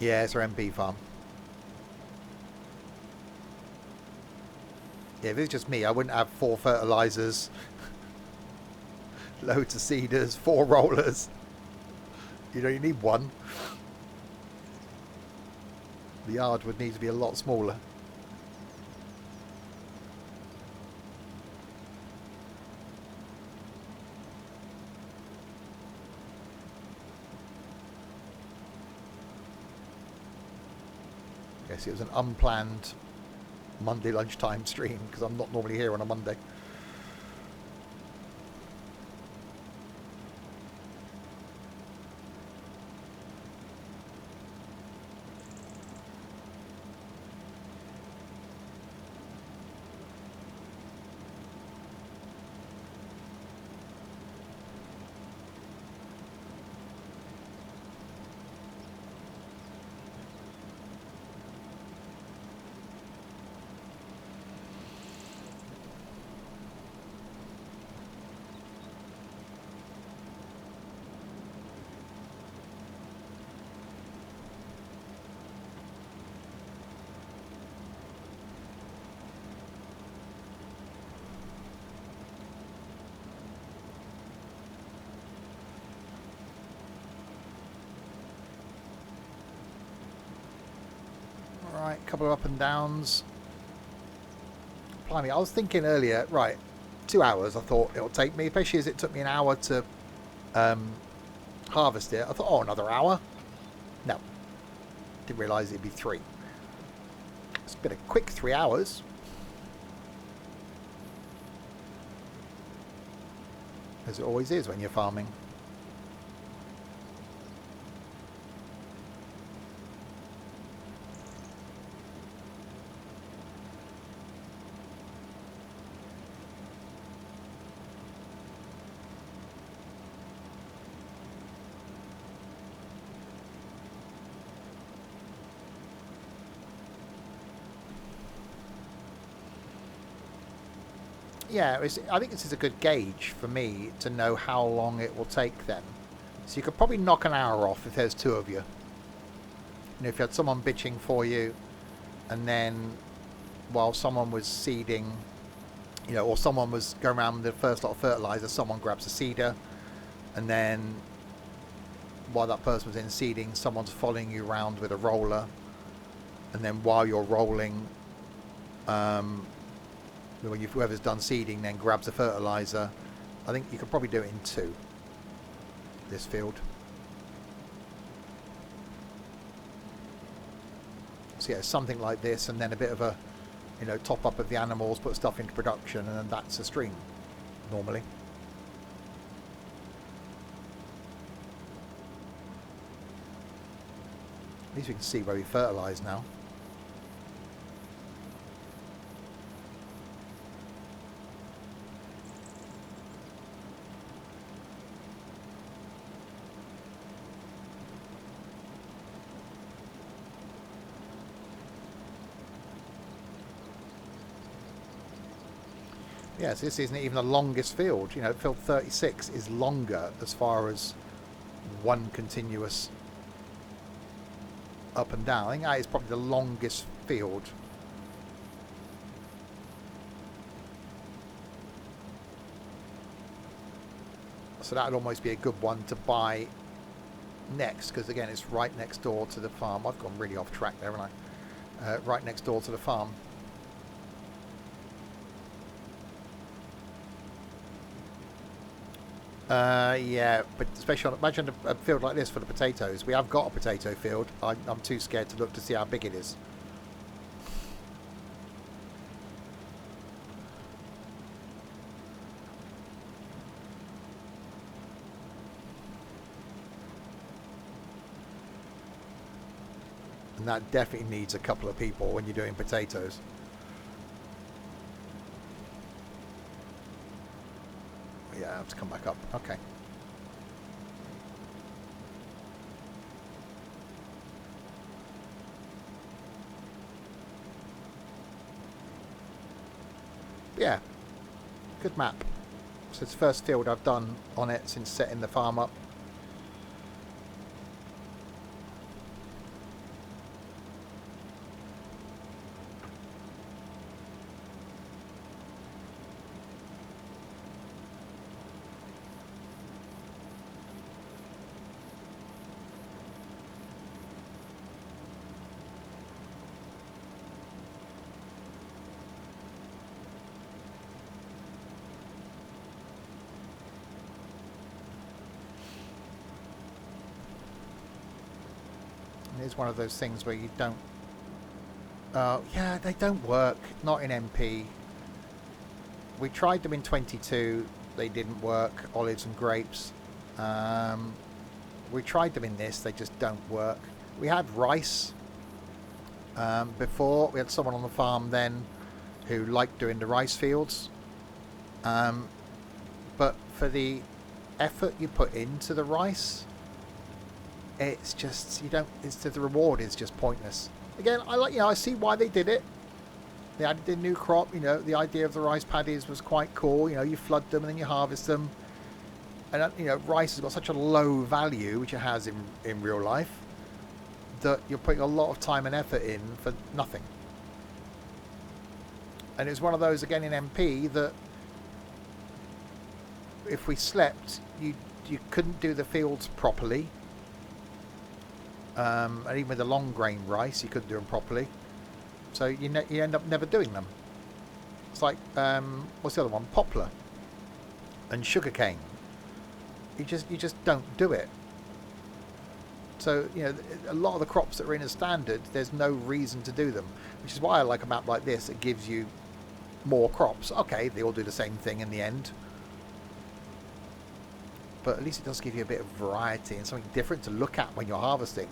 Yeah, it's our MP farm. Yeah, if it was just me, I wouldn't have 4 fertilisers, loads of seeders, 4 rollers. You know, you need 1. The yard would need to be a lot smaller. Yes, it was an unplanned Monday lunchtime stream because I'm not normally here on a Monday. couple of up and downs. Blimey, I was thinking earlier, right, 2 hours I thought it'll take me, especially as it took me an hour to harvest it. I thought, oh, another hour? No. Didn't realise it'd be 3. It's been a quick 3 hours. As it always is when you're farming. Yeah, I think this is a good gauge for me to know how long it will take them. So you could probably knock an hour off if there's 2 of you. And if you had someone bitching for you, and then while someone was seeding, you know, or someone was going around with the first lot of fertilizer, someone grabs a seeder, and then while that person was in seeding, someone's following you around with a roller, and then while you're rolling, when whoever's done seeding then grabs the fertilizer. I think you could probably do it in 2. This field. So yeah, something like this, and then a bit of a, you know, top up of the animals, put stuff into production, and then that's a stream normally. At least we can see where we fertilise now. Yes, this isn't even the longest field. You know, field 36 is longer as far as one continuous up and down. I think that is probably the longest field. So that would almost be a good one to buy next, because again, it's right next door to the farm. I've gone really off track there, haven't I? Right next door to the farm. Yeah, but especially imagine a field like this for the potatoes. We have got a potato field. I'm too scared to look to see how big it is. And that definitely needs a couple of people when you're doing potatoes. Yeah, I have to come back up. Okay. Yeah, good map. So it's the first field I've done on it since setting the farm up. It's one of those things where you don't... yeah, they don't work. Not in MP. We tried them in 22. They didn't work. Olives and grapes. We tried them in this. They just don't work. We had rice before. We had someone on the farm then who liked doing the rice fields. But for the effort you put into the rice... It's just, you don't, the reward is just pointless. Again, I see why they did it. They added the new crop, you know, the idea of the rice paddies was quite cool. You know, you flood them and then you harvest them. And, you know, rice has got such a low value, which it has in real life, that you're putting a lot of time and effort in for nothing. And it's one of those, again, in MP, that if we slept, you couldn't do the fields properly. And even with the long grain rice, you couldn't do them properly. So you end up never doing them. It's like what's the other one? Poplar and sugarcane. You just don't do it. So a lot of the crops that are in a standard, there's no reason to do them, which is why I like a map like this. It gives you more crops. Okay, they all do the same thing in the end, but at least it does give you a bit of variety and something different to look at when you're harvesting.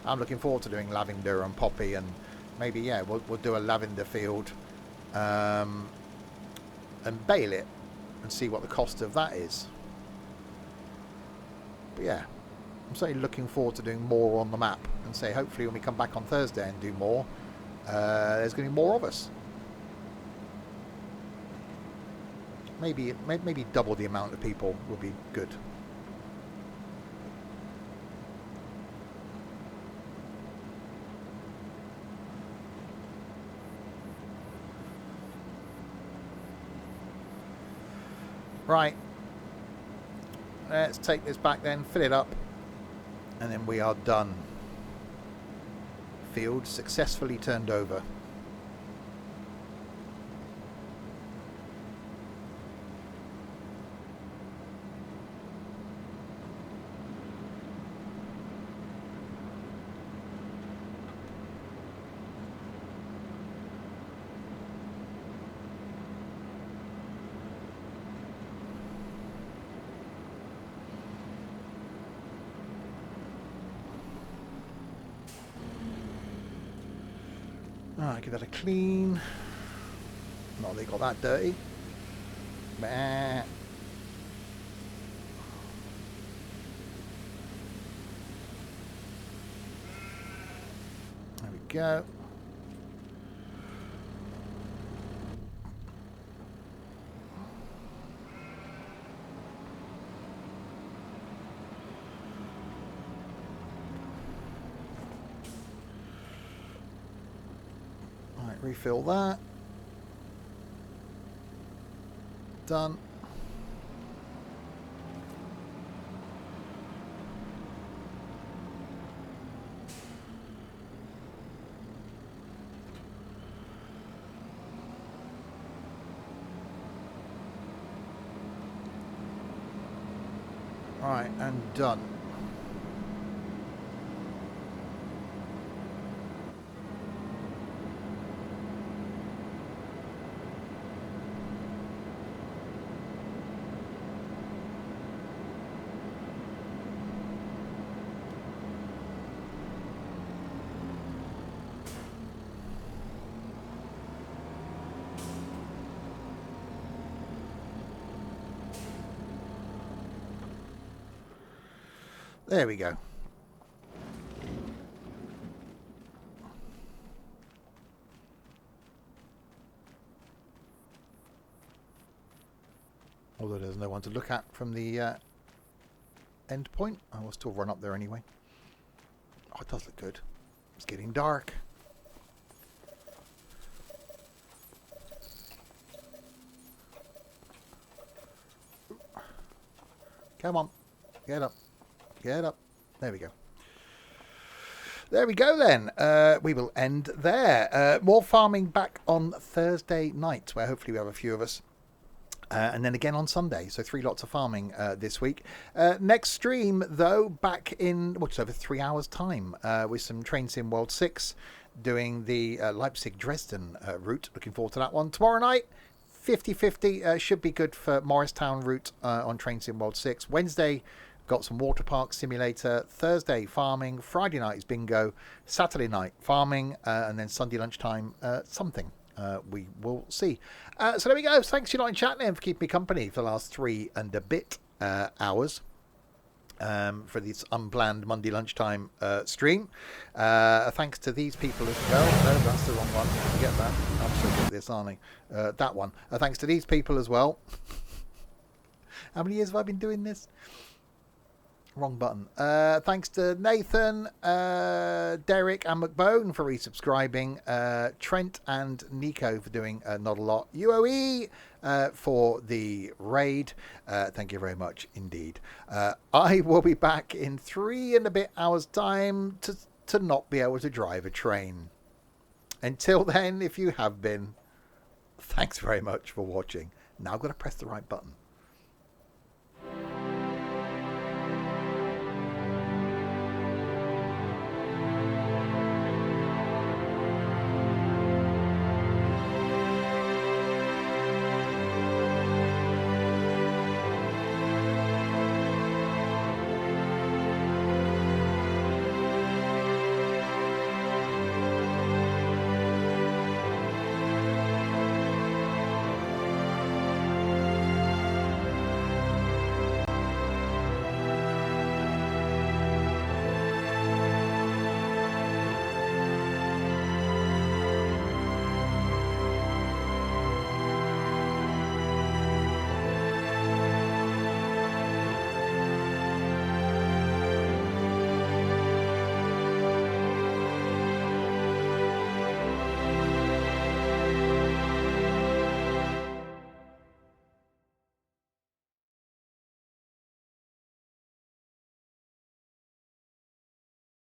I'm looking forward to doing lavender and poppy, and maybe we'll do a lavender field and bale it and see what the cost of that is. But yeah, I'm certainly looking forward to doing more on the map, and say hopefully when we come back on Thursday and do more, there's going to be more of us. Maybe double the amount of people would be good. Right, let's take this back then, fill it up, and then we are done. Field successfully turned over. Alright, give that a clean. Not they got that dirty. Bah. There we go. Refill that. Done. Right, and done. There we go. Although there's no one to look at from the end point, I will still run up there anyway. Oh, it does look good. It's getting dark. Come on, get up. Get up. There we go. There we go then. We will end there. More farming back on Thursday night, where hopefully we have a few of us. And then again on Sunday. So 3 lots of farming this week. Next stream, though, back in just over 3 hours' time with some Train Sim World 6 doing the Leipzig-Dresden route. Looking forward to that one. Tomorrow night, 50-50 should be good for Morristown route on Train Sim World 6. Wednesday, got some water park simulator. Thursday, farming. Friday night is bingo. Saturday night, farming. And then Sunday lunchtime, something. We will see. So there we go. Thanks for your night chat then for keeping me company for the last 3 and a bit hours for this unplanned Monday lunchtime stream. Thanks to these people as well. No, that's the wrong one. Forget that. I'm so good at this, aren't I? That one. Thanks to these people as well. How many years have I been doing this? Wrong button. Thanks to Nathan, Derek and McBone for resubscribing. Trent and Nico for doing not a lot. UOE for the raid. Thank you very much indeed. I will be back in 3 and a bit hours time to not be able to drive a train. Until then, if you have been, thanks very much for watching. Now I've got to press the right button.